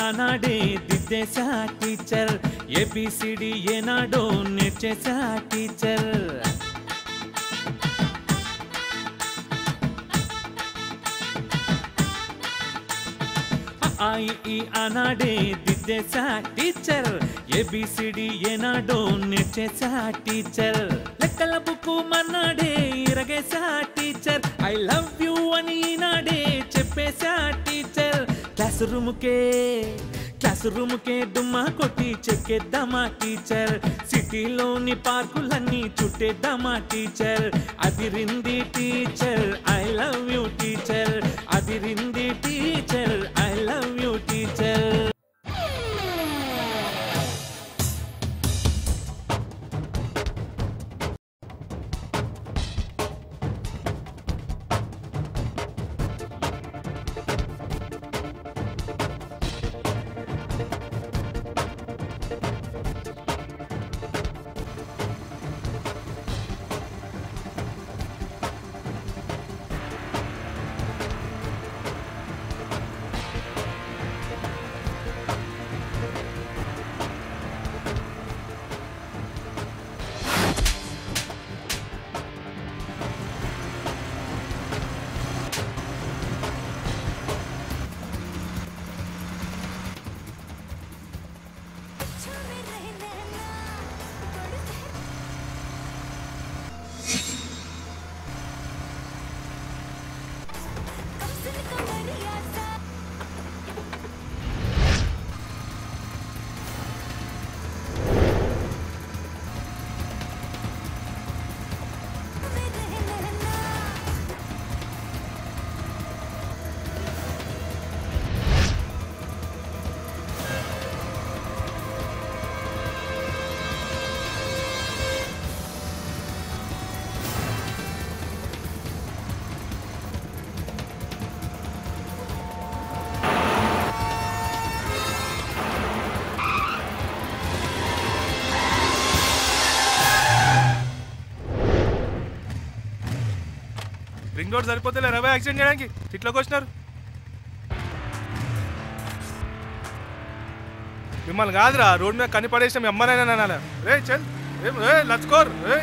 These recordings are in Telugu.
అనాడే దిద్దేశా టీచర్, ఏబిసిడి ఏనాడో నేర్చేశా టీచర్. అనాడే దిద్దేశా టీచర్, ఏబిసిడి ఏనాడో నేర్చేశా టీచర్. లెక్కల బుక్కు మన్నాడే ఇరగేశా టీచర్, ఐ లవ్ యూ అని ఈనాడే చెప్పేశా టీచర్. క్లాస్ రూముకే డుమ్మా కొట్టి చెక్కేద్దామా టీచర్, సిటీలోని పార్కులన్నీ చుట్టేద్దామా టీచర్. అదిరింది teacher, I love you teacher, అదిరింది teacher, I love you teacher. Ring road సరిపోతే రవే యాక్సిడెంట్ చేయడానికి ఇట్లోకి వచ్చినారు. మిమ్మల్ని కాదురా రోడ్ మీద కనిపడేసిన మీ అమ్మనైనా అనాలి. రే చల్ రే లచ్కోర్ రే.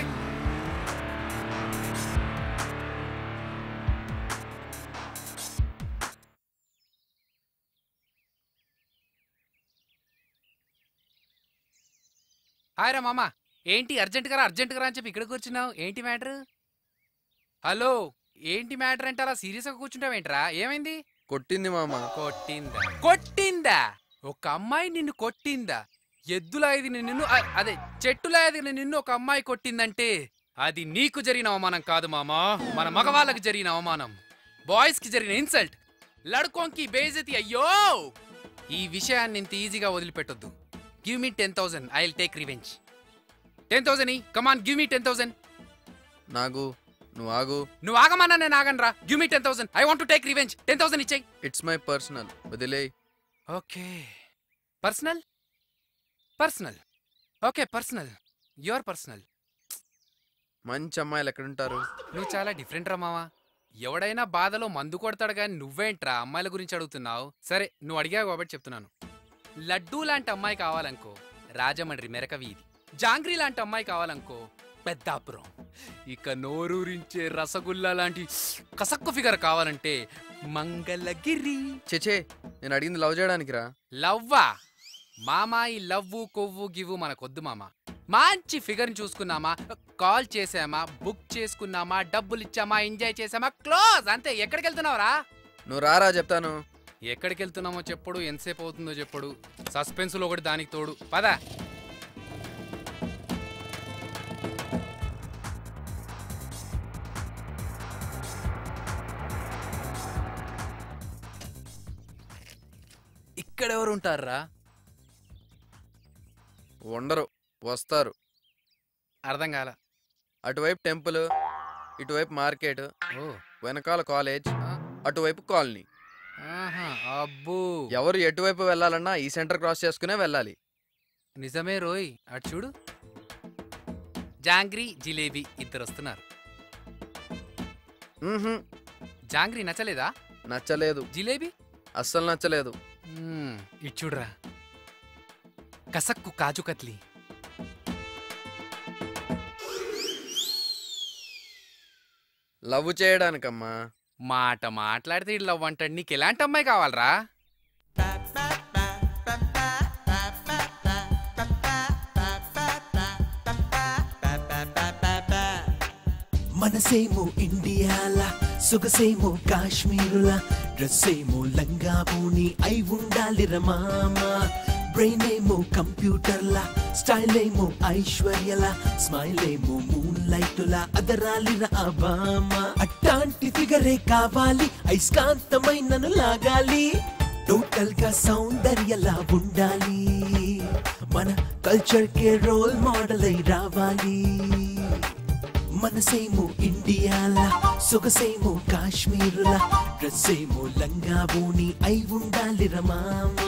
హాయ్ రా మామ, ఏంటి అర్జెంటుగా అని చెప్పి ఇక్కడ కూర్చున్నావు? ఏంటి మ్యాటర్? హలో, ఏంటి మ్యాటర్ అంటే అలా సీరియస్గా కూర్చుంటావేంట్రా? ఏమైంది? కొట్టింది మామ. కొట్టిందా? ఒక అమ్మాయి నిన్ను కొట్టిందా? ఎద్దులా ఎదిగిన నిన్ను, అదే చెట్టులా ఎదిగిన నిన్ను ఒక అమ్మాయి కొట్టిందంటే అది నీకు జరిగిన అవమానం కాదు మామా, మన మగవాళ్ళకి జరిగిన అవమానం, బాయ్స్ కి జరిగిన ఇన్సల్ట్, లడుకోంకి బేజతి. అయ్యో, ఈ విషయాన్ని ఇంత ఈజీగా వదిలిపెట్టొద్దు. Give me 10,000, I will take revenge. 10,000 come on, give me 10,000. Nagu నువ్వు ఆగు. నువ్వు ఆగమన్నా నేను ఆగనరా. Give me 10,000, I want to take revenge. 10,000 ఇచ్చేయి. ఇట్స్ మై పర్సనల్, వదిలే. Okay personal, okay personal, your personal. మంచి అమ్మాయిలు ఎక్కడుంటారు? నువ్వు చాలా డిఫరెంట్ రా మావా. ఎవడైనా బాధలో మందు కొడతాడు కానీ నువ్వేంట్రా అమ్మాయిల గురించి అడుగుతున్నావు? సరే నువ్వు అడిగావు కాబట్టి చెప్తున్నాను. లడ్డూ లాంటి అమ్మాయి కావాలనుకో రాజమండ్రి మెరక వీధి. జాంగ్రీ లాంటి అమ్మాయి కావాలనుకో పెద్దాపురం. ఇక నోరూరించే రసగుల్లా లాంటి కసక్కు ఫిగర్ కావాలంటే మంగళగిరి. చేచే, నేను అడిగింది లవ్ చేయడానికి రా. లవ్వా మామా? ఈ లవ్వు కొవ్వు గివ్వు మనకొద్దు మామా. మంచి ఫిగర్ని చూసుకున్నామా, కాల్ చేసామా, బుక్ చేసుకున్నామా, డబ్బులు ఇచ్చామా, ఎంజాయ్ చేసామా, క్లోజ్ అంతే. ఎక్కడికి వెళ్తున్నావురా? నువ్వు రారా చెప్తాను. ఎక్కడికి వెళ్తున్నామో చెప్పుడు, ఎంతసేపు అవుతుందో చెప్పుడు, సస్పెన్స్లో ఒకటి దానికి తోడు. పదా. ఇక్కడెవరు ఉంటారా? ఉండరు, వస్తారు. అర్థం కాల. అటువైపు టెంపుల్, ఇటువైపు మార్కెట్, ఓ వెనకాల కాలేజ్, అటువైపు కాలనీ. ఆహా, అబ్బో ఎవరు ఎటువైపు వెళ్ళాలన్నా ఈ సెంటర్ క్రాస్ చేసుకునే వెళ్ళాలి. నిజమే రోయ్. అటు చూడు, జాంగ్రీ జిలేబీ ఇద్దరు వస్తున్నారు. మ్హూ, జాంగ్రీ నచ్చలేదా? నచ్చలేదు. జిలేబీ అస్సలు నచ్చలేదు. ఇటు చూడరా, కసక్కు కాజు కత్లీ. లవ్ చేయడానికమ్మా. మాట మాట్లాడితే ఇట్లా వంటాడు. నీకు ఎలాంటి అమ్మాయి కావాలరా? మనసేమో ఇండియాలా, సొగసేమో కాశ్మీరులా, డ్రెస్సేమో లంగాబూని అయి ఉండాలిరా మామా. బ్రెయిన్ ఏమో కంప్యూటర్లా, స్టైల్ ఏమో ఐశ్వర్యలా, స్మైల్ ఏమో మూన్ లైటులా అదరాలిరా అబామా. అట్టాంటి ఫిగరే కావాలి, ఐస్కాంతమై నన్ను లాగాలి, టోటల్ గా సౌందర్యలా ఉండాలి, మన కల్చర్ కే రోల్ మోడల్ అయి రావాలి. మనసేమో ఇండియాలా, సొగసేమో కాశ్మీరులా, డ్రెస్సేమో లంగాబూని అయి ఉండాలిరా మామా.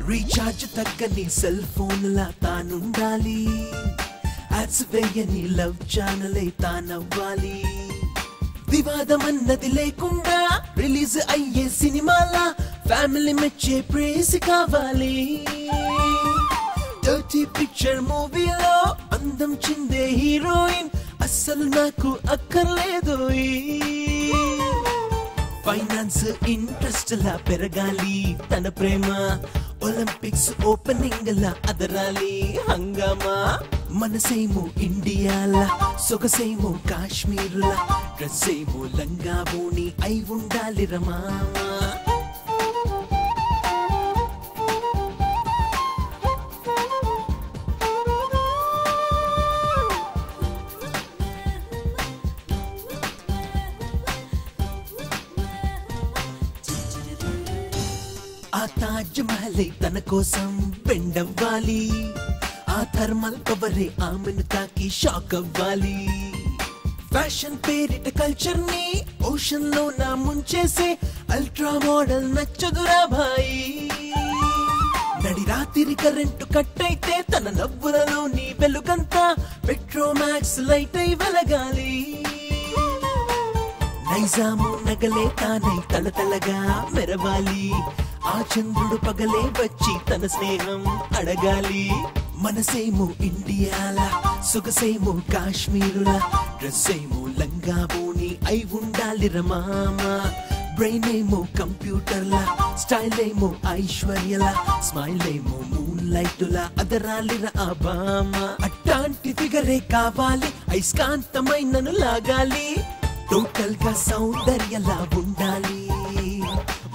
రీఛార్జ్ తగ్గని సెల్ ఫోన్లా తానుండాలి, యాడ్స్ వేయని లవ్ ఛానలే తానవ్వాలి, వివాదం అన్నది లేకుండా రిలీజ్ అయ్యే సినిమాలా ఫ్యామిలీ మెచ్చే ప్రేస్ కావాలి. డర్టీ పిక్చర్ మూవీలో అందం చిందే హీరోయిన్ అస్సలు నాకు అక్కర్లేదు. ఫైనాన్స్ ఇంట్రెస్ట్ లా పెరగాలి తన ప్రేమ, ఒలింపిక్స్ ఓపెనింగ్ లా అదరాలి హంగామా. మనసేమో ఇండియాలా, సొగసేమో కాశ్మీరులా, డ్రెస్సేమో లంగాబూని అయి ఉండాలిరా మామా. ఆ తాజ్ మహల్ తన కోసం బెండవ్వాలి, ఆ థర్మల్ కవరే ఆమెను తాకి షాక్ అవ్వాలి. ఫ్యాషన్ పేరిట కల్చర్ ని ఓషన్ లో నా ముంచేసే అల్ట్రా మోడల్ నచ్చదురా భాయి. నడి రాత్రి కరెంటు కట్ అయితే తన నవ్వులలో నీ వెలుగంతా పెట్రోమాక్స్ లైట్ అయి వెలగాలి. నైజాము నగలే తానై తలతలగా మెరవాలి, ఆ చంద్రుడు పగలే వచ్చి తన స్నేహం అడగాలి. మనసేమో ఇండియాలా, సొగసేమో కాశ్మీరులా, డ్రెస్సేమో లంగాబూని అయి ఉండాలిరా మామా. బ్రెయిన్ ఏమో కంప్యూటర్లా, స్టైల్ ఏమో ఐశ్వర్యలా, స్మైల్ ఏమో మూన్ లైటులా అదరాలిరా అబామా. అట్టాంటి ఫిగరే కావాలి, ఐస్కాంతమై నన్ను లాగాలి, టోటల్ గా సౌందర్యలా ఉండాలి,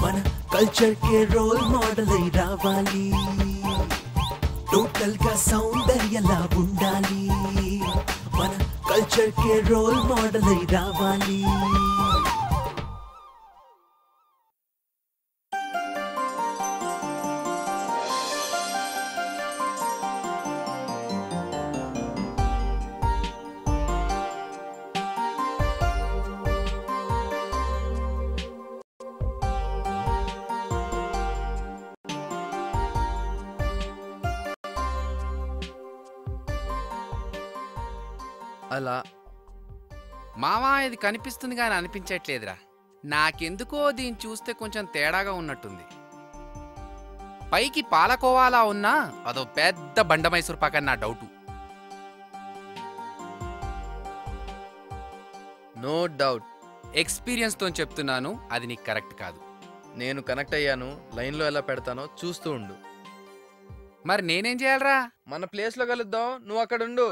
మన కల్చర్ కే రోల్ మోడల్ అయి రావాలి. టోటల్ గా సౌందర్యలా ఉండాలి, మన కల్చర్ కే రోల్ మోడల్ అయి రావాలి. అలా మావా ఇది కనిపిస్తుంది కానీ అనిపించట్లేదురా. నాకెందుకో దీన్ని చూస్తే కొంచెం తేడాగా ఉన్నట్టుంది. పైకి పాలకోవాలా ఉన్నా అదో పెద్ద బండ మైసూర్ పాక్ అని నా డౌటు. No doubt. ఎక్స్పీరియన్స్తో చెప్తున్నాను, అది నీకు కరెక్ట్ కాదు. నేను కనెక్ట్ అయ్యాను, లైన్లో ఎలా పెడతానో చూస్తూ ఉండు. మరి నేనేం చేయాలరా? మన ప్లేస్లో కలుద్దాం, నువ్వు అక్కడ ఉండు.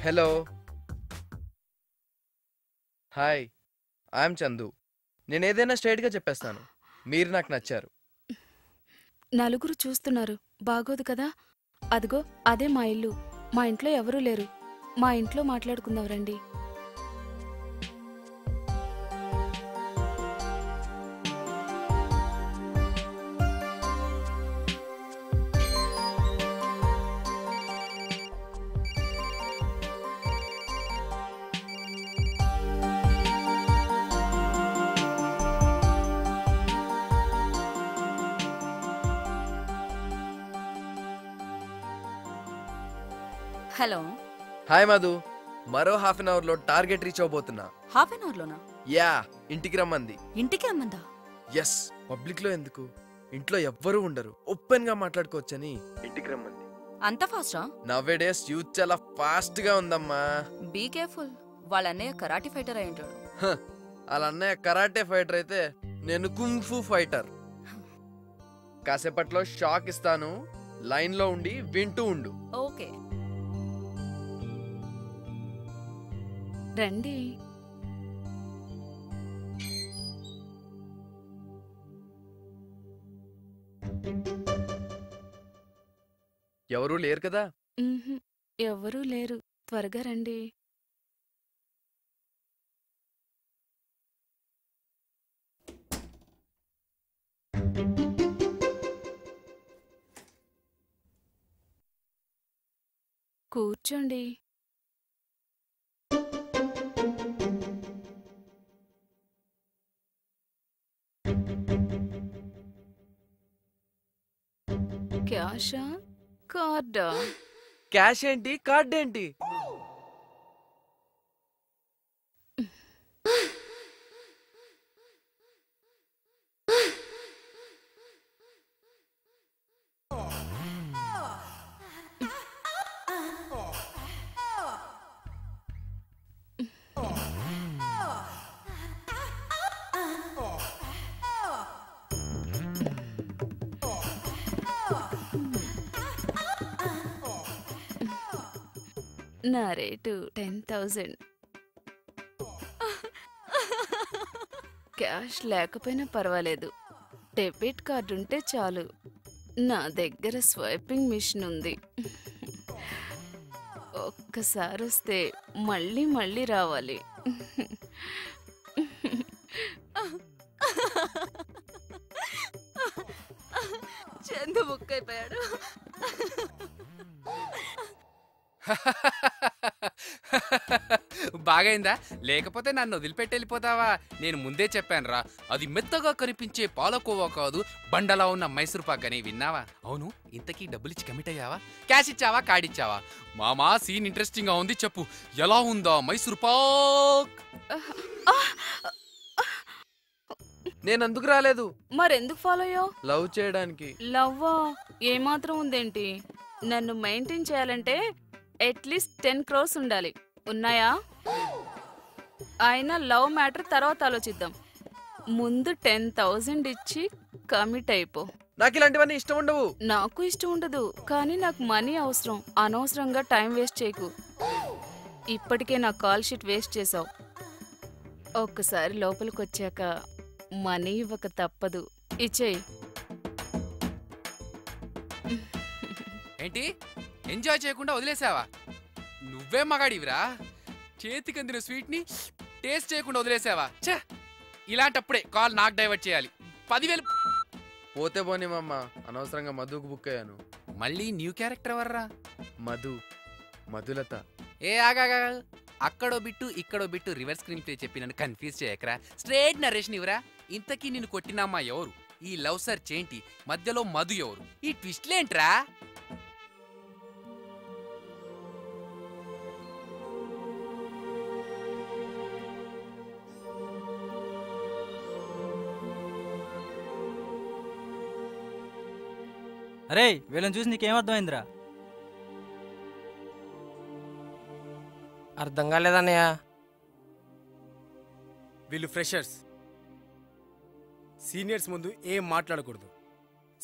Hello hi I'm Chandu. నేను ఏదైనా స్ట్రైట్గా చెప్పేస్తాను. మీరు నాకు నచ్చారు. నలుగురు చూస్తున్నారు, బాగోదు కదా. అదిగో అదే మా ఇల్లు. మా ఇంట్లో ఎవరూ లేరు. మా ఇంట్లో మాట్లాడుకుందాం రండి. Hello hi Madhu. మరో హాఫ్ అన్ అవర్లో టార్గెట్ రీచ్ అవబోతున్నా. హాఫ్ అన్ అవర్లోనా? యా, ఇంటికి రమ్మంది. ఇంటికి రమ్మందా? ఎస్, పబ్లిక్లో ఎందుకు, ఇంట్లో ఎవ్వరూ ఉండరు, ఓపెన్ గా మాట్లాడుకోవచ్చని ఇంటికి రమ్మంది. అంత ఫాస్టా? నవ్వే డేస్ యూత్ చాలా ఫాస్ట్ గా ఉందమ్మా. బీ కేర్ఫుల్, వాళ్ళ అన్నయ్య కరాటీ ఫైటర్ అయి ఉంటాడు. వాళ్ళ అన్నయ్య కరాటే ఫైటర్ అయితే నేను కుంఫు ఫైటర్. కాసేపట్లో షాక్ ఇస్తాను, లైన్ లో ఉండి వింటూ ఉండు. ఓకే. రండి. ఎవరూ లేరు కదా? ఎవరూ లేరు, త్వరగా రండి. కూర్చోండి. క్యాషా కార్డా? క్యాష్ ఏంటి, కార్డ్ ఏంటి? నా రేటు 10,000. క్యాష్ లేకపోయినా పర్వాలేదు, డెబిట్ కార్డు ఉంటే చాలు. నా దగ్గర స్వైపింగ్ మిషన్ ఉంది. ఒక్కసారి వస్తే మళ్ళీ మళ్ళీ రావాలి. చందు బుక్ అయిపోయాడు. బాగైందా? లేకపోతే నన్ను వదిలిపెట్టి వెళ్ళిపోతావా? నేను ముందే చెప్పానురా, అది మెత్తగా కనిపించే పాలకోవా కాదు, బండలా ఉన్న మైసూర్ పాక్ అని. విన్నావా? అవును, ఇంతకీ డబ్బులిచ్చి కమిట్ అయ్యావా? క్యాష్ ఇచ్చావా, కార్డ్ ఇచ్చావా? మామా, సీన్ ఇంట్రెస్టింగ్ గా ఉంది, చెప్పు ఎలా ఉందా మైసూర్ పాక్? నేను అందుకు రాలేదు. మరెందుకు ఫాలో అయ్యో? లవ్ చేయడానికి. లవ్వా? ఏమాత్రం ఉందేంటి? నన్ను మెయింటైన్ చేయాలంటే అట్లీస్ట్ 10 crores ఉండాలి. ఉన్నాయా? అయినా లవ్ మ్యాటర్ తర్వాత ఆలోచిద్దాం. ముందు 10,000 ఇచ్చి కమిట్ అయిపో. నాకు ఇలాంటివన్నీ ఇష్టం ఉండవు. నాకు ఇష్టం ఉండదు, కానీ నాకు మనీ అవసరం. అనవసరంగా టైం వేస్ట్ చేయకు. ఇప్పటికే నా కాల్ షీట్ వేస్ట్ చేసావు. ఒక్కసారి లోపలికి వచ్చాక మనీ ఇవ్వక తప్పదు. ఇచ్చేయి. ఏంటి, ఎంజాయ్ చేయకుండా వదిలేసావా? నువ్వే మగాడివిరా, చేతికి అందిన స్వీట్ ని టేస్ట్ చేయకుండా వదిలేసావా? ఛే, ఇలాంటప్పుడే కాల్ నాకు డైవర్ట్ చేయాలి. 10,000 పోతే పోనీ మమ్మ, అనవసరంగా మధుకు బుక్ అయ్యాను. మళ్ళీ న్యూ క్యారెక్టర్ ఎవర్రా? మధులత. ఏ ఆగా, అక్కడో బిట్టు ఇక్కడో బిట్టు రివర్స్ స్క్రీన్ ప్లే చెప్పి నన్ను కన్ఫ్యూజ్ చేయకరా. స్ట్రేట్ నరేషన్ ఇవరా. ఇంతకీ నిన్ను కొట్టినమ్మా ఎవరు? ఈ లవ్ సర్చ్ ఏంటి? మధ్యలో మధు ఎవరు? ఈ ట్విస్ట్లేంట్రా? అరే, వీళ్ళని చూసి నీకేమర్థమైందిరా? అర్థం కాలేదన్నయ్య. వీళ్ళు ఫ్రెషర్స్. సీనియర్స్ ముందు ఏం మాట్లాడకూడదు.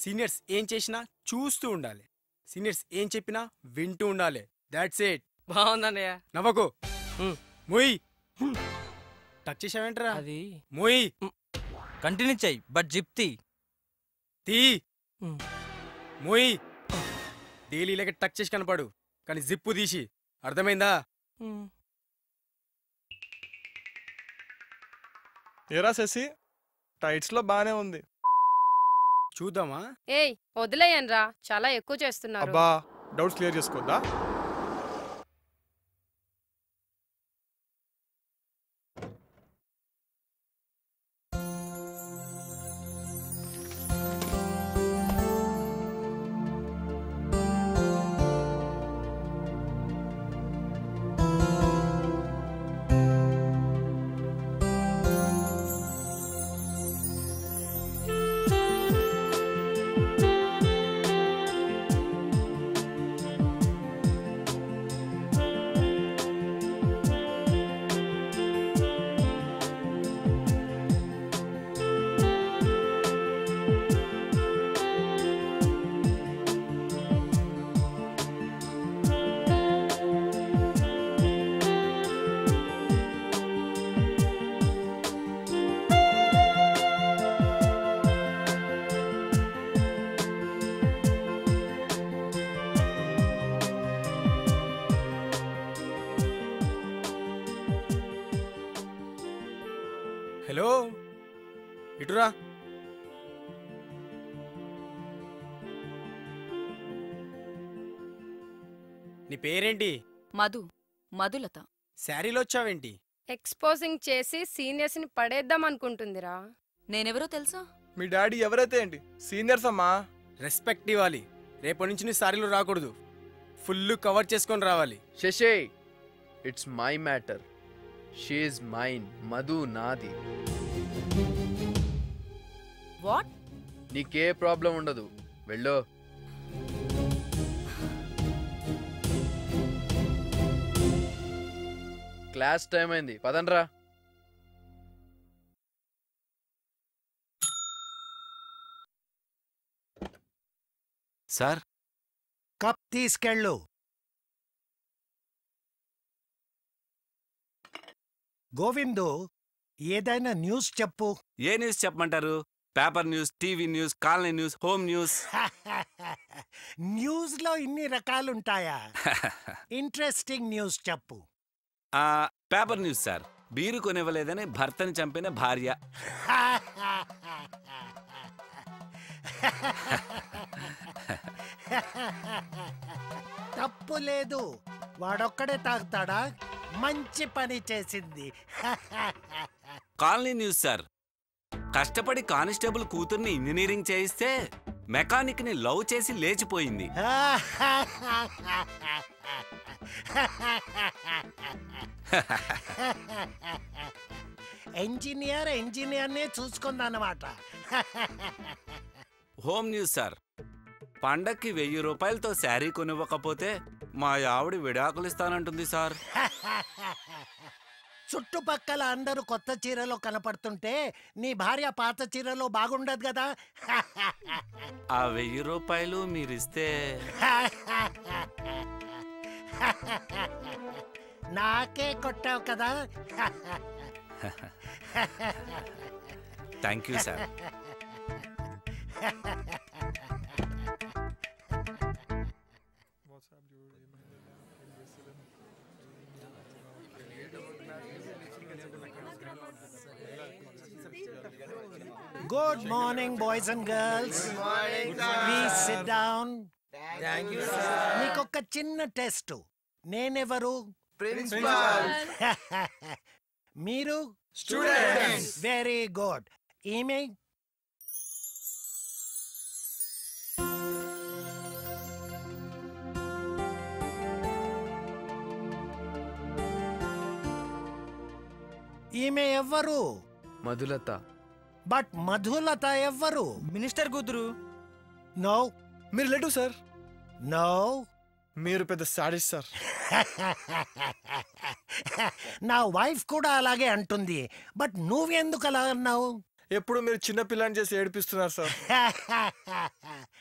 సీనియర్స్ ఏం చేసినా చూస్తూ ఉండాలి. సీనియర్స్ ఏం చెప్పినా వింటూ ఉండాలి. That's it. బాగుందన్నయ్య. నవ్వకు. మూయ్. టచ్ చేసావేంట్రా? అది మూయ్. కంటిన్యూ చెయ్యి బట్ జిప్తి తీ. మూయ్. డైలీ ఇలాగే టచ్ చేసి కనపడు కానీ జిప్పు తీసి. అర్థమైందా? ఏరా శశి, టైట్స్ లో బానే ఉంది. చూద్దామా? ఏయ్ వదిలేయన్రా, చాలా ఎక్కువ చేస్తున్నారు. అబ్బా, డౌట్స్ క్లియర్ చేసుకోద్దా? హలో, ఇటురా. నీ పేరేంటి? మధు, మధులత. శారీలో వచ్చావేంటి? ఎక్స్పోజింగ్ చేసి సీనియర్స్ ని పడేద్దాం అనుకుంటుందిరా. నేనెవరో తెలుసా? మీ డాడీ ఎవరైతే ఏంటి, సీనియర్స్ అమ్మా. రెస్పెక్ట్ ఇవ్వాలి. రేపటి నుంచి నీ శారీలో రాకూడదు. ఫుల్ కవర్ చేసుకొని రావాలి. Sashi, it's my matter. She's mine. Madhu నాది. వాట్? నీకే ప్రాబ్లం ఉండదు. వెళ్ళు. క్లాస్ టైం అయింది, పదండ్రా. సార్, కప్ తీసుకెళ్ళు. గోవిందు, ఏదైనా న్యూస్ చెప్పు. ఏ న్యూస్ చెప్పమంటారు? Paper news, TV news, colony news, home news. News లో ఇన్ని రకాలుంటాయా? ఇంట్రెస్టింగ్ న్యూస్ చెప్పు. Paper news sir. బీరు కొనివ్వలేదని భర్తని చంపిన భార్య. తప్పు లేదు, వాడొక్కడే తాగుతాడా? మంచి పని చేసింది. Colony news sir. కష్టపడి కానిస్టేబుల్ కూతుర్ని ఇంజనీరింగ్ చేయిస్తే మెకానిక్ ని లవ్ చేసి లేచిపోయింది. ఇంజనీర్నే చూసుకుందన్నమాట. Home news sir. పండక్కి 1000 రూపాయలతో శారీ కొనివ్వకపోతే మా ఆవిడ విడాకులిస్తానంటుంది సార్. చుట్టుపక్కల అందరూ కొత్త చీరలో కనపడుతుంటే నీ భార్య పాత చీరలో బాగుండదు కదా. ఆ 1000 రూపాయలు మీరిస్తే నాకే కొట్టావు కదా. Thank you sir. Good morning, boys and girls. Please sit down. Thank you, sir. నీకొక చిన్న టెస్ట్. నేనెవరు? ప్రిన్సిపల్. మీరు? స్టూడెంట్స్. Very good. ఈమె? ఈమె ఎవ్వరు? మధులత. బట్ మధులత ఎవ్వరు? మినిస్టర్ కూతురు. నో. మీరు లేటు సార్. నో. మీరు పెద్ద సాడిస్ట్ సార్. నా వైఫ్ కూడా అలాగే అంటుంది. బట్ నువ్వెందుకు అలా అన్నావు? ఎప్పుడు మీరు చిన్న పిల్లని చేసి ఏడిపిస్తున్నారు సార్.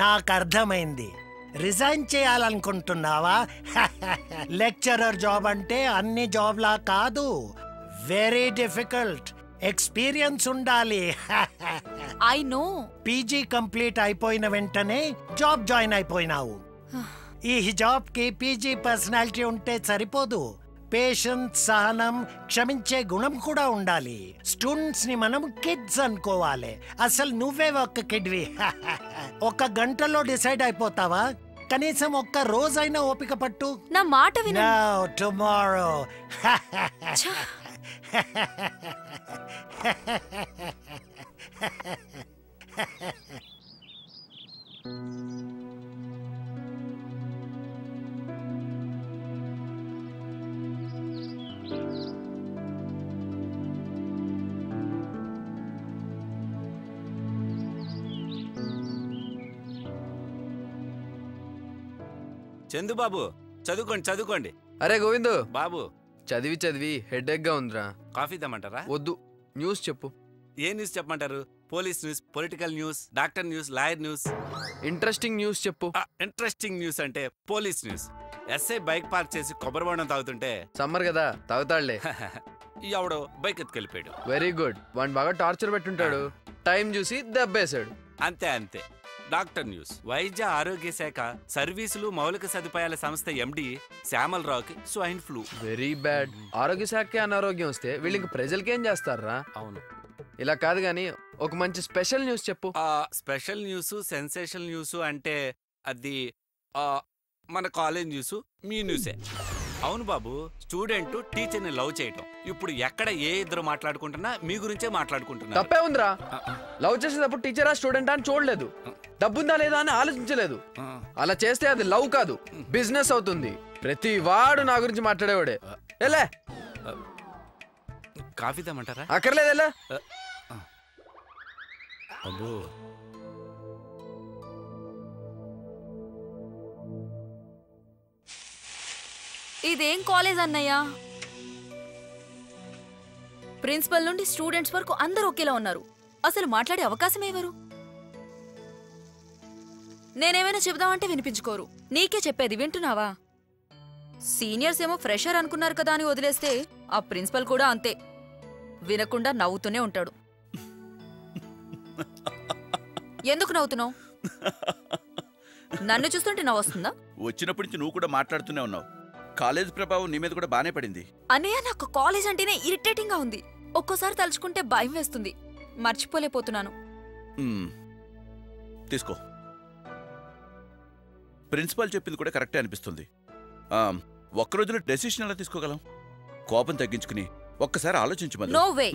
నాకు అర్థమైంది. రిజైన్ చేయాలనుకుంటున్నావా? లెక్చరర్ జాబ్ అంటే అన్ని జాబ్లా కాదు, వెరీ డిఫికల్ట్. ఎక్స్పీరియన్స్ ఉండాలి. I know. పీజీ కంప్లీట్ అయిపోయిన వెంటనే జాబ్ జాయిన్ అయిపోయినావు. ఈ జాబ్ కి పీజీ పర్సనాలిటీ ఉంటే సరిపోదు, పేషెన్స్, సహనం, క్షమించే గుణం కూడా ఉండాలి. స్టూడెంట్స్ ని మనం కిడ్స్ అనుకోవాలి. అసలు నువ్వే ఒక కిడ్వి. ఒక గంటలో డిసైడ్ అయిపోతావా? కనీసం ఒక్క రోజైనా ఓపిక పట్టు. నా మాట విను. టుమారో. చందుబాబు చదువుకోండి చదువుకోండి. అరే గోవిందు బాబు, చదివి చదివి హెడేక్ గా ఉందిరా. కాఫీ తెమ్మంటారా? వద్దు, న్యూస్ చెప్పు. ఏ న్యూస్ చెప్పమంటారు? Police news, political news, doctor news, lawyer news. Interesting news చెప్పు. ఇంట్రెస్టింగ్ న్యూస్ అంటే police news. SI bike park చేసి కొబ్బరి బొండం తాగుతుంటే, సమ్మర్ కదా తాగుతాడులే, ఎవడో బైక్ ఎత్తుకెళ్ళిపోయాడు. Very good. వాడిని బాగా టార్చర్ పెట్టుంటాడు, టైం చూసి దెబ్బేశాడు. అంతే అంతే. Doctor news. వైద్య ఆరోగ్య శాఖ సర్వీసులు మౌలిక సదుపాయాల సంస్థ ఎండి శ్యామలరావుకి స్వైన్ ఫ్లూ. Very bad. ఆరోగ్య శాఖకి అనారోగ్యం వస్తే వీళ్ళు ఇంక ప్రజలకేం చేస్తారా? అవును. ఇలా కాదు గానీ ఒక మంచి స్పెషల్ న్యూస్ చెప్పు. స్పెషల్ న్యూస్, సెన్సేషనల్ న్యూస్ అంటే అది మన కాలేజ్ న్యూస్, మీ న్యూసే. అవును బాబు, స్టూడెంట్ టీచర్ని లవ్ చేయటం. ఇప్పుడు ఎక్కడ ఏ ఇద్దరు మాట్లాడుకుంటున్నా మీ గురించే మాట్లాడుకుంటున్నా. తప్పే ఉందిరా. లవ్ చేసేటప్పుడు టీచరా స్టూడెంట్ అని చూడలేదు, డబ్బుందా లేదా అని ఆలోచించలేదు. అలా చేస్తే అది లవ్ కాదు, బిజినెస్ అవుతుంది. ప్రతి వాడు నా గురించి మాట్లాడేవాడే. ఎలా కాఫీ తెమ్మంటారా? అక్కర్లేదెలా. అబ్బో, ఇదేం కాలేజ్ అన్నయ్యా? ప్రిన్సిపల్ నుండి స్టూడెంట్స్ వరకు అందరూ ఒకేలా ఉన్నారు. అసలు మాట్లాడే అవకాశం ఎవరు? నేనేమైనా చెబుదామంటే వినిపించుకోరు. నీకే చెప్పేది, వింటున్నావా? సీనియర్స్ ఏమో ఫ్రెషర్ అనుకున్నారు కదా అని వదిలేస్తే ఆ ప్రిన్సిపల్ కూడా అంతే, వినకుండా నవ్వుతూనే ఉంటాడు. ఎందుకు నవ్వుతున్నావు? నన్ను చూస్తుంటే నవ్వొస్తుందా? వచ్చినప్పటి నుంచి నువ్వు కూడా మాట్లాడుతూనే ఉన్నావు. కాలేజ్ ప్రభావం నీ మీద కూడా బానే పడింది. అన్నయ్య, నాకు కాలేజ్ అంటేనే ఇరిటేటింగ్ గా ఉంది. ఒక్కోసారి తలుచుకుంటే భయం వేస్తుంది. మర్చిపోలేకపోతున్నాను. తీసుకో. ప్రిన్సిపాల్ చెప్పింది కూడా కరెక్టే అనిపిస్తుంది. ఒక్కరోజులో డెసిషన్ ఎలా తీసుకోగలం? కోపం తగ్గించుకుని ఒక్కసారి ఆలోచించమని. No way.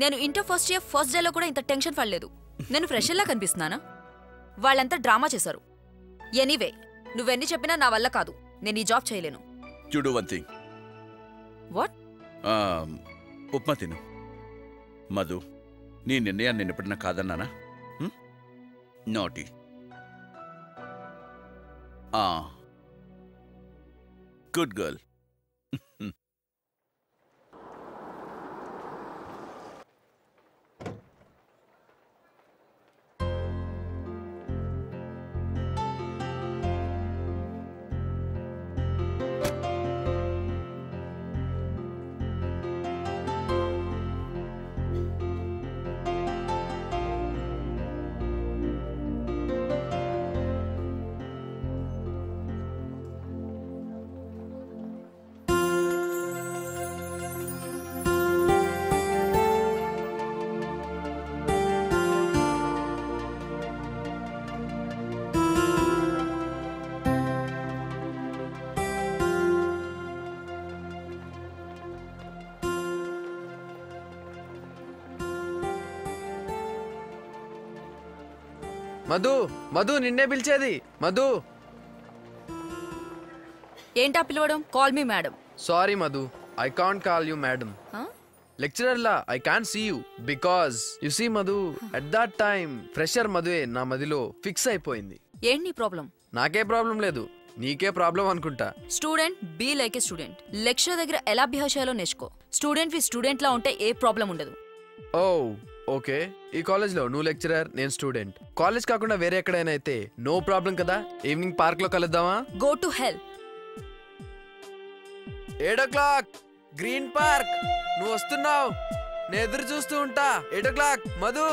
నేను ఇంటర్ ఫస్ట్ ఇయర్ ఫస్ట్ డేలో కూడా ఇంత టెన్షన్ పడలేదు. నేను ఫ్రెషర్లా కనిపిస్తున్నానా? వాళ్ళంతా డ్రామా చేశారు. ఎనీవే, నువ్వెన్ని చెప్పినా నా వల్ల కాదు. నేను ఈ జాబ్ చేయలేను. చూడు వన్ థింగ్. వాట్? ఉప్మా తిను. మధు, నీ నిర్ణయాన్ని నేను ఎప్పుడన్నా కాదన్నానా? నాటి. Good girl. మధు, మధు, నిన్నే పిలిచేది. మధు. ఏంటా పిలవడం? Call me madam. Sorry Madhu, I can't call you madam. Lecturer లా I can't see you because you see Madhu, at that time fresher మధువే నా మదిలో ఫిక్స్ అయిపోయింది. ఏంటి నీ ప్రాబ్లం? నాకే ప్రాబ్లం లేదు, నీకే ప్రాబ్లం అనుకుంటా. Student be like a student. Lecture దగ్గర ఎలా బిహేవ్ చేయాలో నేర్చుకో. స్టూడెంట్ వి స్టూడెంట్ లా ఉంటే ఏ ప్రాబ్లం ఉండదు. ఓ ఓకే, ఈ కాలేజ్లో నువ్వు లెక్చరర్, నేను స్టూడెంట్. కాలేజ్ కాకుండా వేరే ఎక్కడైనా అయితే నో ప్రాబ్లం కదా. ఈవినింగ్ పార్క్ లో కలుద్దామా? Go to hell. 8 o'clock green park. నువ్వు వస్తున్నావు, నేను ఎదురు చూస్తూ ఉంటా. 8 o'clock మధు.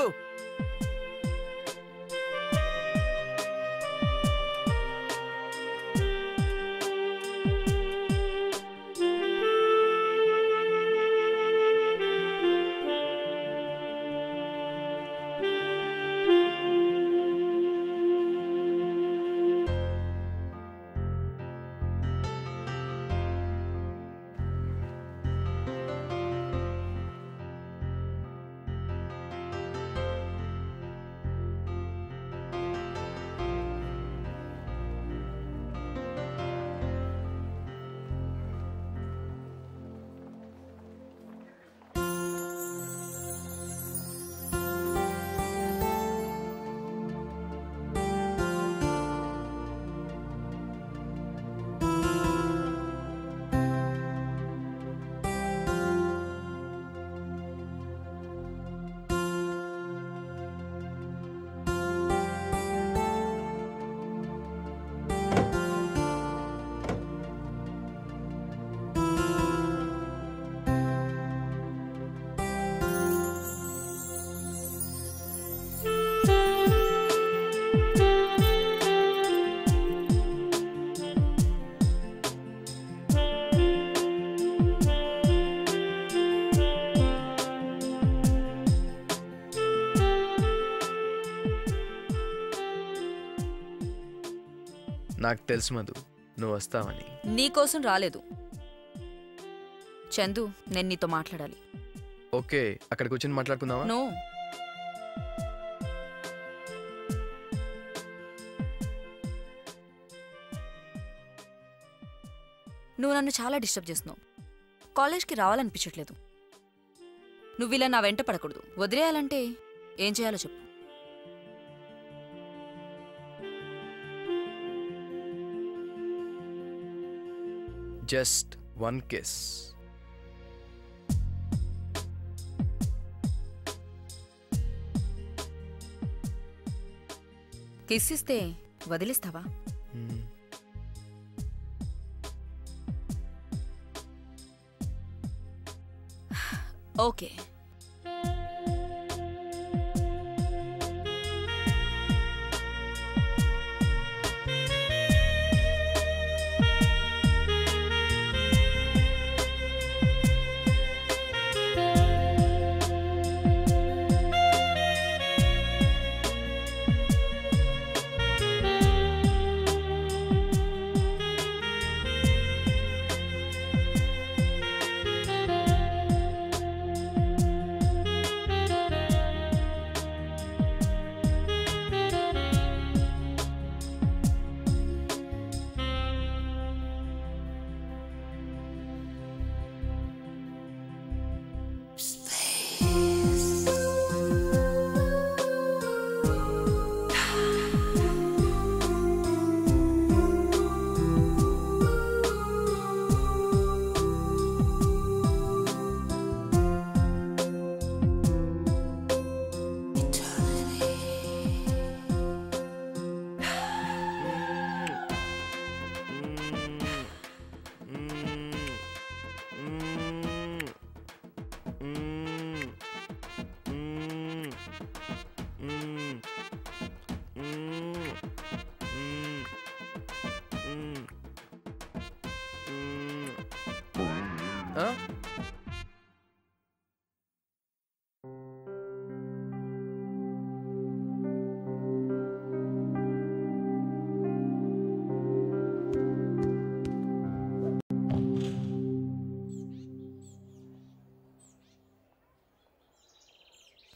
నాకు తెలుసు మధు, నువ్వు వస్తావని. నీకోసం రాలేదు చందు, నేను నీతో మాట్లాడాలి. ఓకే, అక్కడ కూర్చొని మాట్లాడుకుందామా? నో. నువ్వు నన్ను చాలా డిస్టర్బ్ చేస్తున్నావు. కాలేజ్కి రావాలనిపించట్లేదు. నువ్వు ఇలా నా వెంట పడకూడదు. వదిలేయాలంటే ఏం చేయాలో చెప్పు. Just 1 kiss. కిస్ ఇస్తే వదిలిస్తావా? ఓకే.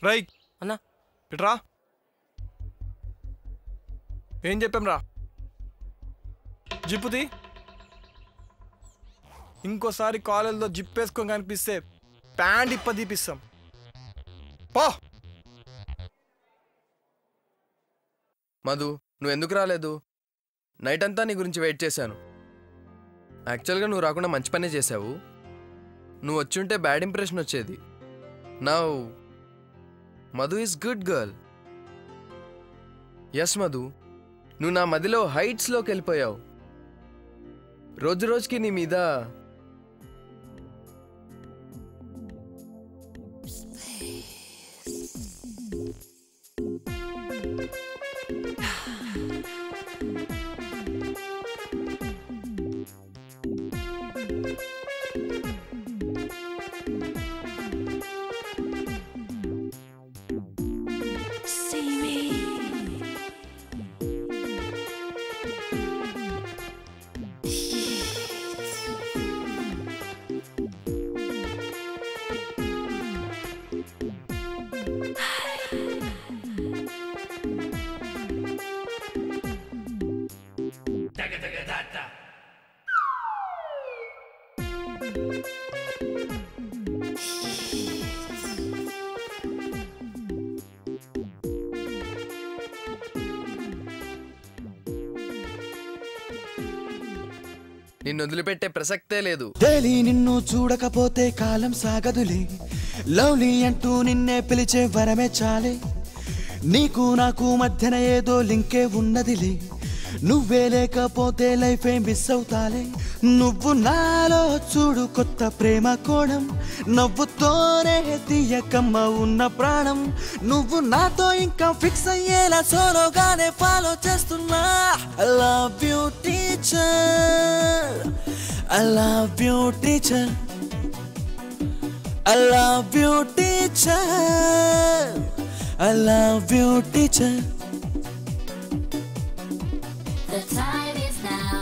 రై అన్నా ఇట్రా. ఏం చెప్పాం రా? జిప్పుది. ఇంకోసారి కాలేజ్లో జిప్ వేసుకొని కనిపిస్తే ప్యాంట్ ఇప్పదీపిస్తాం. పో. మధు, నువ్వు ఎందుకు రాలేదు? నైట్ అంతా నీ గురించి వెయిట్ చేశాను. యాక్చువల్గా నువ్వు రాకుండా మంచి పనే చేశావు. నువ్వు వచ్చుంటే బ్యాడ్ ఇంప్రెషన్ వచ్చేది. Madhu is good girl. Yes Madhu, నువ్వు నా మదిలో హైట్స్లోకి వెళ్ళిపోయావు. రోజు రోజుకి నీ మీద నిన్ను వదిలిపెట్టే ప్రసక్తే లేదు. డైలీ నిన్ను చూడకపోతే కాలం సాగదులే, లవ్లీ అంటూ నిన్నే పిలిచే వరమే చాలే. నీకు నాకు మధ్యన ఏదో లింకే ఉన్నదిలే, నువ్వే లేకపోతే లైఫే మిస్ అవుతాలే. నువ్వు నాలో చూడు కొత్త ప్రేమ కోణం, నవ్వుతోనే తీయకమ్మ ఉన్న ప్రాణం. నువ్వు నాతో ఇంకా ఫిక్స్ అయ్యేలా సోలోగానే ఫాలో చేస్తున్నా. I love you teacher, I love you teacher, I love you teacher, I love you teacher. The time is now,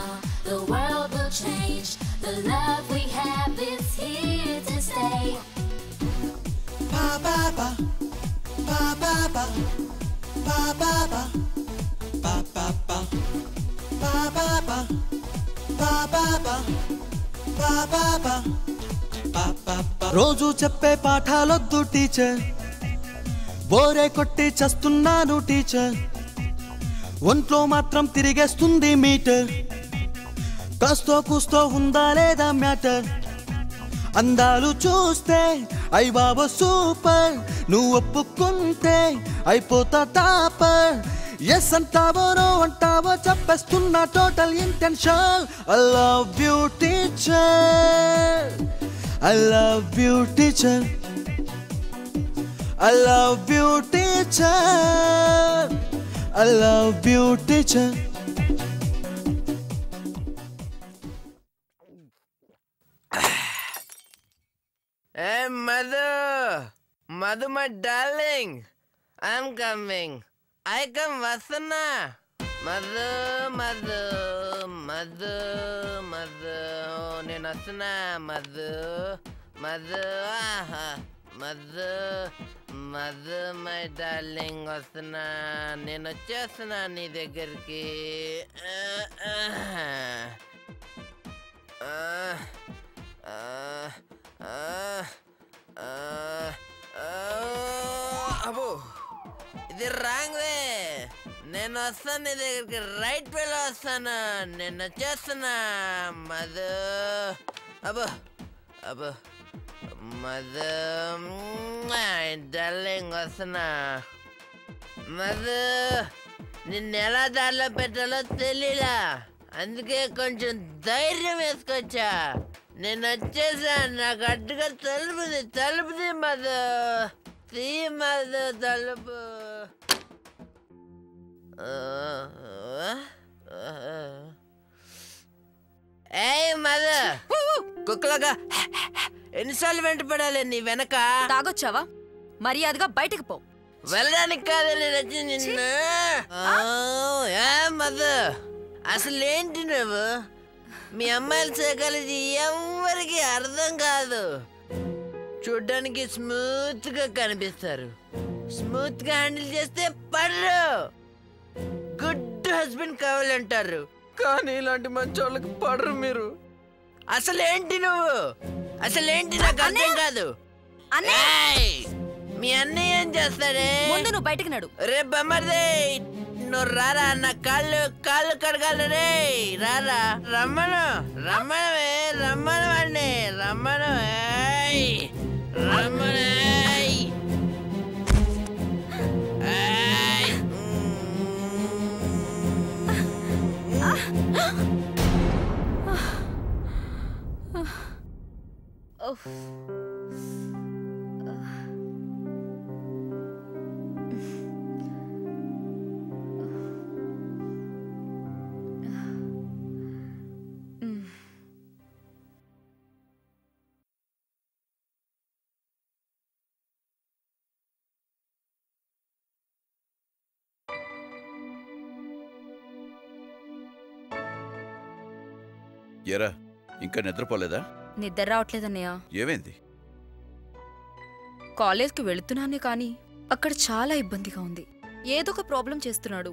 the world will change. The love we have is here to stay. Ba ba ba, ba ba ba, ba ba ba, ba ba ba, ba ba ba, ba ba ba, ba ba ba, ba ba ba. రోజు చెప్పే పాఠాలొద్దు టీచర్, బోరే కొట్టి చస్తున్నాను టీచర్. ఒంట్లో మాత్రం తిరిగేస్తుంది మీటర్, కాస్తో కూస్తో ఉందా లేదా మ్యాటర్. అందాలు చూస్తే అయ్ బాబా సూపర్, నువ్వు ఒప్పుకుంటే అయిపోతా టాపర్. ఎస్ అంటావో నో అంటావో చెప్పేస్తున్నా total intention. I love you teacher, I love you teacher, I love you teacher, I love you teacher. Hey Madhu my darling, I'm coming. I come Vasana. Madhu, నేను వస్తున్నా మధు. మధు మై డార్లింగ్ వస్తున్నా, నేను వచ్చేస్తున్నా నీ దగ్గరికి. అబ్బో ఇది రాంగ్ వే. నేను వస్తాను నీ దగ్గరికి, రైట్ వేలో వస్తాను. నేను వచ్చేస్తున్నా మధు. అబ్బో అబ్బో మధు డార్లింగ్ వస్తున్నా. మధు నిన్నెలా దారిలో పెట్టాలో తెలీలా, అందుకే కొంచెం ధైర్యం వేసుకొచ్చా. నేను వచ్చేసా, నాకు అడ్డుగా తలుపుది మధు. తీ మధు తలుపు. ఏయ్ మధు, కుక్కలాగా ఎన్నిసార్లు వెంట పడాలి నీ వెనక? తాగొచ్చావా? మర్యాదగా బయటకు పో. వెళ్ళడానికి కాదు నేను వచ్చి నిన్ను. మధు అసలేంటి నువ్వు? మీ అమ్మాయిల సైకాలజీ ఎవరికి అర్థం కాదు. చూడ్డానికి స్మూత్ గా కనిపిస్తారు, స్మూత్ గా హ్యాండిల్ చేస్తే పడరు. గుడ్ హస్బెండ్ కావాలంటారు, కానీ ఇలాంటి మంచి వాళ్ళకి పడరు మీరు. అసలేంటి నువ్వు? అసలేంటి నాకు అర్థం కాదు. మీ అన్నయ్య ఏం చేస్తాడే? ముందు నువ్వు బయటకు నడు. రే బొమ్మదే, నువ్వు రారా, నా కాళ్ళు కడగాలి. రే రారా, రమ్మను వాడిని, రమ్మను. ఏరా ఇంకా నిద్రపోలేదా? నిద్ర రావట్లేదన్నయ్య. ఏమైంది? కాలేజ్కి వెళుతున్నానే కానీ అక్కడ చాలా ఇబ్బందిగా ఉంది. ఏదో ఒక ప్రాబ్లం చేస్తున్నాడు.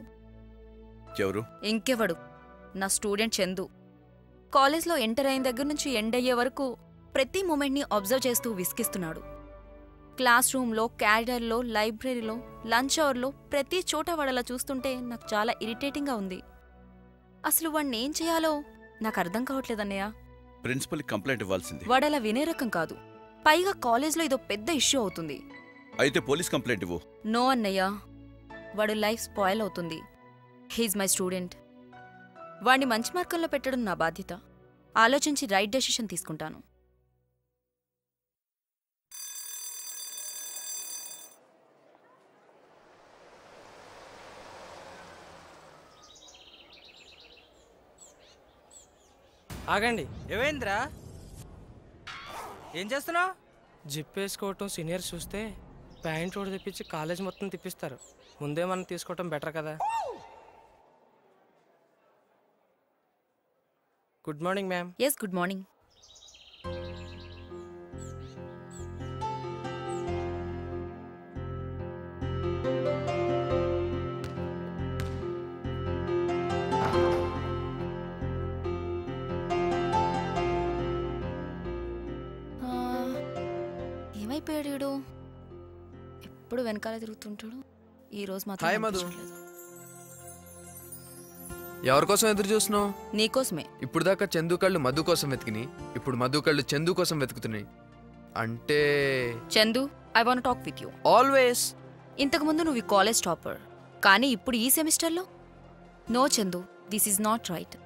ఎవరు? ఇంకెవడు, నా స్టూడెంట్ చందు. కాలేజ్లో ఎంటర్ అయిన దగ్గర నుంచి ఎండ్ అయ్యే వరకు ప్రతి మూమెంట్ని అబ్జర్వ్ చేస్తూ విసిగిస్తున్నాడు. క్లాస్ రూమ్లో, క్యారిడర్లో, లైబ్రరీలో, లంచ్ అవర్లో ప్రతి చోట వాడలా చూస్తుంటే నాకు చాలా ఇరిటేటింగ్గా ఉంది. అసలు వాడిని ఏం చేయాలో నాకు అర్థం కావట్లేదన్నయ్య. ప్రిన్సిపల్ కంప్లైంట్ ఇవ్వాల్సింది. వాడలా వినే రకం కాదు. పైగా కాలేజ్లో ఇదో పెద్ద ఇష్యూ అవుతుంది. అయితే పోలీస్ కంప్లైంట్ ఇవ్వు. నో అన్నయ్య, వాడు లైఫ్ స్పాయిల్ అవుతుంది. He's my student. వాడిని మంచి మార్గంలో పెట్టడం నా బాధ్యత. ఆలోచించి రైట్ డెసిషన్ తీసుకుంటాను. ఆగండి. ఏమైందిరా? ఏం చేస్తున్నావు? జిప్ వేసుకోవటం సీనియర్స్ చూస్తే ప్యాంట్ కూడా తెప్పించి కాలేజ్ మొత్తం తిప్పిస్తారు. ముందే మనం తీసుకోవటం బెటర్ కదా. Good morning ma'am. Yes, good morning. ఏమైపోయాడు వీడు? ఎప్పుడు వెనకాల తిరుగుతుంటాడు. ఈ రోజు హాయ్ మాత్రం మధు. కనిపించట్లేదు. ఎవరికోసం ఎదురు చూస్తున్నావు? నీకోసమే. ఇప్పుడు దాకా చందు కళ్ళు మధు కోసం వెతికిని, ఇప్పుడు మధు కళ్ళు చందు కోసం వెతుకుతున్నాయి. అంటే Chandu, I want talk with you. Always. ఇంతకుముందు నువ్వు ఈ కాలేజ్ టాపర్, కానీ ఇప్పుడు ఈ సెమిస్టర్లో no Chandu, this is not right.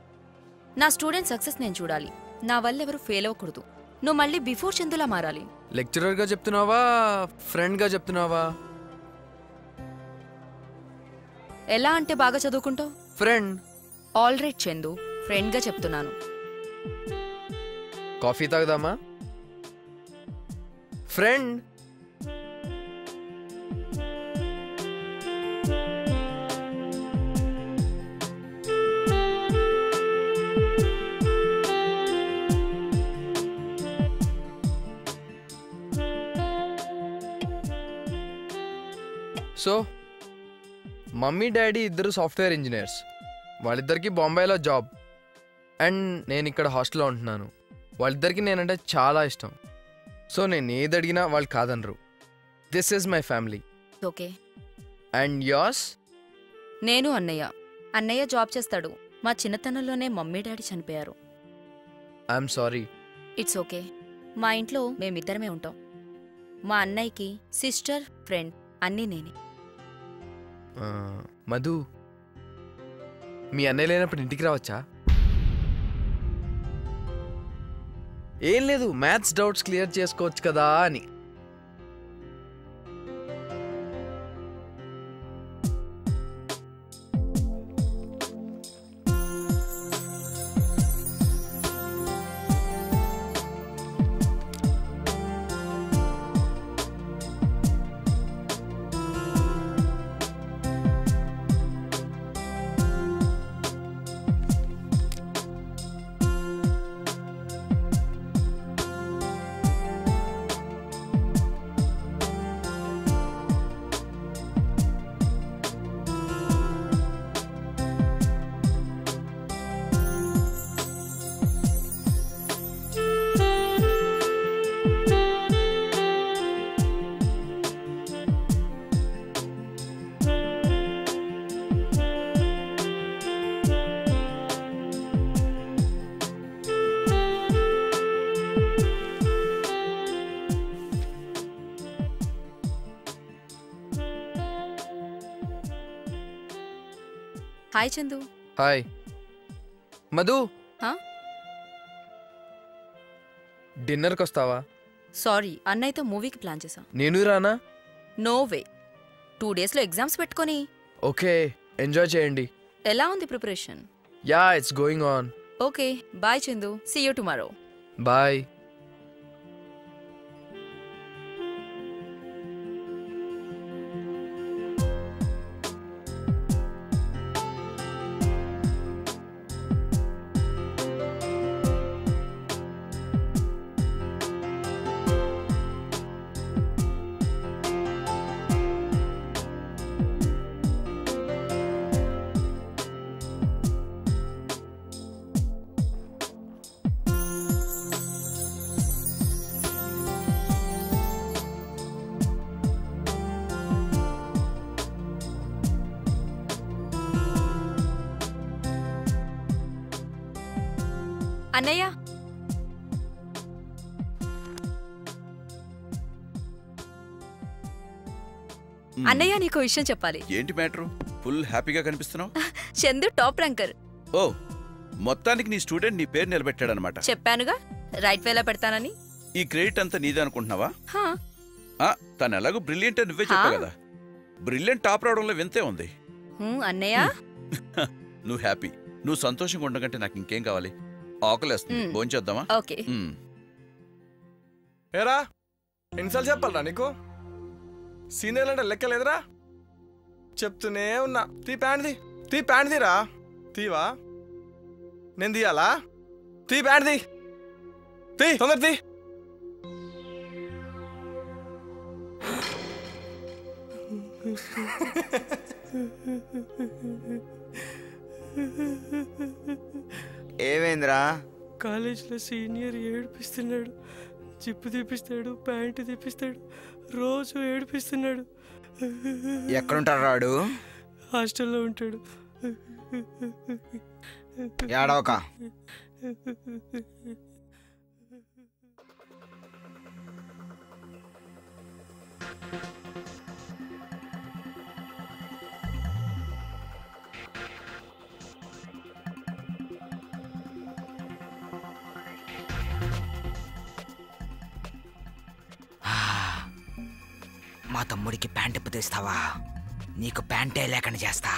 నా స్టూడెంట్ సక్సెస్ నేను చూడాలి. నా వల్ల ఎవరు ఫెయిల్ అవ్వకూడదు. నువ్వు మళ్ళీ బిఫోర్ చందులా మారాలి. లెక్చరర్గా చెప్తున్నావా, ఫ్రెండ్గా చెప్తున్నావా? ఎలా అంటే బాగా చదువుకుంటావు? ఫ్రెండ్. ఆల్ రైట్ చందు, ఫ్రెండ్గా చెప్తున్నాను. కాఫీ తాగుదామా? ఫ్రెండ్. సో మమ్మీ డాడీ ఇద్దరు సాఫ్ట్వేర్ ఇంజనీర్స్. వాళ్ళిద్దరికి బాంబేలో జాబ్, అండ్ నేను ఇక్కడ హాస్టల్లో ఉంటున్నాను. వాళ్ళిద్దరికి నేనంటే చాలా ఇష్టం. సో నేను ఏది అడిగినా వాళ్ళు కాదనరు. This is my family. Okay. And yours? నేను అన్నయ్య. అన్నయ్య జాబ్ చేస్తాడు. మా చిన్నతనంలోనే మమ్మీ డాడీ చనిపోయారు. I'm sorry. It's okay. మా ఇంట్లో మేమిద్దరమే ఉంటాం. మా అన్నయ్యకి సిస్టర్, ఫ్రెండ్ అన్నీ నేనే. మధు, మీ అన్నయ్య లేనప్పుడు ఇంటికి రావచ్చా? ఏం లేదు, మ్యాథ్స్ డౌట్స్ క్లియర్ చేసుకోవచ్చు కదా అని. హాయ్ చందు. హాయ్ మధు. డిన్నర్కి వస్తావా? సారీ, అన్నయ్యతో మూవీకి ప్లాన్ చేశా. నేను రానా? No way. 2 డేస్లో ఎగ్జామ్స్ పెట్టుకొని. ఓకే, ఎంజాయ్ చేయండి. ఎలా ఉంది preparation? Ya, it's going on. Okay, bye Chandu. See you tomorrow. Bye. అన్నయ్య అన్నయ్య నీకు విషయం చెప్పాలి. ఏంటి మ్యాటర్? ఫుల్ హ్యాపీగా కనిపిస్తున్నావు. Chandu top ranker. ఓ, మొత్తానికి నీ స్టూడెంట్ నీ పేరు నిలబెట్టాడనమాట. చెప్పానుగా రైట్ వేలో పెడతానని. ఈ క్రెడిట్ అంతా నీదే అనుకుంటున్నావా? హా. తను ఎలాగో బ్రిలియంట్ అని నువ్వే చెప్పావు కదా. బ్రిలియంట్ టాప్ రావడంలో వింతే ఉంది. అన్నయ్య నువ్వు హ్యాపీ, నువ్వు సంతోషంగా ఉండకంటే నాకు ఇంకేం కావాలి? ఆకలేస్తుంది, భోంచేద్దామా? ఓకే. ఏరా ఎన్నిసార్లు చెప్పాలరా నీకు? సీనియర్ అంటే లెక్కలేదురా. చెప్తూనే ఉన్నా, తీ ప్యాంట్ తీరా. తీవా? నేను తీయాలా? తీ ప్యాంట్ తీ తొందర తీ. ఏమైందిరా? కాలేజీలో సీనియర్ ఏడిపిస్తున్నాడు. జిప్పు తీపిస్తాడు, ప్యాంటు తీపిస్తాడు, రోజు ఏడిపిస్తున్నాడు. ఎక్కడుంటాడు రాడు? హాస్టల్లో ఉంటాడు. ఏడవక. మా తమ్ముడికి ప్యాంట్ ఇప్పు తీస్తావా? నీకు ప్యాంటే లేకుండా చేస్తా.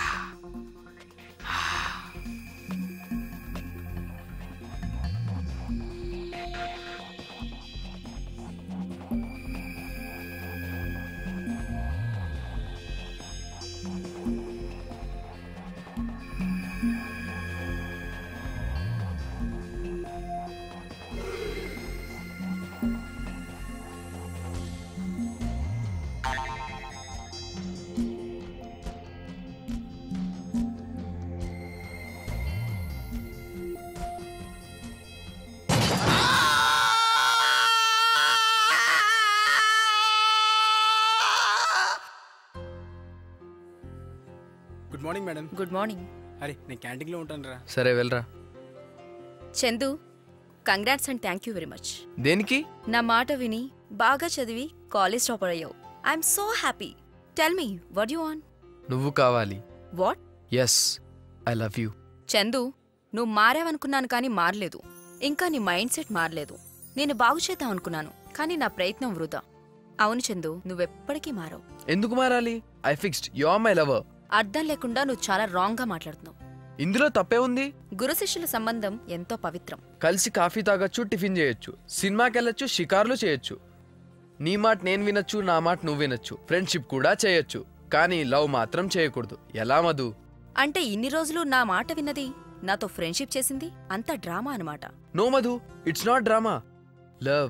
Good morning madam. Good morning. అరే నేను క్యాంటీన్లో ఉంటాను రా. సరే వెళ్ళరా. Chandu, congrats and thank you very much. దేనికి? నా మాట విని బాగా చదివి కాలేజ్ టాపర్ అయ్యావు. I'm so happy. Tell me what you want. నువ్వు కావాలి. What? Yes, I love you. Chandu, నువ్వు మారావనుకున్నాను కానీ మారలేదు. ఇంకా నీ మైండ్ సెట్ మారలేదు. నేను బాగు చేద్దాం అనుకున్నాను కానీ నా ప్రయత్నం వృధా. అవును చందు, నువ్వెప్పటికీ మారవు. ఎందుకు మారాలి? I fixed, you are my lover. అర్థం లేకుండా నువ్వు చాలా రాంగ్ గా మాట్లాడుతున్నావు. ఇందులో తప్పే ఉంది? గురు శిష్యుల సంబంధం ఎంతో పవిత్రం. కలిసి కాఫీ తాగొచ్చు, టిఫిన్ చేయొచ్చు, సినిమాకెళ్ళొచ్చు, షికార్లు చేయొచ్చు. నీ మాట నేను వినొచ్చు, నా మాట నువ్వు వినొచ్చు, ఫ్రెండ్షిప్ కూడా చేయొచ్చు. కానీ లవ్ మాత్రం చేయకూడదు. ఎలా మధు? అంటే ఇన్ని రోజులు నా మాట విన్నది నాతో ఫ్రెండ్షిప్ చేసింది అంతా డ్రామా అనమాట. No Madhu, it's not drama. Love,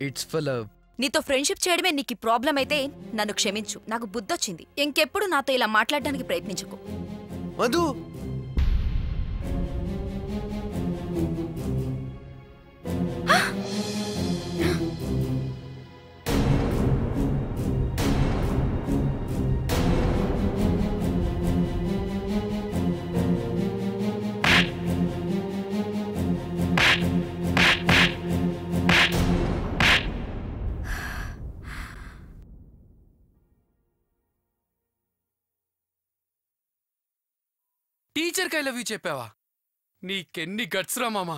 it's for love. నీతో ఫ్రెండ్షిప్ చేయడమే నీకు ప్రాబ్లం అయితే నన్ను క్షమించు. నాకు బుద్ధొచ్చింది. ఇంకెప్పుడు నాతో ఇలా మాట్లాడడానికి ప్రయత్నించకు. మధు, టీచర్కి ఐ లవ్ యూ చెప్పావా? నీకెన్ని గట్స్ రా మామా.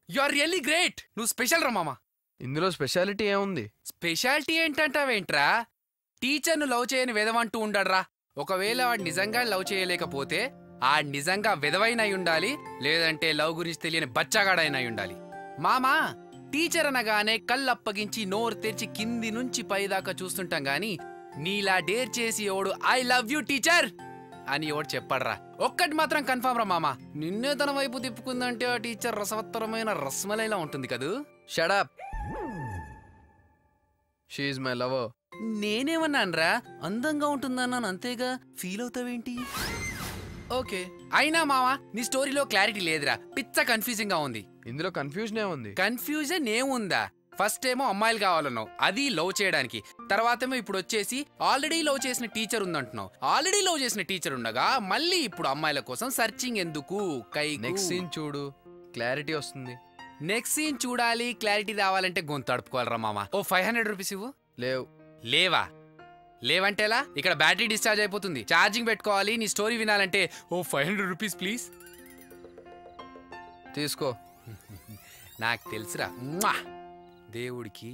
You are really great. నువ్వు స్పెషల్ రా మామా. ఇందులో స్పెషాలిటీ ఏముంది? స్పెషాలిటీ ఏంటంటావేంట్రా? టీచర్ను లవ్ చేయని వెదవంటూ ఉండడ్రా. ఒకవేళ వాడు నిజంగా లవ్ చేయలేకపోతే ఆ నిజంగా వెదవైనై ఉండాలి, లేదంటే లవ్ గురించి తెలియని బచ్చగాడైనా ఉండాలి. మామా, టీచర్ అనగానే కళ్ళప్పగించి నోరు తెరిచి కింది నుంచి పైదాకా చూస్తుంటాం గాని నీలా డేర్ చేసి ఎవడు ఐ లవ్ యూ టీచర్ అని ఎవడు చెప్పాడ్రా? ఒక్కటి మాత్రం కన్ఫర్మ్ రా మామా, నిన్నే తన వైపు తిప్పుకుందంటే ఆ టీచర్ రసవత్తరమైన రస్మలైలా ఉంటుంది కదూ. Shut up. She is my lover. నేనేమన్నాన్రా? అందంగా ఉంటుందన్నాను అంతేగా, ఫీల్ అవుతావేంటి? ఓకే, అయినా మావా నీ స్టోరీలో క్లారిటీ లేదురా. పిచ్చ కన్ఫ్యూజింగ్ గా ఉంది. ఇందులో కన్ఫ్యూజన్ ఏముంది? కన్ఫ్యూజన్ ఏముందా? ఫస్ట్ ఏమో అమ్మాయిలు కావాలన్నావు, అది లవ్ చేయడానికి. తర్వాతేమో ఇప్పుడు వచ్చేసి ఆల్రెడీ లవ్ చేసిన టీచర్ ఉందంటున్నావు. ఆల్రెడీ లవ్ చేసిన టీచర్ ఉండగా మళ్ళీ ఇప్పుడు అమ్మాయిల కోసం సర్చింగ్ ఎందుకు? కై నెక్స్ట్ సీన్ చూడు, క్లారిటీ వస్తుంది. నెక్స్ట్ సీన్ చూడాలి, క్లారిటీ రావాలంటే గొంతు తడుపుకోవాలరా మామ. ఓ 500 రూపీస్ ఇవ్వు. లేవా? లేవంటేలా? ఇక్కడ బ్యాటరీ డిశ్చార్జ్ అయిపోతుంది, ఛార్జింగ్ పెట్టుకోవాలి. నీ స్టోరీ వినాలంటే ఓ 500 రూపీస్ ప్లీజ్. తీసుకో. నాకు తెలుసురా దేవుడికి.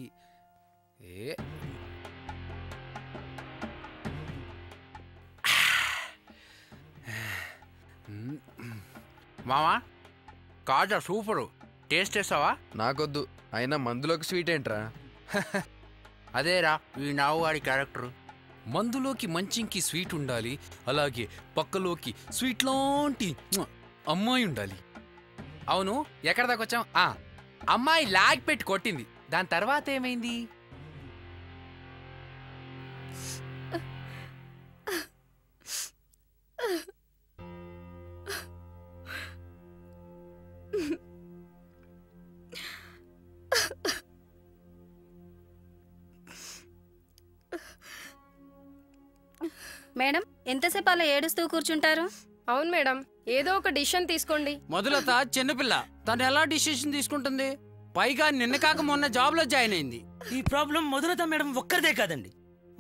మామా కాజా సూపరు, టేస్ట్ చేస్తావా? నాకొద్దు, అయినా మందులోకి స్వీట్ ఏంట్రా? అదేరా ఈ నావుగాడి క్యారెక్టర్. మందులోకి మంచింకి స్వీట్ ఉండాలి, అలాగే పక్కలోకి స్వీట్ లాంటి అమ్మాయి ఉండాలి. అవును, ఎక్కడ దాకా వచ్చాం? అమ్మాయి లాగ్ పెట్టి కొట్టింది, దాని తర్వాత ఏమైంది? మేడం, ఎంతసేపు అలా ఏడుస్తూ కూర్చుంటారు? అవును మేడం, ఏదో ఒక డిసిషన్ తీసుకోండి. మొదలత చిన్నపిల్ల, తను ఎలా డిసిషన్ తీసుకుంటుంది? పైగా నిన్న కాక మొన్న జాబ్ లో జాయిన్ అయింది. ఈ ప్రాబ్లం మొదలత మేడం ఒక్కరిదే కాదండి,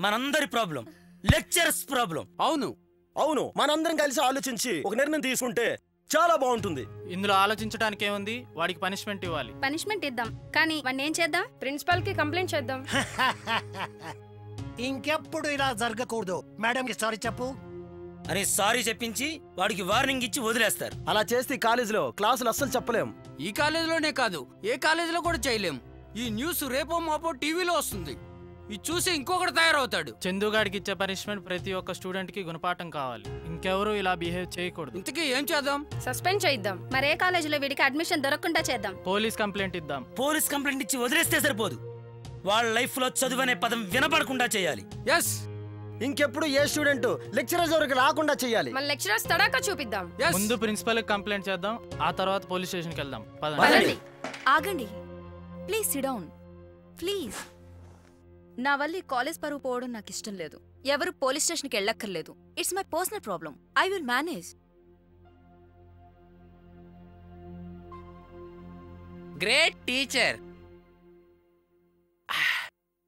మనందరి ప్రాబ్లం, లెక్చరర్స్ ప్రాబ్లం. అవును అవును, మనందరం కలిసి ఆలోచించి ఒక నిర్ణయం తీసుకుంటే చాలా బాగుంటుంది. ఇందులో ఆలోచించడానికి ఏముంది? వాడికి పనిష్మెంట్ ఇవ్వాలి. పనిష్మెంట్ ఇద్దాం, కానీ వాడిని ఏం చేద్దాం? ప్రిన్సిపల్ కి కంప్లైంట్ చేద్దాం. ఇంకెప్పుడు ఇలా జరగకూడదు. మేడం కి సారీ చెప్పు అని సారీ చెప్పించి వాడికి వార్నింగ్ ఇచ్చి వదిలేస్తారు. అలా చేస్తే కాలేజీలో క్లాసులు అస్సలు చెప్పలేం. ఈ కాలేజీలోనే కాదు, ఏ కాలేజీలో కూడా చేయలేం. ఈ న్యూస్ రేపో మాపో టీవీలో వస్తుంది, ఇది చూసి ఇంకొకటి తయారవుతాడు. చందుగాడికి ఇచ్చే పనిష్మెంట్ ప్రతి ఒక్క స్టూడెంట్ కి గుణపాఠం కావాలి. ఇంకెవరు ఇలా బిహేవ్ చేయకూడదు. ఇంతకీ ఏం చేద్దాం? సస్పెండ్ చేద్దాం. మరే కాలేజీలో వీడికి అడ్మిషన్ దొరకకుండా చేద్దాం. పోలీస్ కంప్లైంట్ ఇద్దాం. పోలీస్ కంప్లైంట్ ఇచ్చి వదిలేస్తే సరిపోదు, వాళ్ళ లైఫ్ లో చదువు అనే పదం వినపడకుండా చేయాలి. ఎస్, ఇంకెప్పుడు ఏ స్టూడెంట్ లెక్చరర్స్ వరకు రాకుండా చేయాలి. మన లెక్చరర్స్ తడాక చూపిద్దాం. ముందు ప్రిన్సిపల్ కి కంప్లైంట్ చేద్దాం, ఆ తర్వాత పోలీస్ స్టేషన్ కి వెళ్దాం. పదండి. ఆగండి, ప్లీజ్ సిట్ డౌన్ ప్లీజ్. నా వల్ల ఈ కాలేజ్ పరువు పోవడం నాకు ఇష్టం లేదు. ఎవరు పోలీస్ స్టేషన్కి వెళ్ళక్కర్లేదు. It's my personal problem, I will manage. Great teacher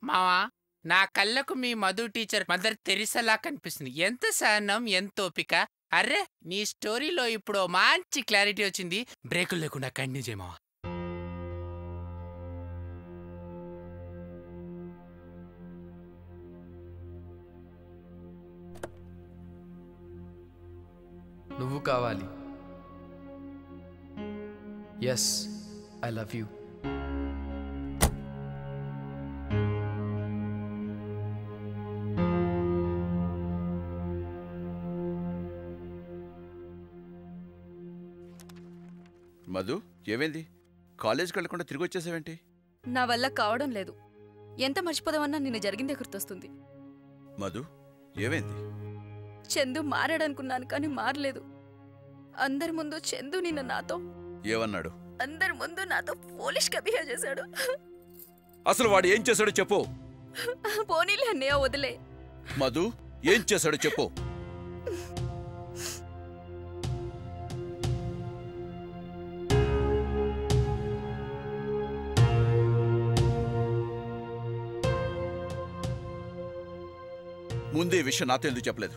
మావా. నా కళ్ళకు మీ మధు టీచర్ మదర్ తెరిసలా కనిపిస్తుంది. ఎంత సహనం, ఎంత ఓపిక. అర్రే, నీ స్టోరీలో ఇప్పుడు మంచి క్లారిటీ వచ్చింది. బ్రేకులు లేకుండా కంటిన్యూ చేయమావా. నువ్వు కావాలి. Yes, I love you. Madhu, ఏమైంది? కాలేజ్కి వెళ్లకుండా తిరిగి వచ్చేసావేంటి? నా వల్ల కావడం లేదు. ఎంత మర్చిపోదామన్నా నిన్ను జరిగిందే గుర్తొస్తుంది. మధు, ఏమైంది? చందు మారాడనుకున్నాను, కానీ మారలేదు. అందరి ముందు చందు నిన్న నాతో ఏమన్నాడు? అందరి ముందు నాతో పోలీష్ గా బిహేవ్ చేశాడు. అసలు వాడు ఏం చేశాడో చెప్పు. పోనీలే అన్నయ్య, వదిలే. మధు, ఏం చేశాడో చెప్పు. ముందే విషయం నాతో ఎందుకు చెప్పలేదు?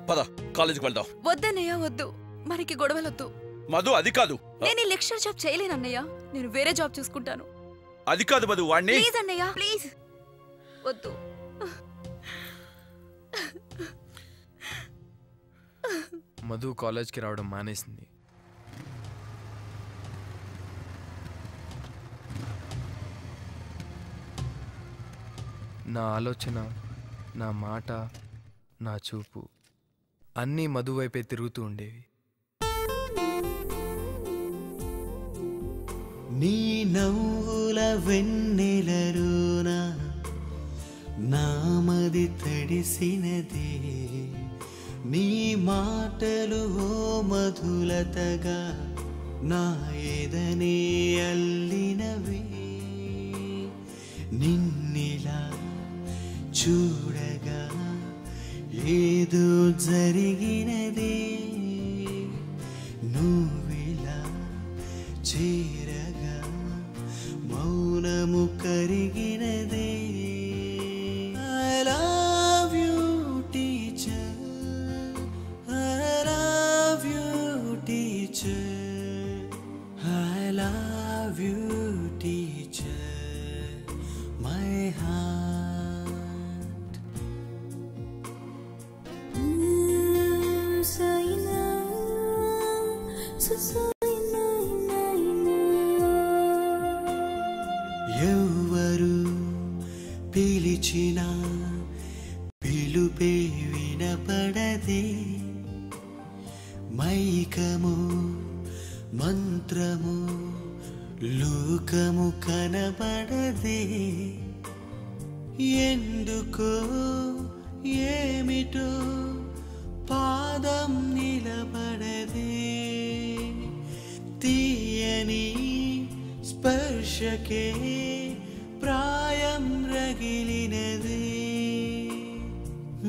పద, కాలేజీకి వెళ్దాం. వద్దన్నయ్య, వద్దు. మనకి గొడవలొద్దు. మధు, అది కాదు. నేను ఈ లెక్చర్ జాబ్ చేయలేనన్నయ్య, నేను వేరే జాబ్ చూసుకుంటాను. అది కాదు మధు, వాణ్ణి. ప్లీజ్ అన్నయ్య, ప్లీజ్ వద్దు. మధు కాలేజ్కి రావడం మానేసింది. నా ఆలోచన, నా మాట, నా చూపు అన్నీ మధు వైపే తిరుగుతూ ఉండేవి. నీ నవ్వుల వెన్నెలలోన నామది తడిసినదే, నీ మాటలు ఓ మధులతగా నా ఎదనే అల్లినవే. నిన్నిలా చూడగా ఏదో జరిగినదే, నువ్విలా చేరగా పిలిచిన పిలుపే వినపడదే మైకము మంత్రము లోకము కనబడదే ఎందుకో ఏమిటో పాదం నిలబడదే తీయని స్పర్శకే ప్రాయం రగిలినదే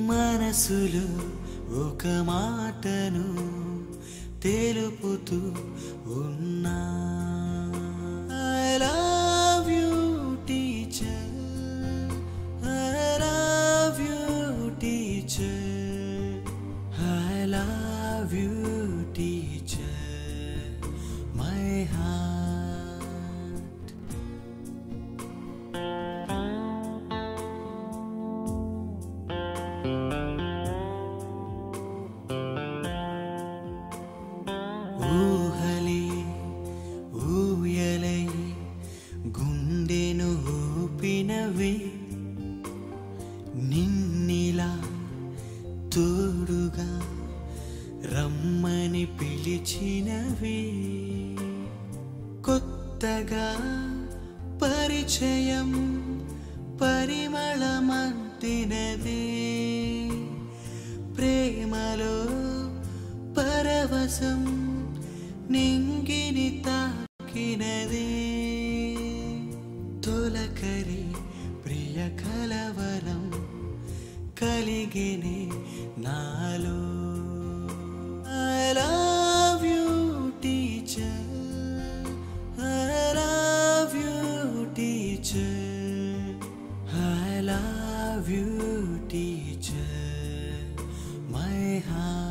మనసులో ఒక మాటను తెలుపుతూ ఉన్నా I love you teacher I love you teacher I love you teacher my heart ఊహలే ఊయలై గుండెను ఊపినవే నిన్నిలా తోడుగా రమ్మని పిలిచినవే కొత్తగా పరిచయం పరిమళమంటినదే ప్రేమలో పరవశం నింగిని తాకినదే తొలకరి ప్రియ కలవరం కలిగినే నాలో I love you teacher I love you teacher I love you teacher my heart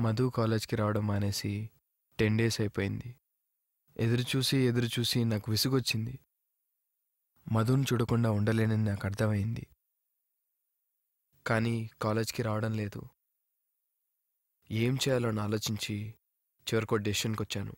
Madhu కాలేజ్కి రావడం మానేసి 10 days అయిపోయింది. ఎదురు చూసి నాకు విసుగొచ్చింది. మధుని చూడకుండా ఉండలేనని నాకు అర్థమైంది. కానీ కాలేజ్కి రావడం లేదు. ఏం చేయాలో అని ఆలోచించి చివరికి డెసిషన్కి వచ్చాను.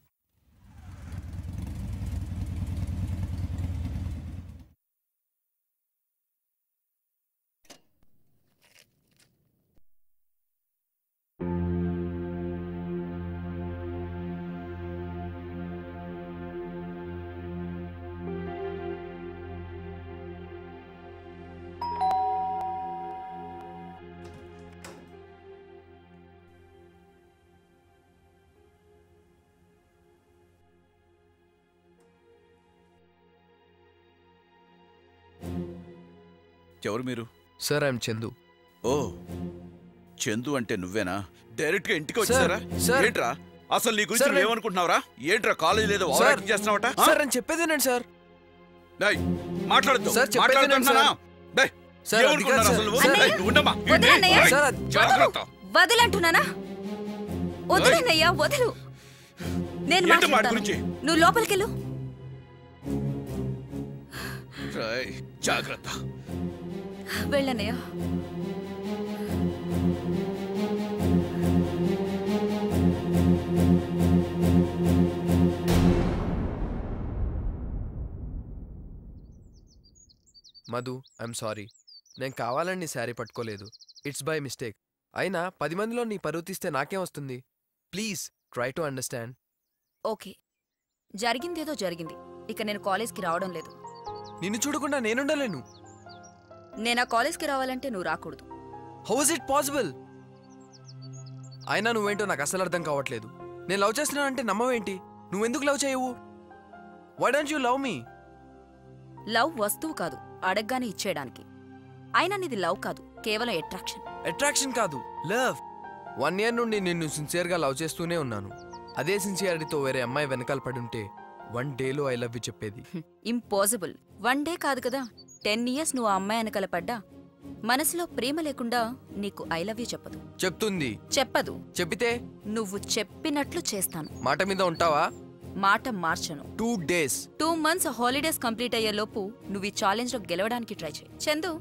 ఎవరు మీరు? Sir I'm Chandu. Oh Chandu అంటే నువ్వేనా? డైరెక్ట్ గా ఇంటికి వచ్చారా? ఏంట్రా అసలు నీ గురించి నువ్వేమనుకుంటున్నావురా? ఏంట్రా కాలేజ్ లేదో ఓవరాక్టింగ్ చేస్తున్నావట? సార్ అని చెప్పేదేనండి సార్. మాట్లాడద్దు సార్ చెప్పేదేనండి సార్. వదలంటున్నానా? వదలన్నయ్యా వదలు. నేను మాట్లాడతాను. నువ్వు లోపలికెళ్ళు. జాగ్రత్త. వెళ్ళన్నయ్యా. Madhu I'm sorry. నేను కావాలని నీ శారీ పట్టుకోలేదు. It's by mistake. అయినా 10 మందిలో నీ పరువు తీస్తే నాకేం వస్తుంది? Please try to understand. Okay, జరిగిందేదో జరిగింది. ఇక నేను కాలేజ్కి రావడం లేదు. నిన్ను చూడకుండా నేనుండలేను. నేను ఆ కాలేజ్కి రావాలంటే నువ్వు రాకూడదు. How is it possible? అయినా నువ్వేంటో నాకు అసలు అర్థం కావట్లేదు. నేను లవ్ చేస్తున్నానంటే నమ్మవేంటి? నువ్వెందుకు లవ్ చేయవు? Why don't you love me? Love వస్తువు కాదు, అడగ్గానే ఇచ్చేయడానికి. అయినా నీది లవ్ కాదు, కేవలం అట్రాక్షన్. అట్రాక్షన్ కాదు, లవ్. 1 year నుండి నిన్ను సిన్సియర్గా లవ్ చేస్తూనే ఉన్నాను. అదే సిన్సియారిటీతో వేరే అమ్మాయి వెనకాల పడుంటే 1 dayలో ఐ లవ్ యూ చెప్పేది. ఇంపాసిబుల్. 1 day కాదు కదా, 10 years నువ్వు ఆ అమ్మాయి వెనకాల పడ్డా మనసులో ప్రేమ లేకుండా నీకు ఐ లవ్ యూ చెప్పదు. చెప్తుంది. చెప్పదు. చెప్పితే నువ్వు చెప్పినట్లు చేస్తాను. మాట మీద ఉంటావా? మాట మార్చను. 2 days 2 months హాలిడేస్ కంప్లీట్ అయ్యే లోపు నువ్వు ఈ ఛాలెంజ్ లో గెలవడానికి ట్రై చేయి చందు.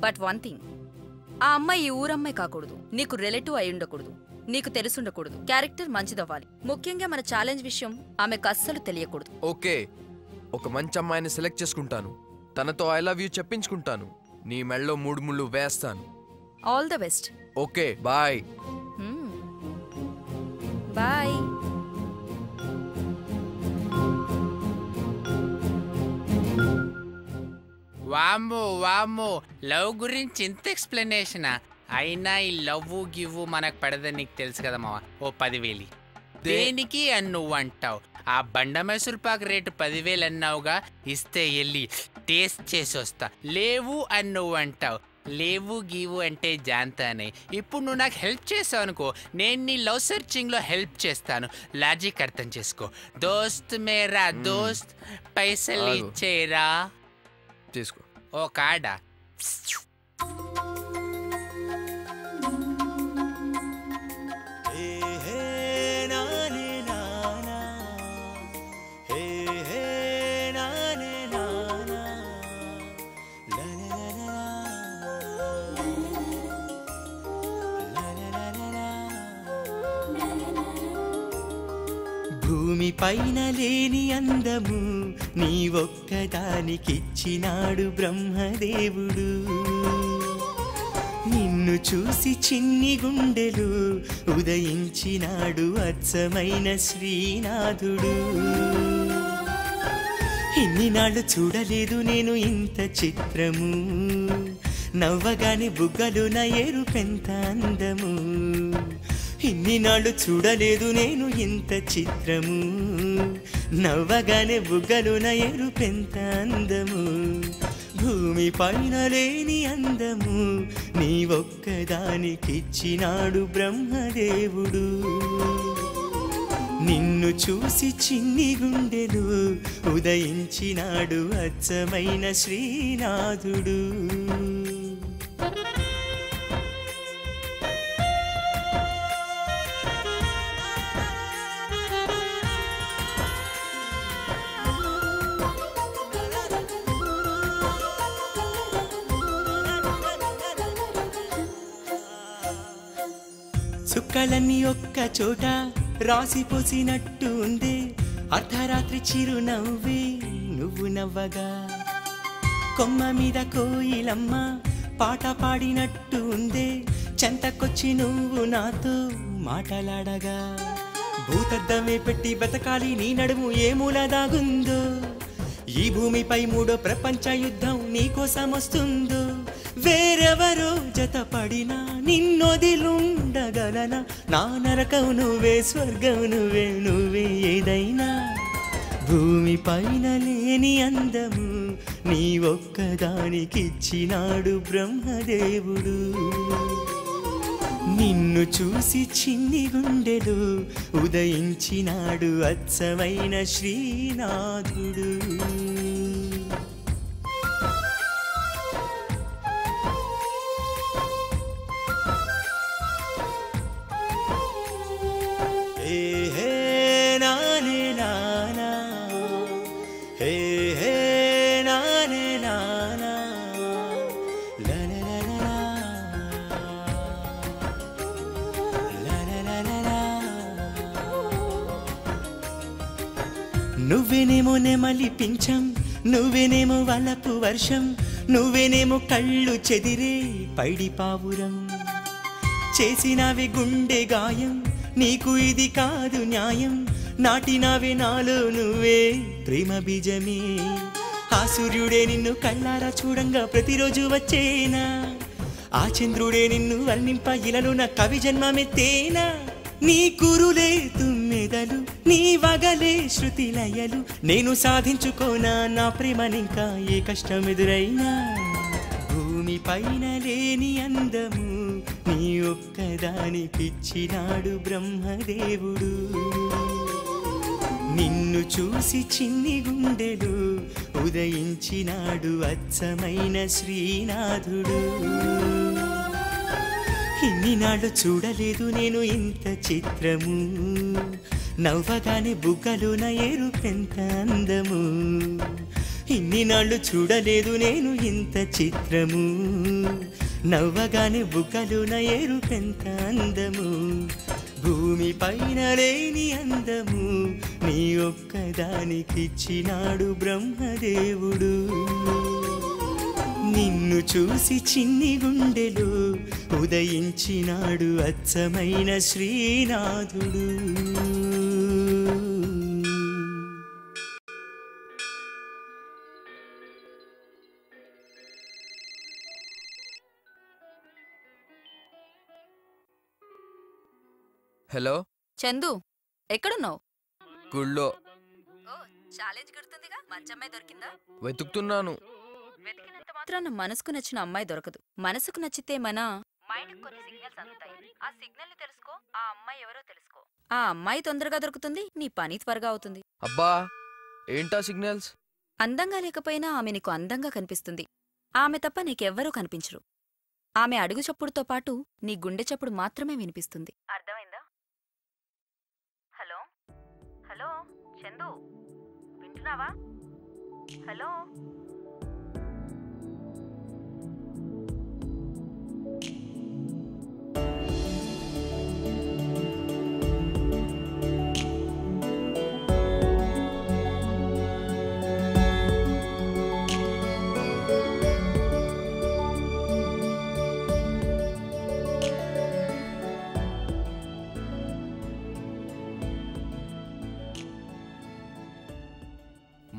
బట్ 1 thing, ఆ అమ్మాయి ఈ ఊరమ్మాయి కాకూడదు, నీకు రిలేటివ్ అయి ఉండకూడదు, నీకు తెలుసుండకూడదు, క్యారెక్టర్ మంచిదవ్వాలి. ముఖ్యంగా మన ఛాలెంజ్ విషయం ఆమెకు అస్సలు తెలియకూడదు. ఓకే, ఒక మంచి అమ్మాయిని సెలెక్ట్ చేసుకుంటాను, తనతో ఐ లవ్ యూ చెప్పించుకుంటాను, నీ మెళ్ళలో 3 ముళ్ళు వేస్తాను. All the best. Okay, bye. Bye. వామ్మో వామ్మో, లవ్ గురించి ఇంత ఎక్స్ప్లెనేషనా? అయినా ఈ లవ్ గివ్వు మనకు పడదని నీకు తెలుసు కదా మావా. ఓ 10,000 దేనికి అని నువ్వు అంటావు? ఆ బండ మైసూర్పాకు రేటు 10,000 అన్నావుగా, ఇస్తే వెళ్ళి టేస్ట్ చేసి వస్తా. లేవు అని నువ్వు అంటావు. లేవు గీవు అంటే జాంతానే. ఇప్పుడు నువ్వు నాకు హెల్ప్ చేసావు అనుకో, నేను నీ లవ్ సర్చింగ్లో హెల్ప్ చేస్తాను. లాజిక్ అర్థం చేసుకో. దోస్త్ మేరా దోస్త్, పైసలు ఇచ్చేరా. తీసుకో. ఓ కాడా? భూమి పైన లేని అందము నీ ఒక్కదానికిచ్చినాడు బ్రహ్మదేవుడు. నిన్ను చూసి చిన్ని గుండెలు ఉదయించినాడు అచ్చమైన శ్రీనాథుడు. ఇన్ని నాళ్ళు చూడలేదు నేను ఇంత చిత్రము, నవ్వగానే బుగ్గలు నా ఎరుపెంత అందము. ఇన్ని నాళ్ళు చూడలేదు నేను ఇంత చిత్రము, నవ్వగానే బుగ్గలు నా ఎరుపెంత అందము. భూమి పైన లేని అందము నీ ఒక్కదానికిచ్చినాడు బ్రహ్మదేవుడు. నిన్ను చూసి చిన్ని గుండెలు ఉదయించినాడు అచ్చమైన శ్రీనాథుడు. చుక్కలన్నీ ఒక్క చోట రాసిపోసినట్టు ఉంది, అర్ధరాత్రి చిరునవ్వే నువ్వు నవ్వగా. కొమ్మ మీద కోయిలమ్మ పాట పాడినట్టు ఉందే, చెంతకొచ్చి నువ్వు నాతో మాటలాడగా. భూతద్దమే పెట్టి బతకాలి నీ నడుము ఏ మూల దాగుందో, ఈ భూమిపై 3వ ప్రపంచ యుద్ధం నీకోసం వస్తుందో. వేరెవరో జతపడినా నిన్నొదిలుండగలనా, నా నరకం నువ్వే స్వర్గం నువ్వే, నువ్వే ఏదైనా. భూమి పైన లేని అందము నీ ఒక్కదానికిచ్చినాడు బ్రహ్మదేవుడు. నిన్ను చూసి చిన్ని గుండెలు ఉదయించినాడు అచ్చమైన శ్రీనాథుడు. నువ్వేనేమో నెమలి పింఛం, నువ్వేనేమో వలపు వర్షం, నువ్వేనేమో కళ్ళు చెదిరే పైడి పావురం. చేసినావే గుండె గాయం, నీకు ఇది కాదు న్యాయం, నాటినావే నాలో నువ్వే ప్రేమ బీజమే. ఆ సూర్యుడే నిన్ను కళ్ళారా చూడంగా ప్రతిరోజు వచ్చేనా, ఆ చంద్రుడే నిన్ను వర్ణింప ఇలలో నా కవి జన్మమెత్తేనా. నీ కురులే తుమ్మెదలు, నీ వగలే శృతి లయలు, నేను సాధించుకోనా నా ప్రేమనింకా ఏ కష్టం ఎదురైనా. భూమి పైన లేని అందము నీ ఒక్కదానికిచ్చినాడు బ్రహ్మదేవుడు. నిన్ను చూసి చిన్ని గుండెలు ఉదయించినాడు అచ్చమైన శ్రీనాథుడు. ఇన్ని నాళ్ళు చూడలేదు నేను ఇంత చిత్రము, నవ్వగానే బుగ్గలు నా ఎరుపెంత అందము. ఇన్ని నాళ్ళు చూడలేదు నేను ఇంత చిత్రము, నవ్వగానే బుగ్గలున ఎరుపెంత అందము భూమి పైన లేని అందము నీ ఒక్కదానికిచ్చినాడు బ్రహ్మదేవుడు నిన్ను చూసి చిన్ని గుండెలో ఉదయించినాడు అచ్చమైన శ్రీనాథుడు హలో చందు ఎక్కడున్నావు? గుళ్ళో ఛాలెంజ్ గుర్తుందిగా, మంచి అమ్మాయి దొరికిందా? వెతుకుతున్నాను. మాత్రాన మనసుకు నచ్చిన అమ్మాయి దొరకదు. మనసుకు నచ్చితే మన మైండ్ కొన్ని సిగ్నల్స్ అందుతాయి. ఆ సిగ్నల్ ని తెలుసుకో, ఆ అమ్మాయి ఎవరో తెలుసుకో. ఆ అమ్మాయి తొందరగా దొరుకుతుంది, నీ పని త్వరగా అవుతుంది. అబ్బా ఏంటా సిగ్నల్స్? అందంగా లేకపోయినా ఆమె నీకు అందంగా కనిపిస్తుంది. ఆమె తప్ప నీకెవ్వరూ కనిపించరు. ఆమె అడుగు చప్పుడుతో పాటు నీ గుండె చప్పుడు మాత్రమే వినిపిస్తుంది. అర్థమైందా? హలో హలో చందు, వింటున్నావా? హలో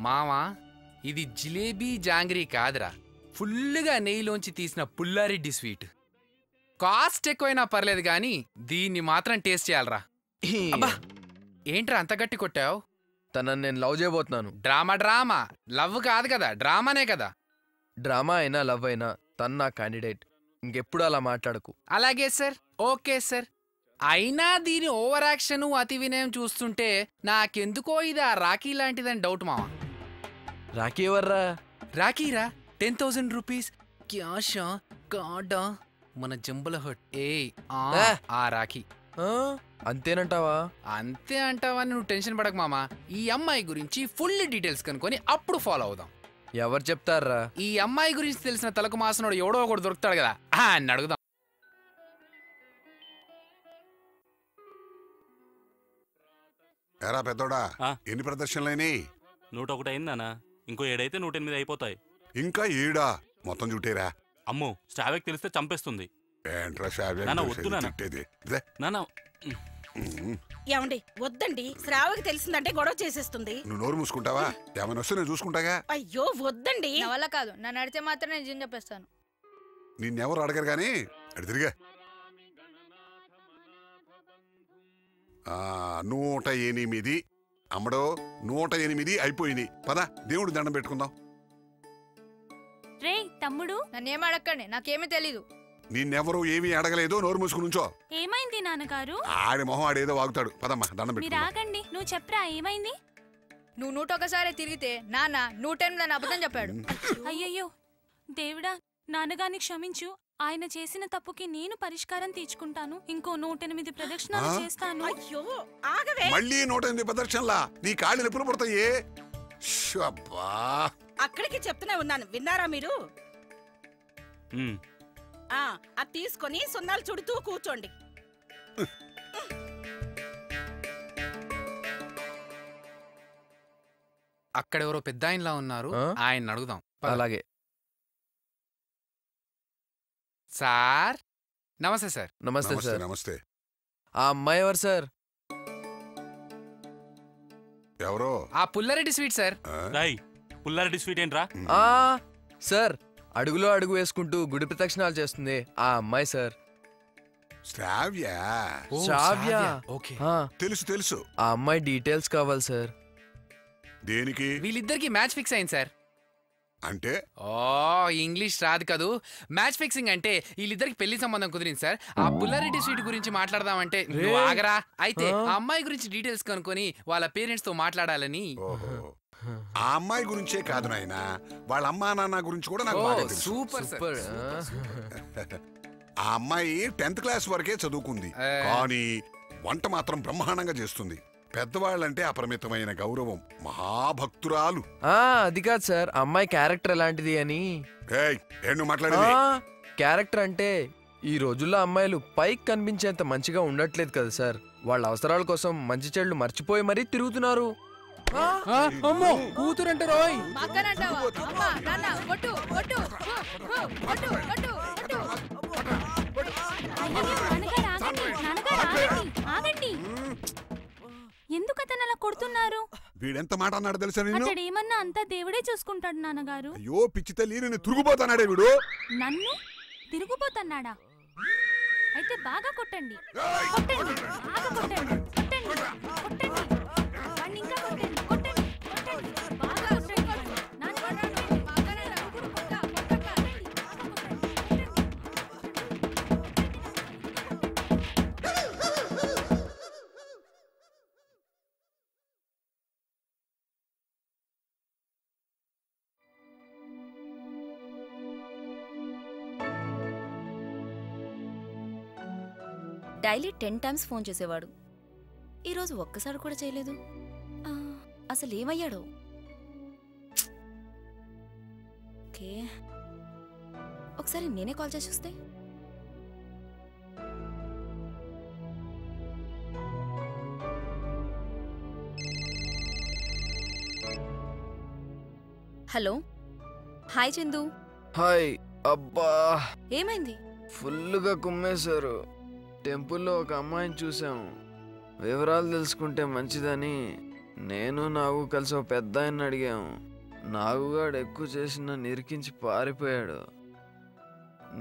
మావా, ఇది జిలేబీ జాంగ్రీ కాదురా, ఫుల్లుగా నెయ్యిలోంచి తీసిన పుల్లారెడ్డి స్వీట్. కాస్ట్ ఎక్కువైనా పర్లేదు గాని దీన్ని మాత్రం టేస్ట్ చేయాలరా. అబ్బా ఏంట్రా అంత గట్టి కొట్టావు? తనని నేను లవ్ చేయబోతున్నాను. డ్రామా డ్రామా, లవ్ కాదు కదా, డ్రామానే కదా. డ్రామా అయినా లవ్ అయినా తను నా క్యాండిడేట్. ఇంకెప్పుడు అలా మాట్లాడకు. అలాగే సార్, ఓకే సార్. అయినా దీని ఓవర్ యాక్షన్ అతి వినయం చూస్తుంటే నాకెందుకో ఇది ఆ రాఖీ లాంటిదని డౌట్ మావా. రాఖీ ఎవర్రా? రాఖీరా, 10,000 రూపీస్ క్యాషా కార్డా, మన జంబుల హట్. ఆ రాఖీ అంతేనంటావా? అంతే అంటావా? నువ్వు టెన్షన్ పడకు మామా. ఈ అమ్మాయి గురించి ఫుల్ డీటెయిల్స్ కనుక్కొని అప్పుడు ఫాలో అవుదాం. ఎవరు చెప్తారా? ఈ అమ్మాయి గురించి తెలిసిన తలకు మాసనోడు ఎవడో ఒకడు దొరుకుతాడు కదా, అని అడుగుదాం. ఎరా పెద్దోడా, ఎన్ని ప్రదర్శనలైనాయి? 101 అయిందనా, ఇంకో 7 అయితే 108 అయిపోతాయి. ఇంకా 7 మొత్తం చుట్టేరా? అమ్మో, స్టావెక్ తెలిస్తే చంపేస్తుంది. ఏంట్రా శ్రావ్య వద్దు నాన్న. ఏమండి వద్దండి, శ్రావకి తెలిసిందంటే గొడవ చేసేస్తుంది. నువ్వు నోరు మూసుకుంటావా? ఏమైనా వస్తే నేను చూసుకుంటాగా. అయ్యో వద్దండి. నా వల్ల కాదు, నన్ను అడితే మాత్రం నేను నిజం చెప్పేస్తాను. నిన్నెవరు అడగరు గాని అడి తిరిగా. 108 అమ్మడో, 108 అయిపోయినాయి. పద దేవుడు దండం పెట్టుకుందాం. రే తమ్ముడు, నన్నేం అడగండి, నాకేమీ తెలీదు. నిన్నెవరూ ఏమీ అడగలేదు, నోరు మూసుకుని నుంచో. ఏమైంది నాన్నగారు? ఆడి మొహం ఆడేదో వాగుతాడు. పదమ్మా దండం మీరు పెట్టుకుందాం. ఆగండి, నువ్వు చెప్పరా ఏమైంది? నువ్వు 101 తిరిగితే నాన్న 108 అబద్ధం చెప్పాడు. అయ్యయ్యో దేవుడా, నాన్నగారిని క్షమించు. ఆయన చేసిన తప్పుకి నేను పరిష్కారం తీర్చుకుంటాను. ఇంకో 108 ప్రదక్షిణాలు చేస్తాను. అయ్యో ఆగవే. మళ్ళీ 108 ప్రదర్శనలా? నీ కాళ్ళు నొప్పులు పడతాయే. అక్కడికి చెప్తూనే ఉన్నాను, విన్నారా మీరు? అది తీసుకొని సున్నాలు చుడుతూ కూర్చోండి. అక్కడెవరో పెద్ద ఆయనలా ఉన్నారు, ఆయన అడుగుదాం. అలాగే సార్. నమస్తే సార్. నమస్తే సార్. నమస్తే. ఆ అమ్మాయి ఎవరు సార్? ఎవరో ఆ Pulla Reddy sweet sir. Pulla Reddy sweet ఏంట్రా? సార్, అడుగులో అడుగు వేసుకుంటూ గుడి ప్రదక్షిణాలు చేస్తుంది ఆ అమ్మాయి సార్. శ్రావ్య. శ్రావ్య. తెలుసు తెలుసు. ఆ అమ్మాయి డీటెయిల్స్ కావాలి సార్. దేనికి? వీళ్ళిద్దరికి మ్యాచ్ ఫిక్స్ అయింది సార్. అంటే? ఓ ఇంగ్లీష్ రాదు కదూ. మ్యాచ్ ఫిక్సింగ్ అంటే వీళ్ళిద్దరికి పెళ్లి సంబంధం కుదిరింది సార్. ఆ పుల్లారెడ్డి స్వీట్ గురించి మాట్లాడదామంటే నువ్వు ఆగరా. అయితే ఆ అమ్మాయి గురించి డీటెయిల్స్ కనుక్కొని వాళ్ళ పేరెంట్స్ తో మాట్లాడాలని. ఆ అమ్మాయి గురించే కాదు నాయనా, వాళ్ళ అమ్మా నాన్న గురించి కూడా నాకు బాగా తెలుసు. Super super. ఆ అమ్మాయి 10th క్లాస్ వరకే చదువుకుంది, కానీ వంట మాత్రం బ్రహ్మాండంగా చేస్తుంది. పెద్దవాళ్ళంటే అపరిమితమైన గౌరవం, మహాభక్తురాలు. అది కాదు సార్, అమ్మాయి క్యారెక్టర్ ఎలాంటిది అని. మాట్లాడేది క్యారెక్టర్ అంటే ఈ రోజుల్లో అమ్మాయిలు పైకి కనిపించేంత మంచిగా ఉండట్లేదు కదా సార్. వాళ్ళ అవసరాల కోసం మంచి చెడులు మర్చిపోయి మరీ తిరుగుతున్నారు. అమ్మో కూతురంటే రోయ్ ఎందుకు అతను అలా కొడుతున్నారు? వీడెంత మాట అన్నాడు తెలుసా నిన్ను? అతడేమన్నా అంతా దేవుడే చూసుకుంటాడు నాన్నగారు. అయ్యో పిచ్చి తల్లి, నేను తిరుగుపోతానాడే వీడు. నన్ను తిరుగుపోతున్నాడా? అయితే బాగా కొట్టండి, కొట్టండి, బాగా కొట్టండి, కొట్టండి, కొట్టండి, వాడిని ఇంకా కొట్టండి, కొట్టండి, కొట్టండి, బాగా కొట్టండి, నాన్నగారు కొట్టండి, డైలీ 10 times ఫోన్ చేసేవాడు. ఈరోజు ఒక్కసారి కూడా చేయలేదు. అసలు ఏమయ్యాడో? ఓకే, ఒకసారి నేనే కాల్ చేసి చూస్తే. Hello, hi Chandu. హాయ్. అబ్బా ఏమైంది? ఫుల్గా కుమ్మేశారు. టెంపుల్లో ఒక అమ్మాయిని చూసాము. వివరాలు తెలుసుకుంటే మంచిదని నేను నాగు కలిసి ఒక పెద్ద ఆయన్ని అడిగాము. నాగుగాడు ఎక్కువ చేసి నన్ను ఇరికించి పారిపోయాడు.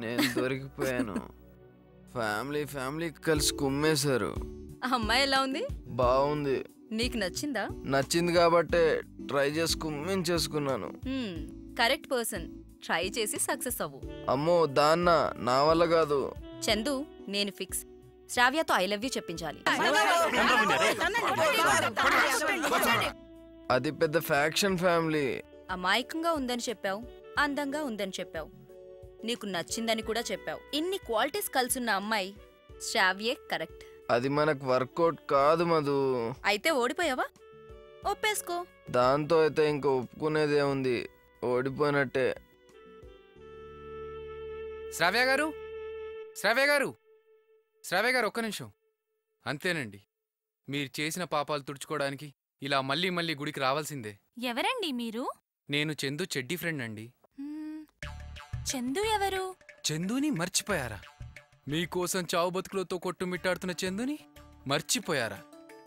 నేను దొరికిపోయాను. ఫ్యామిలీ కలిసి కుమ్మేశారు. ఆ అమ్మాయి ఎలా ఉంది? బాగుంది. నీకు నచ్చిందా? నచ్చింది కాబట్టే ట్రై చేసి కుమ్మించేసుకున్నాను. Correct person. ట్రై చేసి సక్సెస్ అవ్వు. అమ్మో దాన్న నా వల్ల కాదు. చందు, నేను ఫిక్స్. శ్రావ్యతో ఐ లవ్ యూ చెప్పించాలి. అది పెద్ద ఫ్యాక్షన్ ఫ్యామిలీ. అమాయకంగా ఉందని చెప్పావు, అందంగా ఉందని చెప్పావు, నీకు నచ్చిందని కూడా చెప్పావు. ఇన్ని క్వాలిటీస్ కలిసున్న అమ్మాయి శ్రావ్యే కరెక్ట్. అది మనకు వర్కౌట్ కాదు మధు. అయితే ఓడిపోయావా? ఒప్పేసుకో. దాంతో అయితే ఇంకా ఒప్పుకునేదే ఉంది. ఓడిపోయినట్టే. శ్రావ్య గారు, శ్రావ్య గారు, శ్రావ్య గారు, ఒక్క నిమిషం. అంతేనండి, మీరు చేసిన పాపాలు తుడుచుకోవడానికి ఇలా మళ్ళీ మళ్ళీ గుడికి రావాల్సిందే. ఎవరండి మీరు? నేను చందు చెడ్డీ ఫ్రెండ్ అండి. చందు ఎవరు? చందుని మర్చిపోయారా? మీకోసం చావు బతుకులతో కొట్టుమిట్టాడుతున్న చందుని మర్చిపోయారా?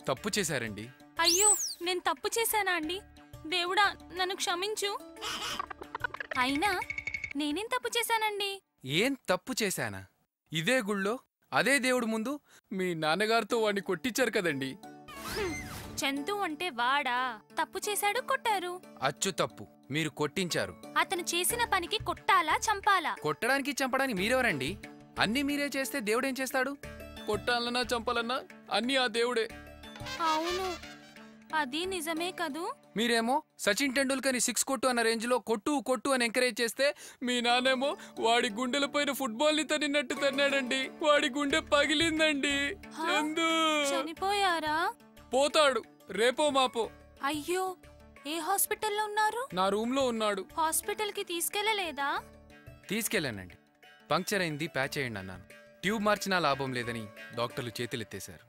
తప్పు చేశారండి. అయ్యో, నేను తప్పు చేశానా అండి? దేవుడా నన్ను క్షమించు. అయినా నేనేం తప్పు చేశానండి? ఏం తప్పు చేశానా? ఇదే గుళ్ళో అదే దేవుడు ముందు మీ నాన్నగారితో వాడిని కొట్టించారు కదండి. చందు అంటే వాడా? తప్పు చేశాడు, కొట్టారు. అచ్చు తప్పు, మీరు కొట్టించారు. అతను చేసిన పనికి కొట్టాలా, చంపాలా? కొట్టడానికి చంపడానికి మీరెవరండి? అన్నీ మీరే చేస్తే దేవుడేం చేస్తాడు? కొట్టాలన్నా చంపాలన్నా అన్నీ ఆ దేవుడే. అవును, అది నిజమే కదూ. మీరేమో సచిన్ టెండూల్కర్ని 6 కొట్టు అన్న రేంజ్ లో కొట్టు కొట్టు అని ఎంకరేజ్ చేస్తే, మీ నాన్నేమో వాడి గుండెల పైన ఫుట్బాల్ ని తన్నినట్టు తన్నాడండి. వాడి గుండె పగిలిందండి. చనిపోయారా? పోతాడు రేపో మాపో. అయ్యో, ఏ హాస్పిటల్లో ఉన్నారు? నా రూమ్ లో ఉన్నాడు. హాస్పిటల్ కి తీసుకెళ్లలేదా? తీసుకెళ్ళానండి. పంక్చర్ అయింది, ప్యాచ్ చేయండి అన్నాను. ట్యూబ్ మార్చినా లాభం లేదని డాక్టర్లు చేతులెత్తేశారు.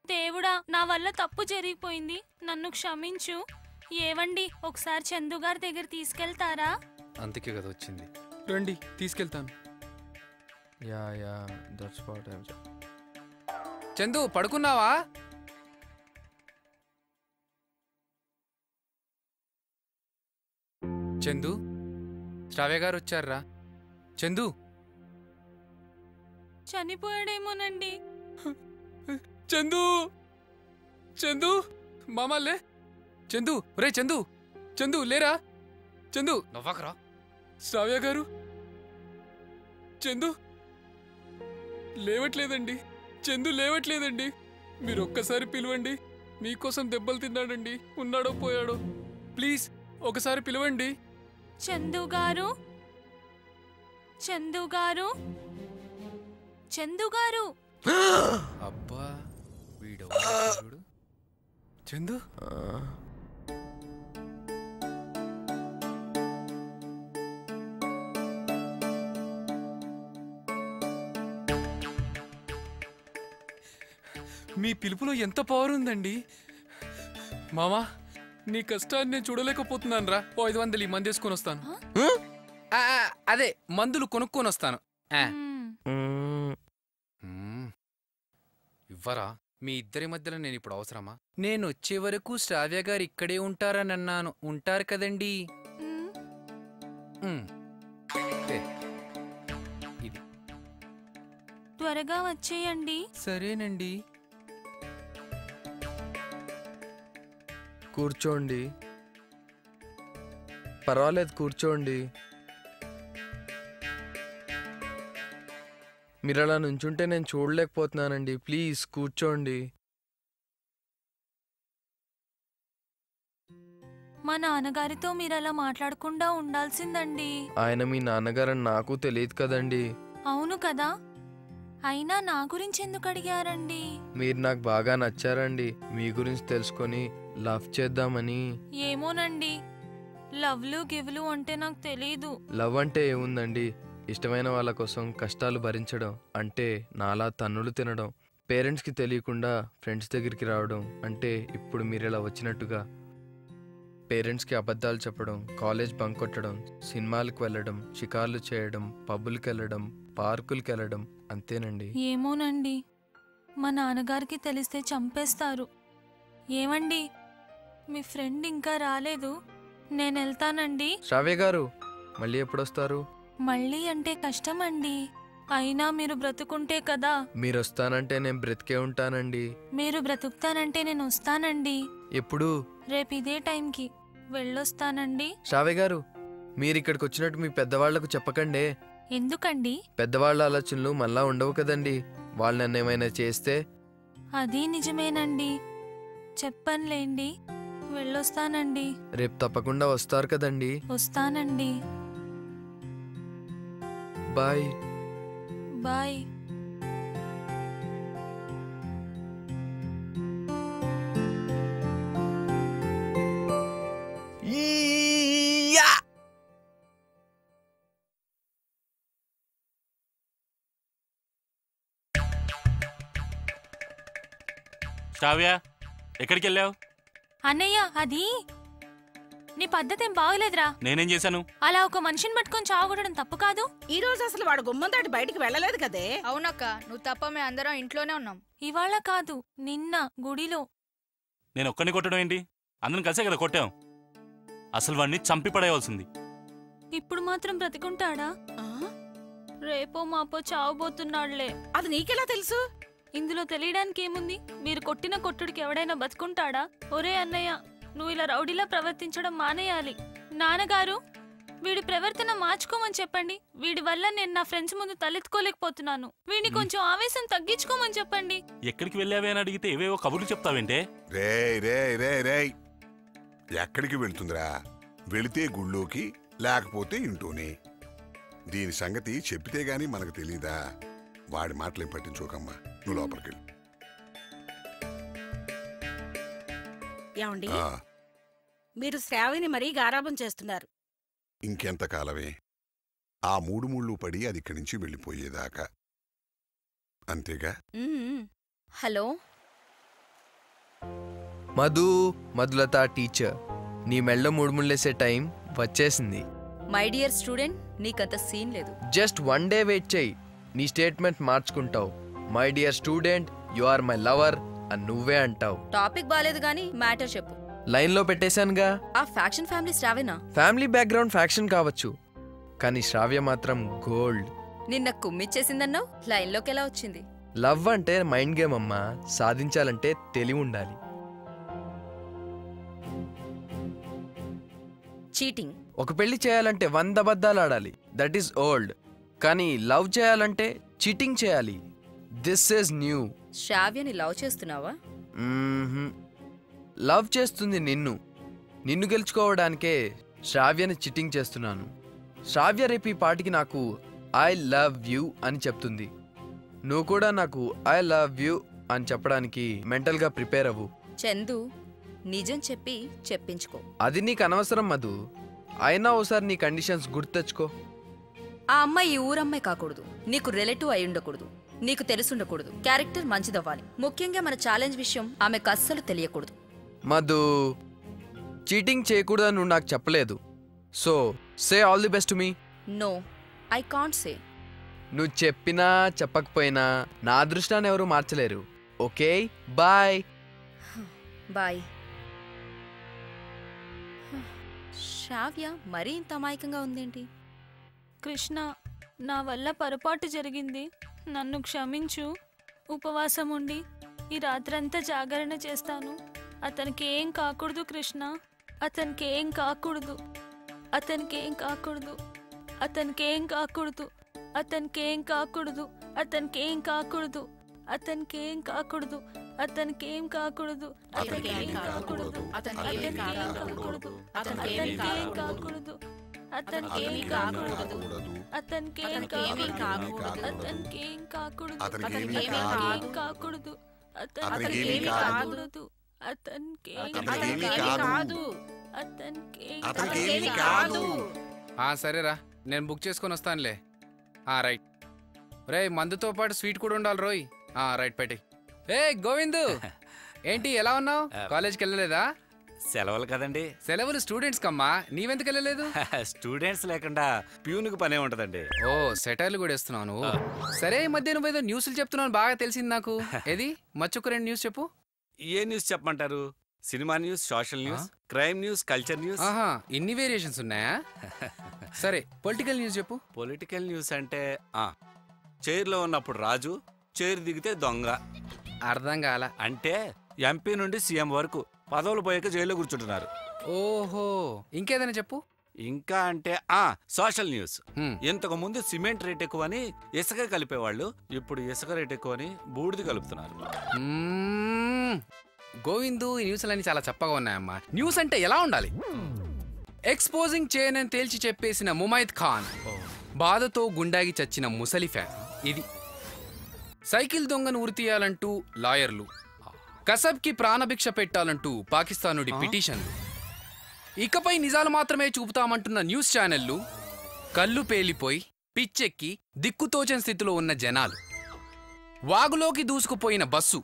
దేవుడా, నా వల్ల తప్పు జరిగిపోయింది, నన్ను క్షమించు. ఏవండి, ఒకసారి చందు గారి దగ్గర తీసుకెళ్తారా? అందుకే కదా వచ్చింది. రండి, తీసుకెళ్తాను. చందు, పడుకున్నావా? చందు, శ్రావ్య గారు వచ్చారా? చందు చనిపోయాడేమోనండి. చందు, చందు, మామలే. చందు, రే చందు, చందు లేరా? చందు, నవ్వకరా. శ్రావ్య గారు, చందు లేవట్లేదండి. చందు లేవట్లేదండి. మీరు ఒక్కసారి పిలవండి. మీకోసం దెబ్బలు తిన్నాడండి. ఉన్నాడో పోయాడో, ప్లీజ్ ఒకసారి పిలవండి. చందు గారు, చందు గారు, చందు గారు. అబ్బా, వీడు చందు. మీ పిలుపులో ఎంత పవర్ ఉందండి. మామా, నీ కష్టాన్ని నేను చూడలేకపోతున్నాను రా. 500 ఈ మందు వేసుకొని వస్తాను. అదే మందులు కొనుక్కొని వస్తాను. ఇవ్వరా? మీ ఇద్దరి మధ్యలో నేను ఇప్పుడు అవసరమా? నేను వచ్చే వరకు శ్రావ్య గారు ఇక్కడే ఉంటారని అన్నాను. ఉంటారు కదండి? ఇది త్వరగా వచ్చేయండి. సరేనండి. కూర్చోండి. పర్వాలేదు, కూర్చోండి. మీరు అలా నుంచుంటే నేను చూడలేకపోతున్నానండి. ప్లీజ్ కూర్చోండి. మా నాన్నగారితో మీరు అలా మాట్లాడకుండా ఉండాల్సిందండి. ఆయన మీ నాన్నగారని నాకు తెలియదు కదండి. అవును కదా, అయినా నా గురించి ఎందుకు అడిగారండి? మీరు నాకు బాగా నచ్చారండి. మీ గురించి తెలుసుకొని లవ్ చేద్దామని. ఏమోనండి, లవ్లు గివ్లు అంటే నాకు తెలీదు. లవ్ అంటే ఏముందండి? ఇష్టమైన వాళ్ళ కోసం కష్టాలు భరించడం, అంటే నాలా తన్నులు తినడం, పేరెంట్స్కి తెలియకుండా ఫ్రెండ్స్ దగ్గరికి రావడం, అంటే ఇప్పుడు మీరు ఇలా వచ్చినట్టుగా పేరెంట్స్కి అబద్ధాలు చెప్పడం, కాలేజ్ బంక్ కొట్టడం, సినిమాలకు వెళ్ళడం, షికార్లు చేయడం, పబ్బులకి వెళ్ళడం, పార్కులకి వెళ్ళడం, అంతేనండి. ఏమోనండి, మా నాన్నగారికి తెలిస్తే చంపేస్తారు. ఏమండి, మీ ఫ్రెండ్ ఇంకా రాలేదు, నేను వెళ్తానండి. శ్రావ్య గారు, మళ్ళీ ఎప్పుడొస్తారు? మళ్ళీ అంటే కష్టమండి. అయినా మీరు బ్రతుకుంటే కదా. మీరు వస్తానంటే నేను బ్రతికే ఉంటానండి. మీరు బ్రతుకుతానంటే నేను వస్తానండి. ఎప్పుడు? రేపు ఇదే టైంకి వెళ్ళొస్తానండి. శ్రావ్య గారు, మీరు ఇక్కడికి వచ్చినట్టు మీ పెద్దవాళ్లకు చెప్పకండి. ఎందుకండి? పెద్దవాళ్ళ ఆలోచనలు మళ్ళా ఉండవు కదండి. వాళ్ళు నన్ను ఏమైనా చేస్తే. అది నిజమేనండి, చెప్పనులేండి. వెళ్ళొస్తానండి. రేపు తప్పకుండా వస్తారు కదండి? వస్తానండి. బాయ్. బాయ్. శ్రావ్య, ఎక్కడికి వెళ్ళావు? అన్నయ్య, అది నీ పద్ధతి ఏం బాగలేదురా. నేనేం చేశాను? అలా ఒక మనిషిని పట్టుకొని చావగొట్టడం తప్పు కాదు. ఈ రోజు అసలు వాడు గుమ్మం దాటి బయటికి వెళ్ళలేదు కదే. అవునక్క, నువ్వు తప్ప మేము అందరం ఇంట్లోనే ఉన్నాం. ఇవాళ కాదు, నిన్న గుడిలో. నేను ఒక్కడిని కొట్టడం ఏంటి? అందరం కలిసే కదా కొట్టాం. అసలు వాడిని చంపి పడేయవలసింది. ఇప్పుడు మాత్రం బ్రతికుంటాడా? రేపో మాపో చావబోతున్నాడులే. అది నీకెలా తెలుసు? ఇందులో తెలియడానికి ఏముంది? మీరు కొట్టిన కొట్టుడికి ఎవడైనా బతుకుంటాడా? ఒరే అన్నయ్య, నువ్వు ఇలా రౌడీలా ప్రవర్తించడం మానేయాలి. నాన్నగారు, వీడి ప్రవర్తన మార్చుకోమని చెప్పండి. వీడి వల్ల నేను నా ఫ్రెండ్స్ ముందు తలెత్తుకోలేకపోతున్నాను. వీడిని కొంచెం ఆవేశం తగ్గించుకోమని చెప్పండి. ఎక్కడికి వెళ్ళావే అని అడిగితే ఏవేవో కబుర్లు చెప్తావేంటే? రే ఎక్కడికి వెళ్తుందిరా? వెళితే గుళ్ళోకి, లేకపోతే ఇంటూనే. దీని సంగతి చెప్పితే గాని మనకు తెలీదా? వాడి మాటలేం పట్టించుకోకమ్మా, నువ్వు లోపలికెళ్ళు. ఏమండి, మీరు శ్రావణిని మరీ గారాబం చేస్తున్నారు. ఇంకెంతకాలమే? ఆ 3 ముళ్ళు పడి అది ఇక్కడి నుంచి వెళ్ళిపోయేదాకా అంతేగా. హలో మధులత టీచర్, నీ మెళ్ళ 3 ముళ్ళేసే టైం వచ్చేసింది. మై డియర్ స్టూడెంట్, నీకంత సీన్ లేదు. జస్ట్ 1 డే వెయిట్ చేయి, నీ స్టేట్మెంట్ మార్చుకుంటావు. My dear student, you are my lover అని నువ్వే అంటావు. టాపిక్ బాలేదు గానీ మ్యాటర్ చెప్పు. లైన్ లో పెట్టేశానుగా. ఆ ఫ్యాక్షన్ ఫ్యామిలీ శ్రావ్యనా? ఫ్యామిలీ బ్యాక్గ్రౌండ్ ఫ్యాక్షన్ కావచ్చు, కానీ శ్రావ్య మాత్రం గోల్డ్. నిన్న కుమ్మిచ్చేసిందన్నావు, లైన్ లోకి ఎలా వచ్చింది? లవ్ అంటే మైండ్ గేమ్ అమ్మా, సాధించాలంటే తెలివి ఉండాలి. చీటింగ్. ఒక పెళ్లి చేయాలంటే 100 అబద్ధాలు ఆడాలి, దట్ ఈస్ ఓల్డ్. కానీ లవ్ చేయాలంటే చీటింగ్ చేయాలి, దిస్ ఈస్ న్యూ. శ్రావ్యని లవ్ చేస్తున్నావా? లవ్ చేస్తుంది నిన్ను గెలుచుకోవడానికే శ్రావ్యని చీటింగ్ చేస్తున్నాను. శ్రావ్య రేపు ఈ పాటికి నాకు ఐ లవ్ యూ అని చెప్తుంది. నువ్వు కూడా నాకు ఐ లవ్ యూ అని చెప్పడానికి మెంటల్గా ప్రిపేర్ అవ్వు. చందు, నిజం చెప్పి చెప్పించుకో. అది నీకు అనవసరం మధు. అయినా ఓసారి నీ కండిషన్స్ గుర్తెచ్చుకో. ఆ అమ్మాయి ఈ ఊరమ్మాయి కాకూడదు, నీకు రిలేటివ్ అయి ఉండకూడదు. నీకు తెలుసుండకూడదు. క్యారెక్టర్ మంచిదవ్వాలి. ముఖ్యంగా మన ఛాలెంజ్ విషయం ఆమెకు అస్సలు తెలియకూడదు. మధు, చీటింగ్ చేయకూడదని నువ్వు నాకు చెప్పలేదు. So say all the best to me. No, I can't say. నువ్వు చెప్పినా చెప్పకపోయినా నా అదృష్టాన్ని ఎవరు మార్చలేరు. Okay, bye. బాయ్. శ్రావ్య మరీ ఇంత అమాయకంగా ఉందేంటి? కృష్ణ, నా వల్ల పొరపాటు జరిగింది, నన్ను క్షమించు. ఉపవాసం ఉండి ఈ రాత్రంతా జాగరణ చేస్తాను. అతనికి ఏం కాకూడదు కృష్ణ, అతనికి ఏం కాకూడదు, అతనికి ఏం కాకూడదు, అతనికి ఏం కాకూడదు, అతనికి ఏం కాకూడదు, అతనికి ఏం కాకూడదు, అతనికి ఏం కాకూడదు, అతనికి ఏం కాకూడదు, అతనికి ఏం కాకూడదు, అతనికి ఏం కాకూడదు, అతనికి ఏం కాకూడదు, అతనికి ఏం కాకూడదు, అతనికి ఏం కాకూడదు, అతనికి ఏం కాకూడదు, అతనికి ఏం కాకూడదు, అతనికి ఏం కాకూడదు, అతనికి ఏం కాదు. సరేరా, నేను బుక్ చేసుకొని వస్తానులే. రైట్. రే, మందుతో పాటు స్వీట్ కూడా ఉండాలి రోయ్. రైట్, పెట్టి. ఏ గోవిందు, ఏంటి ఎలా ఉన్నావు? కాలేజ్కి వెళ్ళలేదా? సెలవులు కదండి. సెలవులు స్టూడెంట్స్ కమ్మా, నీవెందుకు వెళ్ళలేదు? స్టూడెంట్స్ లేకుండా ప్యూన్కి పనే ఉంటదండి. ఓ, సెటైర్లు కూడా వేస్తున్నావు నువ్వు. సరే, ఈ మధ్య నువ్వేదో న్యూస్లు చెప్తున్నావు బాగా తెలిసింది నాకు. ఏది మచ్చొక్క 2 న్యూస్ చెప్పు. ఏ న్యూస్ చెప్పమంటారు? Cinema news, social news, crime news, culture news. ఇన్ని వేరియేషన్స్ ఉన్నాయా? సరే, పొలిటికల్ న్యూస్ చెప్పు. పొలిటికల్ న్యూస్ అంటే చైర్లో ఉన్నప్పుడు రాజు, చైర్ దిగితే దొంగ. అర్థం కాల. అంటే ఎంపీ నుండి సీఎం వరకు పదవులు పోయాక జైల్లో కూర్చుంటున్నారు. ఓహో, ఇంకేదైనా చెప్పు. ఇంకా అంటే సోషల్ న్యూస్. ఇంతకు ముందు సిమెంట్ రేట్ ఎక్కువని ఇసుక కలిపేవాళ్ళు, ఇప్పుడు ఇసుక రేట్ ఎక్కువని బూడిది కలుపుతున్నారు. గోవిందు, ఈ న్యూస్లన్నీ చాలా చప్పగా ఉన్నాయమ్మా. న్యూస్ అంటే ఎలా ఉండాలి? ఎక్స్పోజింగ్ చేయనని తేల్చి చెప్పేసిన ముమైద్ ఖాన్, బాధతో గుండాగి చచ్చిన ముసలి ఫ్యాన్. ఇది సైకిల్ దొంగను ఉరితీయాలంటూ లాయర్లు, కసబ్కి ప్రాణభిక్ష పెట్టాలంటూ పాకిస్తానుడి పిటిషన్లు, ఇకపై నిజాలు మాత్రమే చూపుతామంటున్న న్యూస్ ఛానళ్లు, కళ్ళు పేలిపోయి పిచ్చెక్కి దిక్కుతోచని స్థితిలో ఉన్న జనాలు, వాగులోకి దూసుకుపోయిన బస్సు,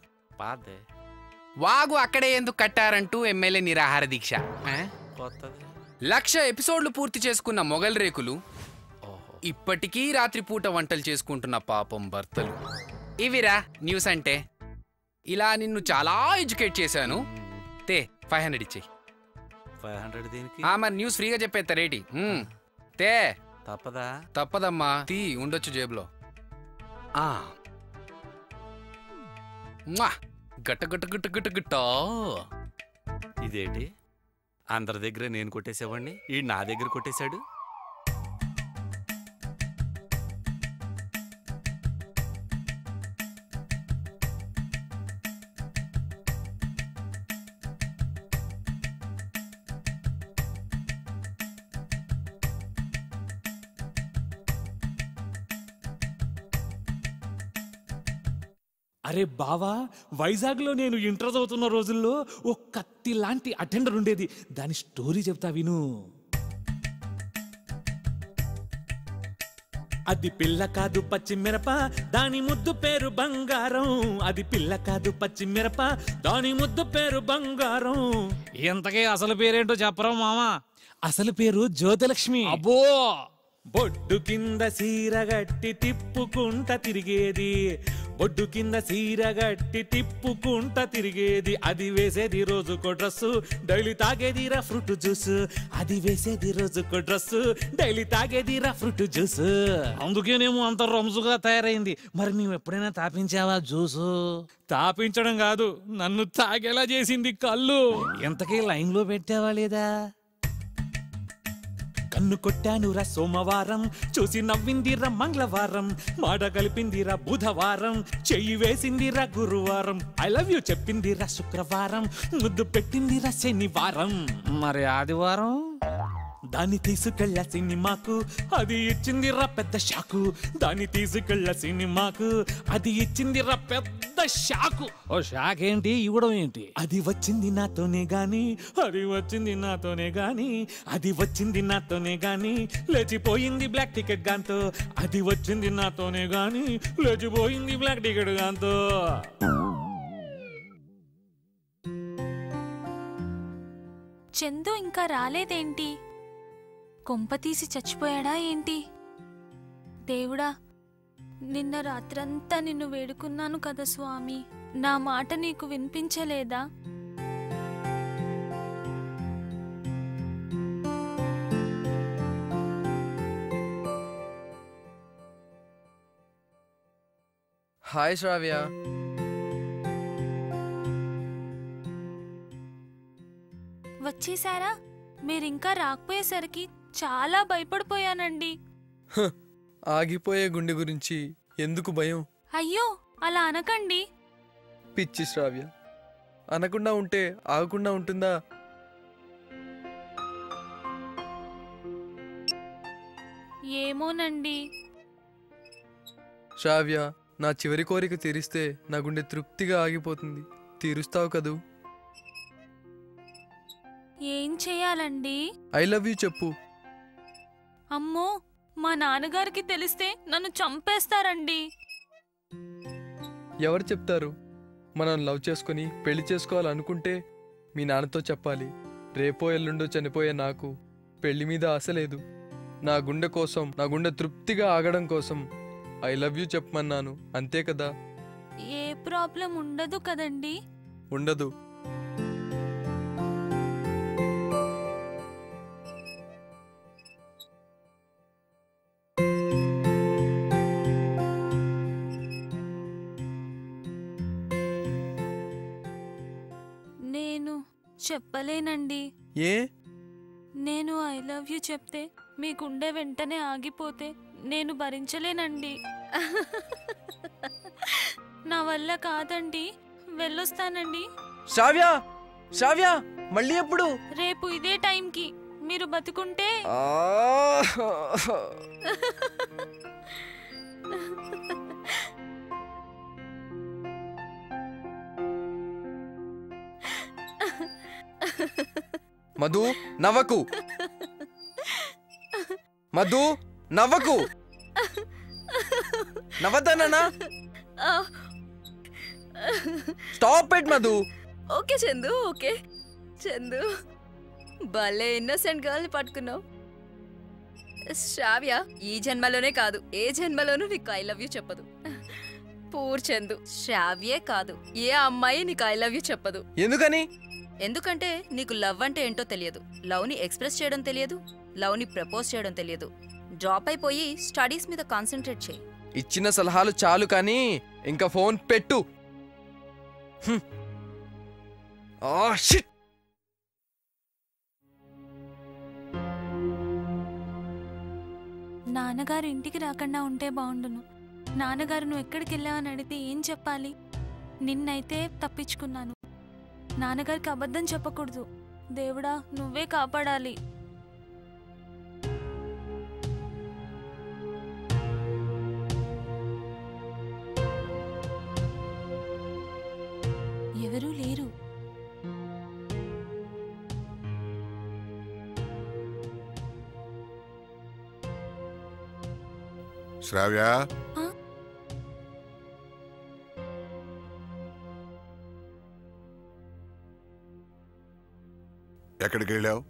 వాగు అక్కడే ఎందుకు కట్టారంటూ ఎమ్మెల్యే నిరాహార దీక్ష, 1,00,000 ఎపిసోడ్లు పూర్తి చేసుకున్న మొగల్ రేకులు, ఇప్పటికీ రాత్రిపూట వంటలు చేసుకుంటున్న పాపం భర్తలు. ఇవిరా న్యూస్ అంటే. ఇలా నిన్ను చాలా ఎడ్యుకేట్ చేశాను. 500 ఇచ్చేయి. 500 దేనికి? మరి న్యూస్ ఫ్రీగా చెప్పేస్తా రేటి. తప్పదా? తప్పదమ్మా, తీ, ఉండొచ్చు జేబులో. గట్ట గట్ట గట్ట గట్ట గట్ట. ఇదేంటి, అందరి దగ్గర నేను కొట్టేసేవాడిని, ఈ నా దగ్గర కొట్టేశాడు. అరే బావా, వైజాగ్లో నేను ఇంటర్ చదువుతున్న రోజుల్లో ఓ కత్తి లాంటి అటెండర్ ఉండేది. దాని స్టోరీ చెప్తా విను. అది పిల్ల కాదు పచ్చిమిరప, దాని ముద్దు పేరు బంగారం. అది పిల్ల కాదు పచ్చిమిరప, దాని ముద్దు పేరు బంగారం. ఇంతకీ అసలు పేరేంటో చెప్పరా మామా? అసలు పేరు జ్యోతిలక్ష్మి. అబ్బో, బొడ్డు కింద సీరగట్టి తిప్పుకుంట తిరిగేది, బొడ్డు కింద సీరగట్టి తిప్పుకుంట తిరిగేది. అది వేసేది రోజుకో డ్రస్సు, డైలీ తాగేదిరా ఫ్రూట్ జ్యూస్. అది వేసేది రోజుకో డ్రస్సు, డైలీ తాగేదిరా ఫ్రూట్ జ్యూస్. అందుకేనేమో అంత రంజుగా తయారైంది. మరి నువ్వు ఎప్పుడైనా తాపించావా జ్యూసు? తాపించడం కాదు, నన్ను తాగేలా చేసింది కళ్ళు. ఎంతకీ లైన్లో పెట్టావా లేదా? కన్ను కొట్టానురా సోమవారం, చూసి నవ్విందిరా మంగళవారం, మాట కలిపిందిరా బుధవారం, చెయ్యి వేసిందిరా గురువారం, ఐ లవ్ యూ చెప్పిందిరా శుక్రవారం, ముద్దు పెట్టిందిరా శనివారం. మరి ఆదివారం దాన్ని తీసుకెళ్ళ సినిమాకు, అది ఇచ్చిందిరా పెద్ద షాకు. దాన్ని తీసుకెళ్ళ సినిమాకు, అది ఇచ్చిందిరా పెద్ద షాకు. ఓ షాక్ ఏంటి, ఇవ్వడం ఏంటి? అది వచ్చింది నాతోనే గాని, అది వచ్చింది నాతోనే గాని, అది వచ్చింది నాతోనే గాని, లేచిపోయింది బ్లాక్ టికెట్ గాంతో. అది వచ్చింది నాతోనే గాని, లేచిపోయింది బ్లాక్ టికెట్ గాంతో. చందు ఇంకా రాలేదేంటి? కొంపతీసి చచ్చిపోయాడా ఏంటి? దేవుడా, నిన్న రాత్రంతా నిన్ను వేడుకున్నాను కదా స్వామి, నా మాట నీకు వినిపించలేదా? హాయ్ శ్రావ్య. వచ్చేసారా? మీరింకా రాకపోయేసరికి చాలా భయపడిపోయానండి. ఆగిపోయే గుండె గురించి ఎందుకు భయం? అయ్యో, అలా అనకండి. పిచ్చి శ్రావ్య, అనకుండా ఉంటే ఆగకుండా ఉంటుందా? ఏమోనండి. శ్రావ్య, నా చివరి కోరిక తీరిస్తే నా గుండె తృప్తిగా ఆగిపోతుంది. తీరుస్తావు కదూ? ఏం చేయాలండి? ఐ లవ్ యూ చెప్పు. అమ్మో, మా నాన్నగారికి తెలిస్తే నన్ను చంపేస్తారండి. ఎవరు చెప్తారు? మనం లవ్ చేసుకుని పెళ్లి చేసుకోవాలనుకుంటే మీ నాన్నతో చెప్పాలి. రేపో ఎల్లుండో చనిపోయే నాకు పెళ్లి మీద ఆశ లేదు. నా గుండె కోసం, నా గుండె తృప్తిగా ఆగడం కోసం ఐ లవ్ యూ చెప్పమన్నాను, అంతే కదా? ఏ ప్రాబ్లం ఉండదు కదండి? ఉండదు. నేను చెప్పలేనండి. ఏ? నేను ఐ లవ్ యూ చెప్తే మీ గుండె వెంటనే ఆగిపోతే నేను భరించలేనండి. నా వల్ల కాదండి. వెళ్ళొస్తానండి. శ్రావ్య, శ్రావ్య, మళ్ళీ ఎప్పుడు? రేపు ఇదే టైంకి మీరు బతుకుంటే. మధు, నవ్వకు. మధు, నవ్వకు. నవ్వద్దన్నా? Stop it Madhu. Okay Chandu, okay Chandu, భలే ఇన్నోసెంట్ గర్ల్ ని పట్టుకున్నావు. శ్రావ్య ఈ జన్మలోనే కాదు, ఏ జన్మలోనూ నీకు ఐ లవ్ యూ చెప్పదు. పూర్ చందు, శ్రావ్యే కాదు, ఏ అమ్మాయి నీకు ఐ లవ్ యూ చెప్పదు. ఎందుకని? ఎందుకంటే నీకు లవ్ అంటే ఏంటో తెలియదు, లవ్ ని ఎక్స్ప్రెస్ చేయడం తెలియదు, లవ్ ని ప్రపోజ్ చేయడం తెలియదు. డ్రాప్ అయిపోయి స్టడీస్ మీద కాన్సన్ట్రేట్ చేయి. ఇచ్చిన సలహాలు చాలు కానీ ఇంకా ఫోన్ పెట్టు. షిట్. నాన్నగారు ఇంటికి రాకుండా ఉంటే బాగుండును. నాన్నగారు నువ్వు ఎక్కడికి వెళ్ళావని అడిగితే ఏం చెప్పాలి? నిన్నైతే తప్పించుకున్నాను. నాన్నగారికి అబద్ధం చెప్పకూడదు. దేవుడా, నువ్వే కాపాడాలి. ఎవరూ లేరు. శ్రావ్య, ఎక్కడికి వెళ్ళావు?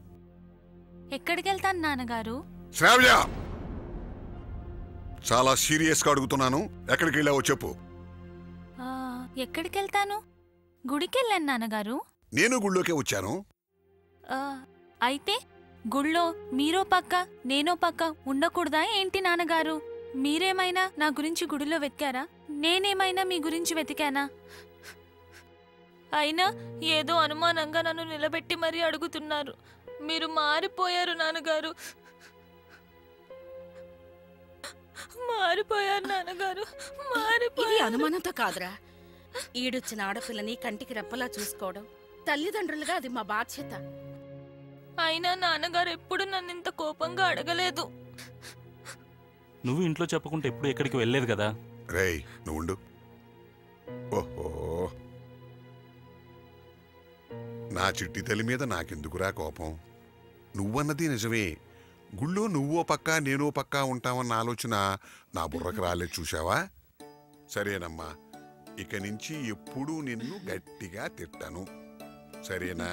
ఎక్కడికి వెళ్తాను నాన్నగారు? శ్రావ్య, చాలా సీరియస్ గా అడుగుతున్నాను, ఎక్కడికి వెళ్ళావో చెప్పు. ఎక్కడికి వెళ్తాను? గుడికి వెళ్ళాను నాన్నగారు. నేను గుళ్ళోకే వచ్చాను. అయితే గుళ్ళో మీరో పక్క నేనో పక్క ఉండకూడదా ఏంటి నాన్నగారు? మీరేమైనా నా గురించి గుడిలో వెతికారా? నేనేమైనా మీ గురించి వెతికానా? అయినా ఏదో అనుమానంగా నన్ను నిలబెట్టి మరీ అడుగుతున్నారు. మీరు మారిపోయారు నాన్నగారు, మారిపోయారు నాన్నగారు, ఇది అనుమానంతో కాదురా. ఈడొచ్చిన ఆడపిల్లని కంటికి రెప్పలా చూసుకోవడం తల్లిదండ్రులుగా అది మా బాధ్యత. అయినా నాన్నగారు ఎప్పుడు నన్ను ఇంత కోపంగా అడగలేదు. నువ్వు ఇంట్లో చెప్పకుంటే ఎప్పుడు ఎక్కడికి వెళ్ళలేదు కదా. రేయ్, నువ్వు ఓహో, నా చిట్టి తల్లి మీద నాకెందుకురా కోపం? నువ్వన్నది నిజమే. గుళ్ళో నువ్వో పక్కా నేనో పక్కా ఉంటామన్న ఆలోచన నా బుర్రకు రాలేదు, చూశావా? సరేనమ్మా, ఇక నుంచి ఎప్పుడూ నిన్ను గట్టిగా తిట్టాను, సరేనా?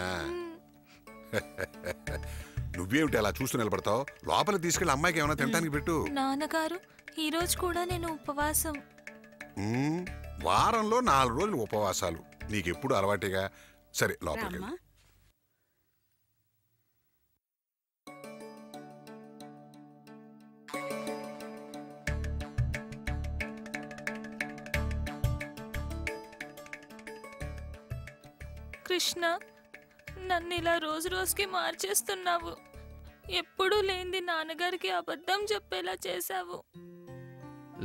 నువ్వేమిటి అలా చూస్తూ నిలబడతావు? లోపల తీసుకెళ్ళి అమ్మాయికి ఏమైనా తినడానికి పెట్టు. నాన్నగారు, ఈరోజు కూడా నేను ఉపవాసం. వారంలో 4 రోజులు ఉపవాసాలు నీకెప్పుడు అలవాటేగా. సరే, లోపలికి వెళ్ళు. కృష్ణ, నన్ను ఇలా రోజు రోజుకి మార్చేస్తున్నావు. ఎప్పుడూ లేనిది నాన్నగారికి అబద్ధం చెప్పేలా చేశావు.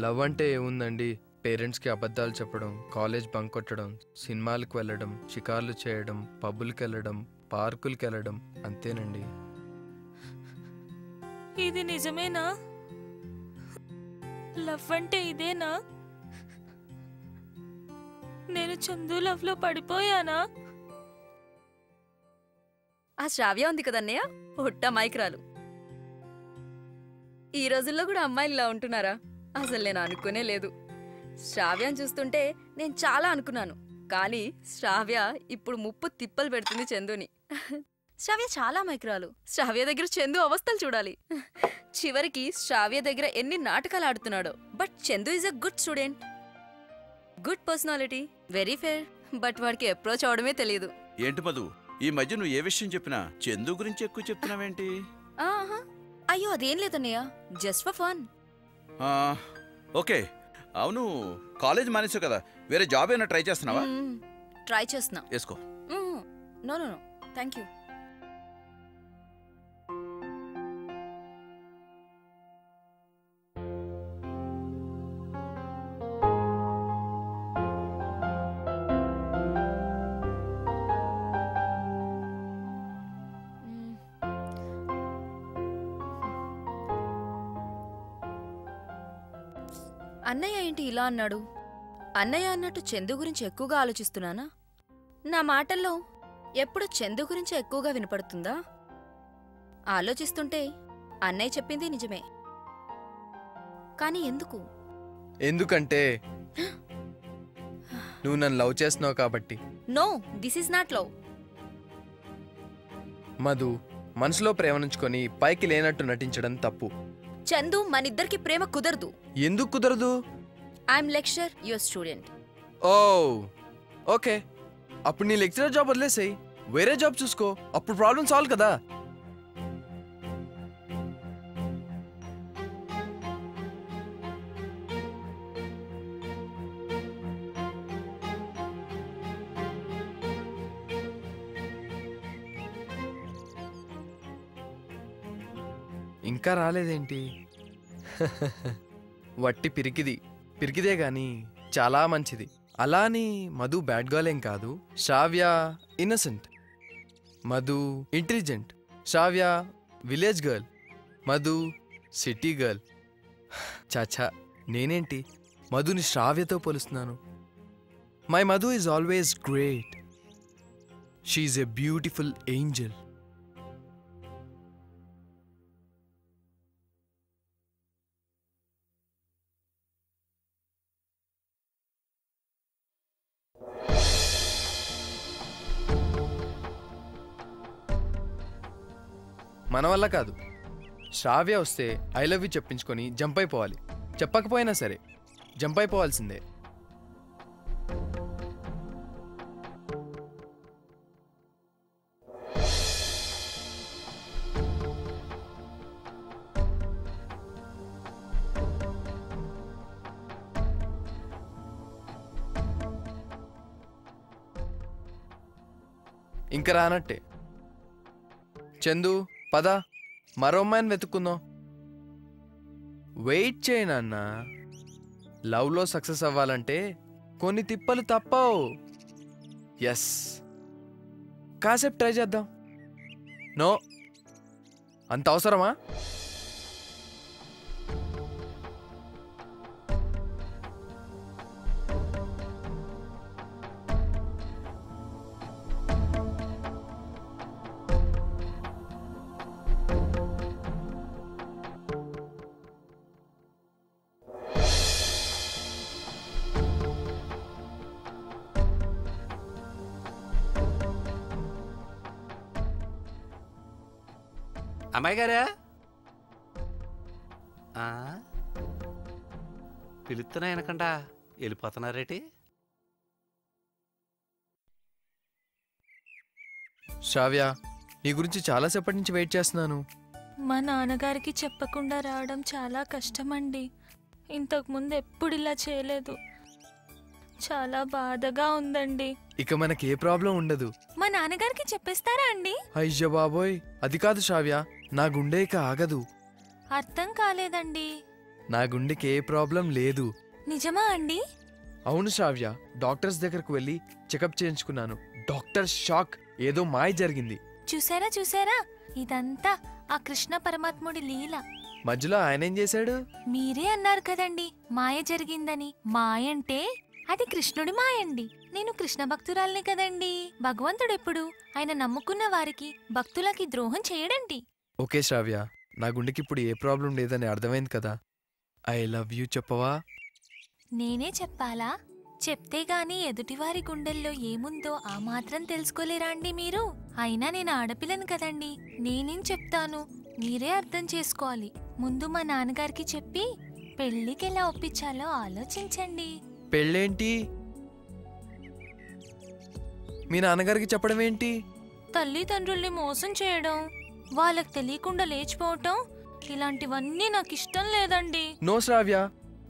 లవ్ అంటే ఏముందండి? పేరెంట్స్కి అబద్ధాలు చెప్పడం, కాలేజ్ బంక్ కొట్టడం, సినిమాలకు వెళ్ళడం, షికార్లు చేయడం, పబ్బులకు వెళ్ళడం, పార్కులకు వెళ్ళడం, అంతేనండి. ఇది నిజమేనా? లవ్ అంటే ఇదేనా? నేను చందు లవ్ లో పడిపోయానా? ఆ శ్రావ్య ఉంది కదన్నయ్య, ఒట్ట మైక్రాలు. ఈ రోజుల్లో కూడా అమ్మాయిలా ఉంటున్నారా? అసలు నేను అనుకునే లేదు. శ్రావ్యాన్ని చూస్తుంటే నేను చాలా అనుకున్నాను, కానీ శ్రావ్య ఇప్పుడు ముప్పు తిప్పలు పెడుతుంది చందుని. శ్రావ్య చాలా మైక్రాలు. శ్రావ్య దగ్గర చందు అవస్థలు చూడాలి. చివరికి శ్రావ్య దగ్గర ఎన్ని నాటకాలు ఆడుతున్నాడో. But Chandu is a good student, good personality, very fair. But వాడికి అప్రోచ్ అవడమే తెలియదు. ఏంటి మధు, ఈ మధ్య నువ్వు ఏ విషయం చెప్పినా చందు గురించి ఎక్కువ చెప్తున్నావేంటి? అయ్యో అదేం లేదన్నయ్య, జస్ట్ ఫర్ ఫన్. ఓకే, అవును, కాలేజ్ మానేసావు కదా, వేరే జాబ్ ఏమైనా ట్రై చేస్తున్నావా? ట్రై చేస్తున్నా. వేసుకో. No no no, thank you. అన్నయ్య ఏంటి ఇలా అన్నాడు? అన్నయ్య అన్నట్టు చందు గురించి ఎక్కువగా ఆలోచిస్తున్నానా? నా మాటల్లో ఎప్పుడు చందు గురించి ఎక్కువగా వినపడుతుందా? ఆలోచిస్తుంటే అన్నయ్య చెప్పింది నిజమే, కానీ ఎందుకు? ఎందుకంటే నువ్వు నన్ను లవ్ చేస్తున్నావు కాబట్టి. No, this is not love. Madhu, మనసులో ప్రేమనుంచుకొని పైకి లేనట్టు నటించడం తప్పు. చందు, మనిద్దరికి ప్రేమ కుదరదు. ఎందుకు కుదరదు? I'm lecturer, your student. Oh okay, అప్పుడు నీ లెక్చరర్ జాబ్ వదిలేసాయి, వేరే జాబ్ చూసుకో, అప్పుడు ప్రాబ్లం సాల్వ్ కదా. ఇంకా రాలేదేంటి? వట్టి పిరికిదే గాని చాలా మంచిది. అలా అని మధు బ్యాడ్ గర్ల్ ఏం కాదు. Shravya innocent, Madhu intelligent. Shravya village girl, Madhu city girl. చాచా, నేనేంటి మధుని శ్రావ్యతో పోలుస్తున్నాను? My Madhu is always great. She's a beautiful angel. మన వల్ల కాదు. శ్రావ్య వస్తే ఐ లవ్ యూ చెప్పించుకొని జంప్ అయిపోవాలి. చెప్పకపోయినా సరే జంప్ అయిపోవాల్సిందే. ఇంకా రానట్టే. చందు, పద, మరో అమ్మాయిని వెతుక్కుందాం. వెయిట్ చేయి నాన్న. లవ్లో సక్సెస్ అవ్వాలంటే కొన్ని తిప్పలు తప్పవు. ఎస్, కాసేపు ట్రై చేద్దాం. నో, అంత అవసరమా? అమ్మాయి గారా పిలుస్తున్నా వెనకండా వెళ్ళిపోతున్నారేటి? శ్రావ్య, నీ గురించి చాలాసేపటి నుంచి వెయిట్ చేస్తున్నాను. మా నాన్నగారికి చెప్పకుండా రావడం చాలా కష్టమండి. ఇంతకుముందు ఎప్పుడు ఇలా చేయలేదు. చాలా బాధగా ఉందండి. ఇక మనకి ఏ ప్రాబ్లం ఉండదు. మా నాన్నగారికి చెప్పేస్తారా అండి? అయ్య బాబోయ్, అది కాదు శ్రావ్య, నా గుండె ఇక ఆగదు. అర్థం కాలేదండి. నా గుండెకి ఏ ప్రాబ్లం లేదు. నిజమా అండి? అవును శ్రావ్య, డాక్టర్స్ దగ్గరకు వెళ్ళి చెకప్ చేయించుకున్నాను. డాక్టర్ షాక్, ఏదో మాయ జరిగింది. చూసారా చూసారా, ఇదంతా ఆ కృష్ణ పరమాత్ముడి లీల. మధ్యలో ఆయన ఏం చేశాడు? మీరే అన్నారు కదండి మాయ జరిగిందని. మాయ అంటే అది కృష్ణుడి మాయండి. నేను కృష్ణ భక్తురాల్ని కదండి. భగవంతుడెప్పుడు ఆయన నమ్ముకున్న వారికి భక్తులకి ద్రోహం చేయడండి. ఓకే శ్రావ్య, నా గుండెకి ఇప్పుడు ఏ ప్రాబ్లం లేదని అర్థమైంది కదా. ఐ లవ్ యూ చెప్పవా? నేనే చెప్పాలా? చెప్తే గాని ఎదుటివారి గుండెల్లో ఏముందో ఆ మాత్రం తెలుసుకోలేరా అండి మీరు? అయినా నేను ఆడపిల్లను కదండి, నేనేం చెప్తాను, మీరే అర్థం చేసుకోవాలి. ముందు మా నాన్నగారికి చెప్పి పెళ్లికి ఎలా ఒప్పించాలో ఆలోచించండి. పెళ్ళేంటి? మీ నాన్నగారికి చెప్పడం ఏంటి? తల్లిదండ్రుల్ని మోసం చేయడం, వాళ్ళకి తెలియకుండా లేచిపోవటం, ఇలాంటివన్నీ నాకు ఇష్టం లేదండి. నో శ్రావ్య,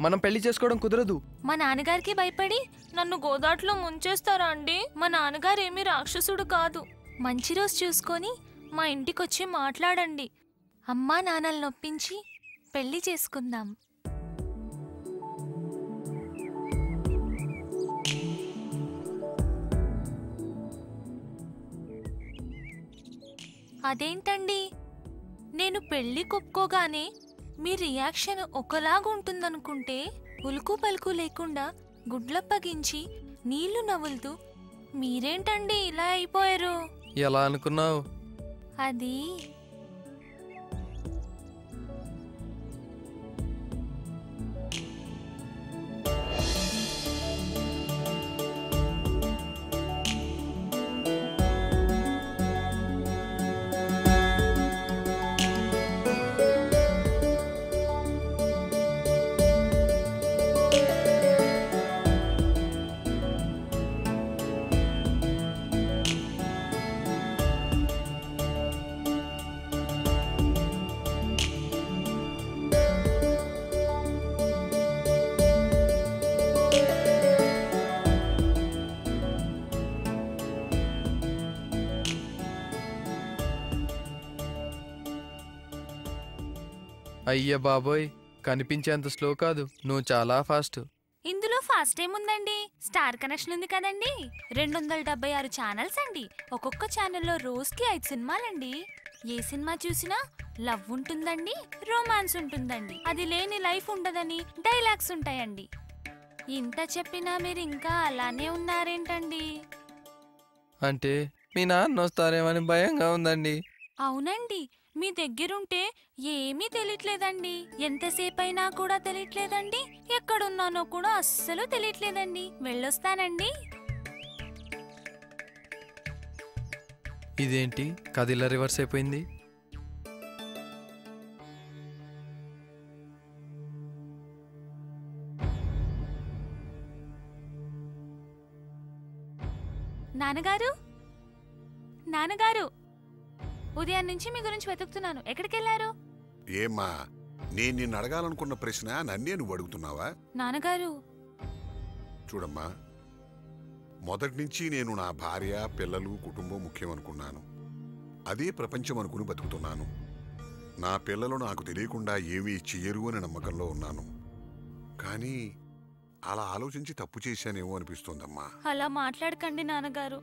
మనం పెళ్లి చేసుకోవడం కుదరదు. మా నాన్నగారికి భయపడి నన్ను గోదాట్లో ముంచేస్తారా అండి? మా నాన్నగారు ఏమీ రాక్షసుడు కాదు. మంచి రోజు చూసుకొని మా ఇంటికొచ్చి మాట్లాడండి. అమ్మా నాన్నల్ని నొప్పించి పెళ్లి చేసుకుందాం. అదేంటండి, నేను పెళ్లి కొప్పుకోగానే మీ రియాక్షన్ ఒకలాగుంటుందనుకుంటే ఉలుకు పలుకు లేకుండా గుడ్లప్పగించి నీళ్లు నవ్వులుతూ మీరేంటండి ఇలా అయిపోయారు? ఎలా అనుకున్నావు? అది అయ్య బాబోయ్, కనిపించేంత స్లో కాదు, నువ్వు చాలా ఫాస్ట్. ఇందులో ఫాస్ట్ ఏముందండి? స్టార్ కనెక్షన్ ఉంది కదండి. 276 ఛానల్స్ అండి. ఒక్కొక్క ఛానల్లో రోజుకి 5 సినిమాలండి. ఏ సినిమా చూసినా లవ్ ఉంటుందండి, రొమాన్స్ ఉంటుందండి. అది లేని లైఫ్ ఉండదని డైలాగ్స్ ఉంటాయండి. ఇంత చెప్పినా మీరు ఇంకా అలానే ఉన్నారేంటండి? అంటే మీ నాన్న వస్తారేమని భయంగా ఉందండి. అవునండి, మీ దగ్గరుంటే ఏమీ తెలియట్లేదండి. ఎంతసేపైనా కూడా తెలియట్లేదండి. ఎక్కడున్నానో కూడా అస్సలు తెలియట్లేదండి. వెళ్ళొస్తానండి. ఇదేంటి కథ ఇలా రివర్స్ అయిపోయింది? నాన్నగారు, నాన్నగారు, ఉదయం నుంచి మీ గురించి వెతుకుతున్నాను. ఎక్కడికెళ్లారు? ఏమ్మా, నేను నిన్ను అడగాలనుకున్న ప్రశ్న నన్నే నువ్వు అడుగుతున్నావా? నాన్నగారు, చూడమ్మా, మొదటి నుంచి నేను నా భార్య, పిల్లలు, కుటుంబం ముఖ్యం అనుకున్నాను. అదే ప్రపంచం అనుకుని బతుకుతున్నాను. నా పిల్లలు నాకు తెలియకుండా ఏమీ చెయ్యరు అని నమ్మకంలో ఉన్నాను. కానీ అలా ఆలోచించి తప్పు చేశానేమో అనిపిస్తోందమ్మా. అలా మాట్లాడకండి నాన్నగారు,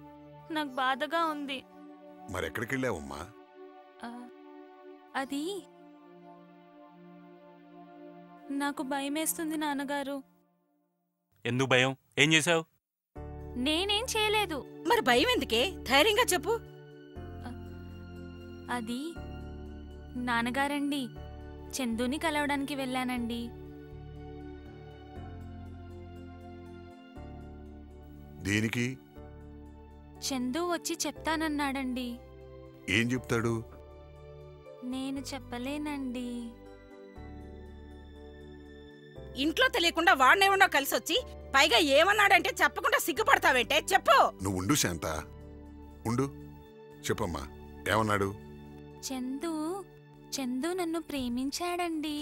నాకు బాధగా ఉంది. మరెక్కడికెళ్ళావమ్మా? అది నాకు భయమేస్తుంది నాన్నగారు. ఎందుకు భయం? ఏం చేశావు? నేనేం చేయలేదు. మరి భయం ఎందుకే? ధైర్యంగా చెప్పు. అది నాన్నగారండి, చందుని కలవడానికి వెళ్ళానండి. దేనికి? చందు వచ్చి చెప్తానన్నాడండి. ఏం చెప్తాడు? నేను చెప్పలేనండి. ఇంట్లో తెలియకుండా వాడినేమన్నా కలిసి వచ్చి పైగా ఏమన్నాడంటే చెప్పకుండా సిగ్గుపడతావేంటే? చెప్పు. నువ్వు ఉండు శాంత, ఉండు. చెప్పమ్మా, ఏమన్నాడు? చందు నన్ను ప్రేమించాడండి.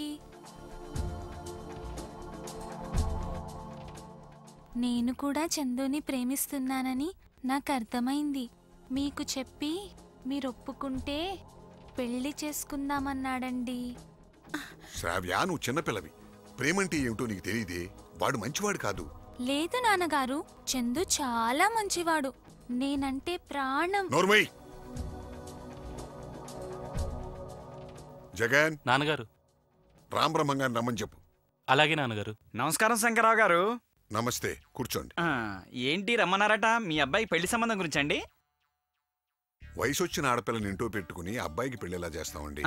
నేను కూడా చందుని ప్రేమిస్తున్నానని నాకు అర్థమైంది. మీకు చెప్పి మీరు ఒప్పుకుంటే పెళ్లి చేసుకుందామన్నాడండి. శ్రావ్య, నువ్వు చిన్నపిల్లవి. ప్రేమంటే ఏమిటో నీకు తెలియదే. వాడు మంచివాడు కాదు. లేదు నాన్నగారు, చందు చాలా మంచివాడు. నేనంటే ప్రాణం. నోర్మై. జగన్. నాన్నగారు. రామబ్రహ్మంగాన్ని రమ్మని చెప్పు. అలాగే నాన్నగారు. నమస్కారం శంకరరావు గారు. నమస్తే, కూర్చోండి. ఏంటి రమ్మన్నారట? మీ అబ్బాయి పెళ్లి సంబంధం గురించండి? వయసు వచ్చిన ఆడపిల్లని ఇంటో పెట్టుకుని అబ్బాయికి పెళ్లిలా చేస్తామండి.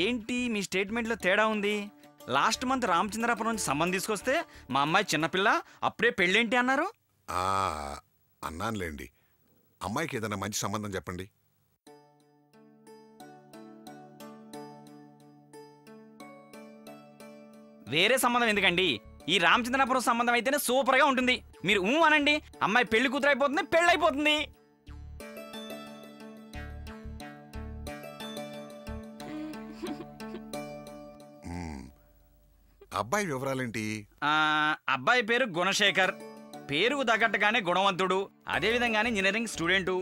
ఏంటి మీ స్టేట్మెంట్లో తేడా ఉంది? లాస్ట్ మంత్ రామచంద్రాపురం నుంచి సంబంధం తీసుకొస్తే మా అమ్మాయి చిన్నపిల్ల, అప్పుడే పెళ్ళేంటి అన్నారు? అన్నానులేండి. అమ్మాయికి ఏదైనా మంచి సంబంధం చెప్పండి. వేరే సంబంధం ఎందుకండి? ఈ రామచంద్రాపురం సంబంధం అయితేనే సూపర్గా ఉంటుంది. మీరు అనండి, అమ్మాయి పెళ్లి కూతురు అయిపోతుంది, పెళ్ళైపోతుంది. అబ్బాయి వివరాలేంటి? అబ్బాయి పేరు గుణశేఖర్. పేరుకు తగ్గట్టుగానే గుణవంతుడు, అదేవిధంగానే ఇంజనీరింగ్ స్టూడెంటు.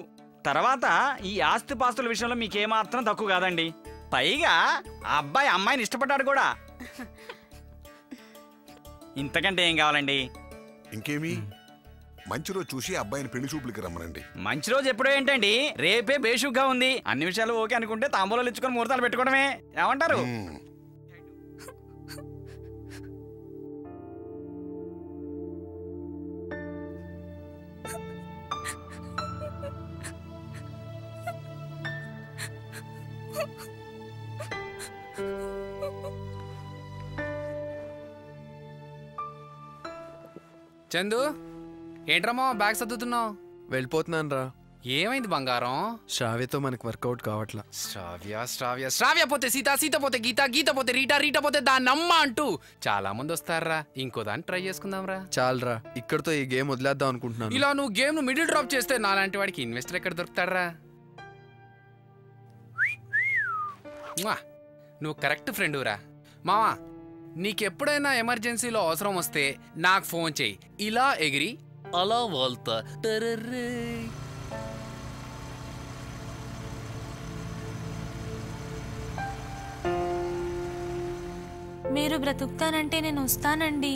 తర్వాత ఈ ఆస్తిపాస్తుల విషయంలో మీకేమాత్రం తక్కువ కాదండి. పైగా ఆ అబ్బాయి అమ్మాయిని ఇష్టపడ్డాడు కూడా. ఇంతకంటే ఏం కావాలండి? ఇంకేమి? మంచి రోజు చూసి అబ్బాయిని పెళ్లి చూపులకి రమ్మనండి. మంచి రోజు ఎప్పుడో ఏంటండి? రేపే బేషుగ్గా ఉంది. అన్ని విషయాలు ఓకే అనుకుంటే తాంబూలాలు ఇచ్చుకొని ముహూర్తాలు పెట్టుకోవడమే. ఏమంటారు? చందు, ఏంట్రమ్మా బ్యాగ్ సర్దుతున్నావు? వెళ్ళిపోతున్నాను రా. ఏమైంది బంగారం? శ్రావ్యతో మనకు వర్కౌట్ కావట్లా. శ్రావ్య పోతే సీత, సీత పోతే గీత, గీత పోతే రీటా, రీటా పోతే దాన్నమ్మ అంటూ చాలా మంది వస్తారా. ఇంకో దాన్ని ట్రై చేసుకుందాం రా. చాలరా, ఇక్కడతో ఈ గేమ్ వదిలేద్దాం అనుకుంటున్నాను. ఇలా నువ్వు గేమ్ ను మిడిల్ డ్రాప్ చేస్తే నాలాంటి వాడికి ఇన్వెస్టర్ ఎక్కడ దొరుకుతారా? నువ్వు కరెక్ట్ ఫ్రెండ్ రా మావా. నీకెప్పుడైనా ఎమర్జెన్సీలో అవసరం వస్తే నాకు ఫోన్ చేయి. ఇలా ఎగిరి అలా వాల్తా. మీరు బ్రతుకుతానంటే నేను వస్తానండి.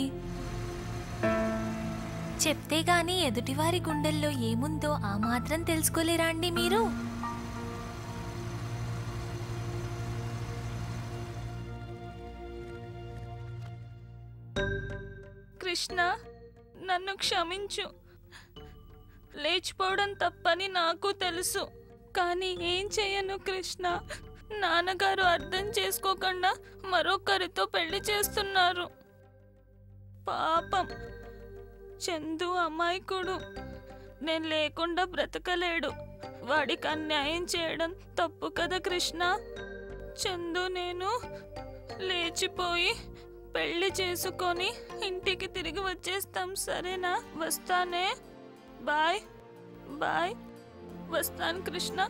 చెప్తే గాని ఎదుటివారి గుండెల్లో ఏముందో ఆ మాత్రం తెలుసుకోలేరా అండి మీరు? కృష్ణ, నన్ను క్షమించు. లేచిపోవడం తప్పని నాకు తెలుసు, కానీ ఏం చేయను కృష్ణ. నాన్నగారు అర్థం చేసుకోకుండా మరొకరితో పెళ్లి చేస్తున్నారు. పాపం చందు అమాయకుడు, నేను లేకుండా బ్రతకలేడు. వాడికి అన్యాయం చేయడం తప్పు కదా కృష్ణ. చందు నేను లేచిపోయి పెళ్లి చేసుకొని ఇంటికి తిరిగి వచ్చేస్తాం, సరేనా? వస్తానే. Bye bye. వస్తాను కృష్ణ.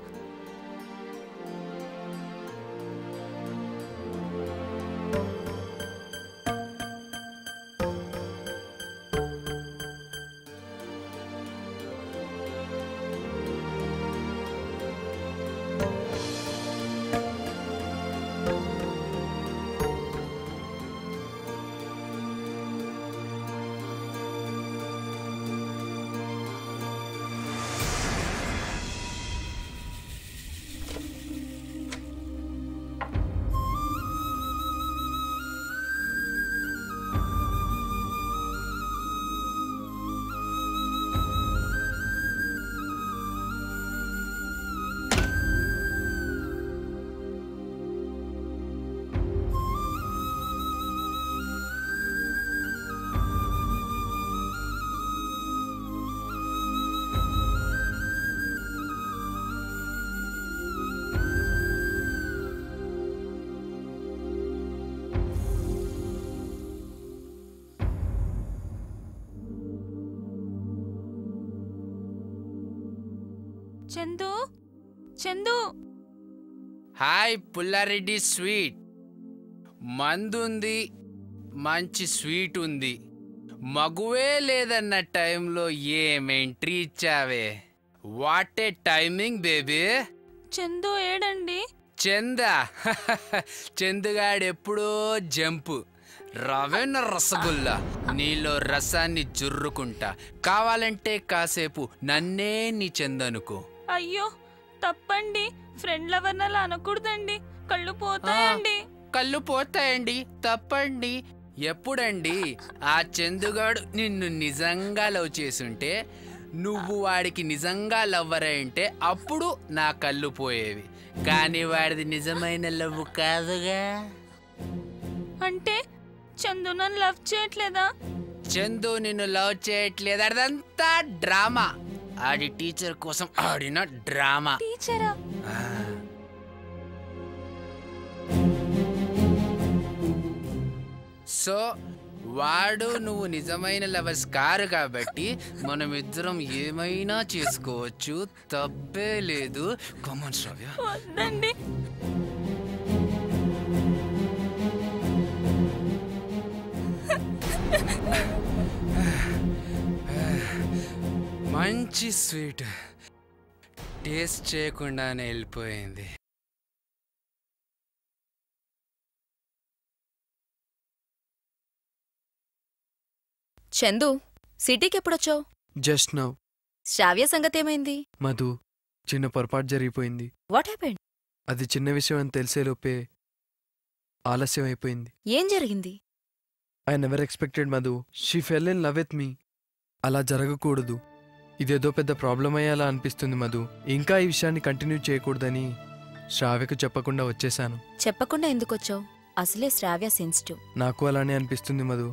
Chandu Chandu hi Pullareddy sweet. మందుంది, మంచి స్వీట్ ఉంది. మగువే లేదన్న టైంలో ఏం ఎంట్రీ ఇచ్చావే. What a timing baby. Chandu ఏడండి? చందా చందుగాడెప్పుడో జంపు. రవెన్న రసగుల్లా, నీలో రసాన్ని జుర్రుకుంటా. కావాలంటే కాసేపు నన్నే నీ చందనుకో. అయ్యో తప్పండి, ఫ్రెండ్ లవర్నలా అనకూడదండి, కళ్ళు పోతాయండి. కళ్ళు పోతాయండి, తప్పండి. ఎప్పుడండి ఆ చందుగాడు నిన్ను నిజంగా లవ్ చేసుంటే, నువ్వు వాడికి నిజంగా లవ్వర్ అంటే అప్పుడు నా కళ్ళు పోయేవి. కానీ వాడిది నిజమైన లవ్ కాదుగా. అంటే చందు నన్ను లవ్ చేయట్లేదా? చందు నిన్ను లవ్ చేయట్లేదు, అదంతా డ్రామా. ఆడి టీచర్ కోసం ఆడిన డ్రామా. టీచరా? సో వాడు నువ్వు నిజమైన లవర్స్ కారు కాబట్టి మనమిద్దరం ఏమైనా చేసుకోవచ్చు, తప్పే లేదు. కమాన్ శ్రావ్య. వద్దండి. మంచి స్వీట్ టేస్ట్ చేయకుండానే వెళ్ళిపోయింది. చందు, సిటీకి ఎప్పుడొచ్చావు? Just now. శ్రావ్య సంగతి ఏమైంది? మధు, చిన్న పొరపాటు జరిగిపోయింది. What happened? అది చిన్న విషయం అని తెలిసేలోపే ఆలస్యం అయిపోయింది. ఏం జరిగింది? I never expected Madhu. She fell in love with me. అలా జరగకూడదు. ఇదేదో పెద్ద ప్రాబ్లం అయ్యేలా అనిపిస్తుంది మధు. ఇంకా ఈ విషయాన్ని కంటిన్యూ చేయకూడదని శ్రావ్యకు చెప్పకుండా వచ్చేశాను. చెప్పకుండా ఎందుకొచ్చావు? అసలే శ్రావ్య సెన్సిటివ్. నాకు అలానే అనిపిస్తుంది మధు.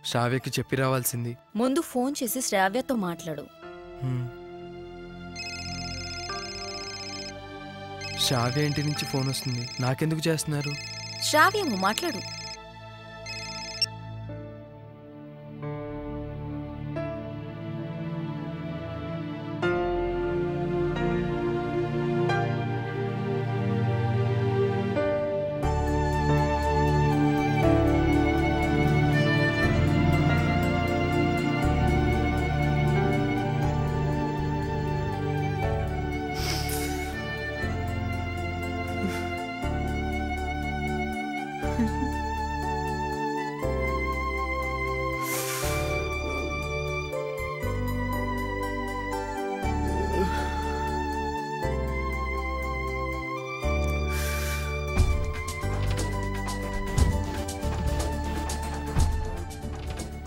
శ్రావ్యకి చెప్పి రావాల్సింది. ముందు ఫోన్ చేసి శ్రావ్యతో మాట్లాడు. శ్రావ్య ఇంటి నుంచి ఫోన్ వస్తుంది. నాకెందుకు చేస్తున్నారు? శ్రావ్యము మాట్లాడు.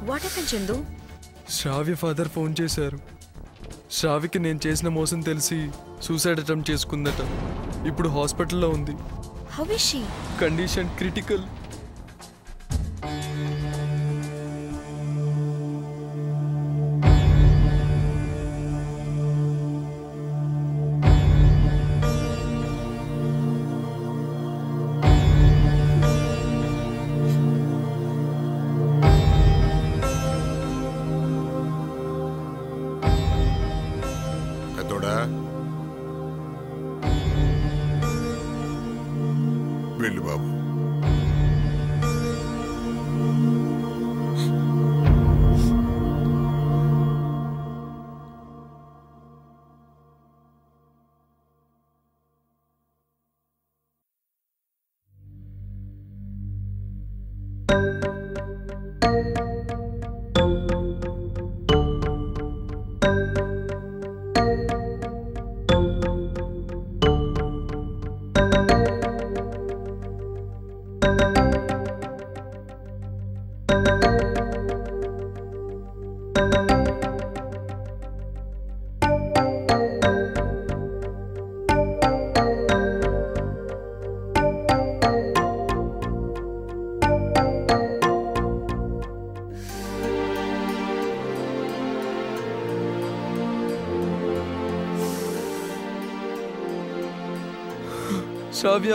What happened Chandu? Shravya father phone చేశారు. శ్రావ్యకి నేను చేసిన మోసం తెలిసి సూసైడ్ అటెంప్ట్ చేసుకుందట. ఇప్పుడు హాస్పిటల్లో ఉంది. How is she? Condition critical. వెళ్ళు బాబు. శ్రావ్య,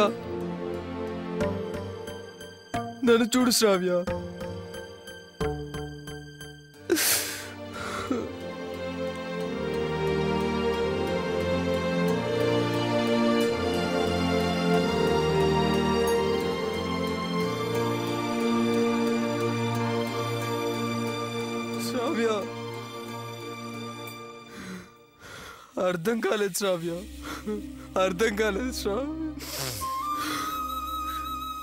నన్ను చూడు శ్రావ్య. అర్థం కాలేదు శ్రావ్య, అర్థం కాలేదు శ్రావ్య.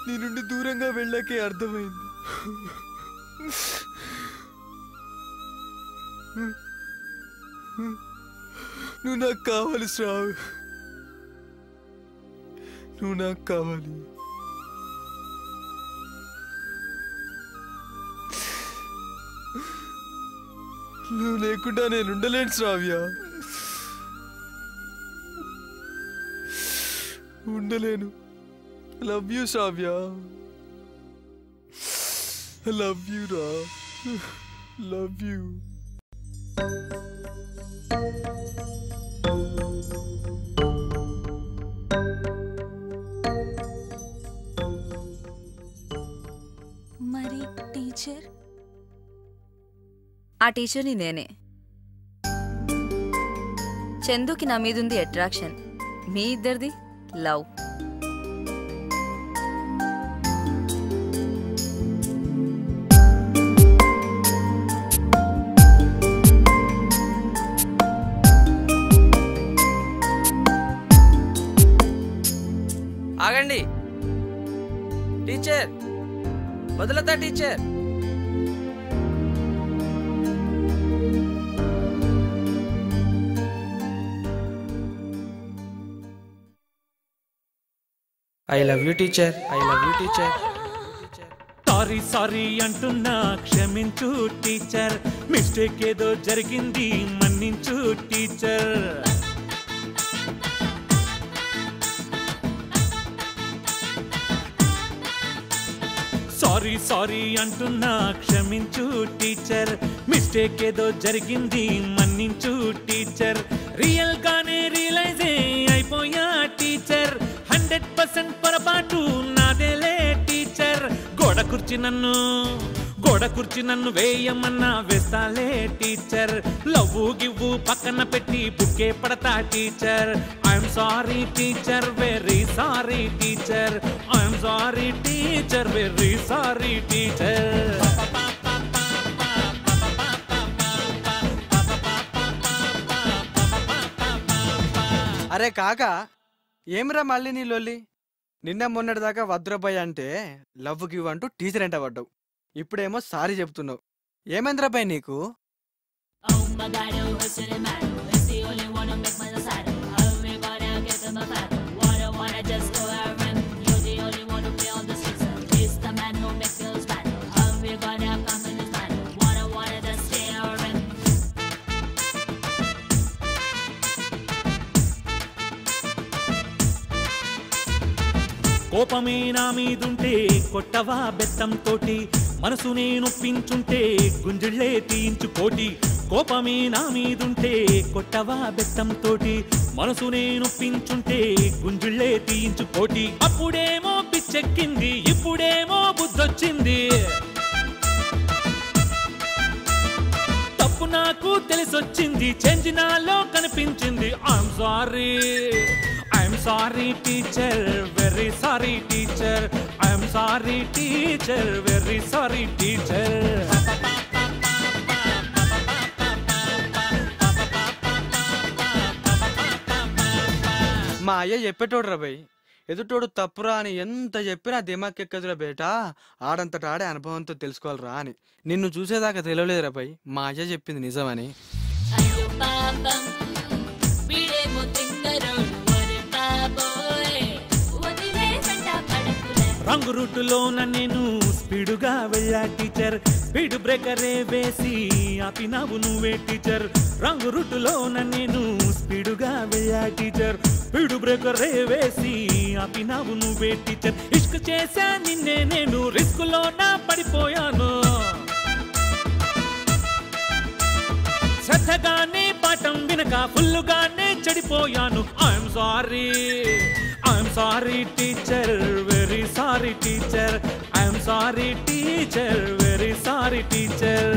నీ నుండి దూరంగా వెళ్ళాకే అర్థమైంది. నువ్వు నాకు కావాలి శ్రావ్య, నువ్వు నాకు కావాలి. నువ్వు లేకుండా నేను ఉండలేను శ్రావ్య, ఉండలేను. Love you Shravya, love you రా, లవ్ యూ. మరి టీచర్? ఆ టీచర్ని నేనే. చందుకి నా మీదుంది అట్రాక్షన్, మీ ఇద్దరిది లవ్. ఆగండి టీచర్, వదలతా teacher. I love you teacher, I love you teacher. Sorry sorry అంటున్నా క్షమించు టీచర్, మిస్టేక్ ఏదో జరిగింది మన్నించు టీచర్. సారీ సారీ అంటున్నా క్షమించు టీచర్, మిస్టేక్ ఏదో జరిగింది మన్నించు టీచర్. రియల్ గానే రియలైజే అయిపోయా టీచర్, 100% పొరపాటు నాదేలే టీచర్. గోడ కుర్చీ నన్ను వేయమన్నా వేస్తాలే టీచర్. లవ్వు గివ్వు పక్కన పెట్టి బుక్కే పడతా teacher. I'm sorry teacher, very sorry teacher. I'm sorry teacher, very sorry teacher. అరే కాకా, ఏమిరా మళ్ళీ నీ లొల్లి? నిన్న మొన్నటిదాకా వద్దురబ్బాయి అంటే లవ్ గివ్ అంటూ టీచర్ ఎంట పడ్డావు, ఇప్పుడేమో సారీ చెప్తున్నావు. ఏమైందిరాబాయ్ నీకు? కోపమే నా మీదుంటే కొట్టవా బెత్తం తోటి, మనసు నేను నొప్పించుంటే గుంజుళ్ళే తీయించుకోటి. కోపమే నా మీదుంటే కొట్టవా బెత్తం తోటి, మనసు నేను నొప్పించుంటే గుంజుళ్ళే తీయించుకోటి. అప్పుడేమో పిచ్చెక్కింది, ఇప్పుడేమో బుద్ధొచ్చింది. తప్పు నాకు తెలిసొచ్చింది, చేంజ్ నాలో కనిపించింది. I'm sorry, I'm sorry teacher, very sorry teacher. I'm sorry teacher, very sorry teacher. మా అయ్య చెప్పేటోడు రాబాయ్, ఎదుటోడు తప్పురా అని ఎంత చెప్పినా దిమాకెక్కదురా బేటా, ఆడంతట ఆడే అనుభవంతో తెలుసుకోవాలరా అని. నిన్ను చూసేదాకా తెలియలేదు రాబాయ్, మా అయ్య చెప్పింది నిజమని. రంగు రూటులోన నేను స్పీడుగా వెళ్ళా టీచర్, స్పీడ్ బ్రేకరే వేసి ఆపినావు నువ్వే టీచర్. రంగు రూటులోన నేను స్పీడుగా వెళ్ళా టీచర్, స్పీడ్ బ్రేకరే వేసి ఆపినావు నువ్వే టీచర్. ఇష్క్ చేశా నిన్నే నేను, రిస్క్ లోన పడిపోయాను. శ్రద్ధగానే పాఠం వినక ఫుల్లుగానే చెడిపోయాను. I'm sorry, I'm sorry teacher, very sorry teacher. I'm sorry teacher, very sorry teacher.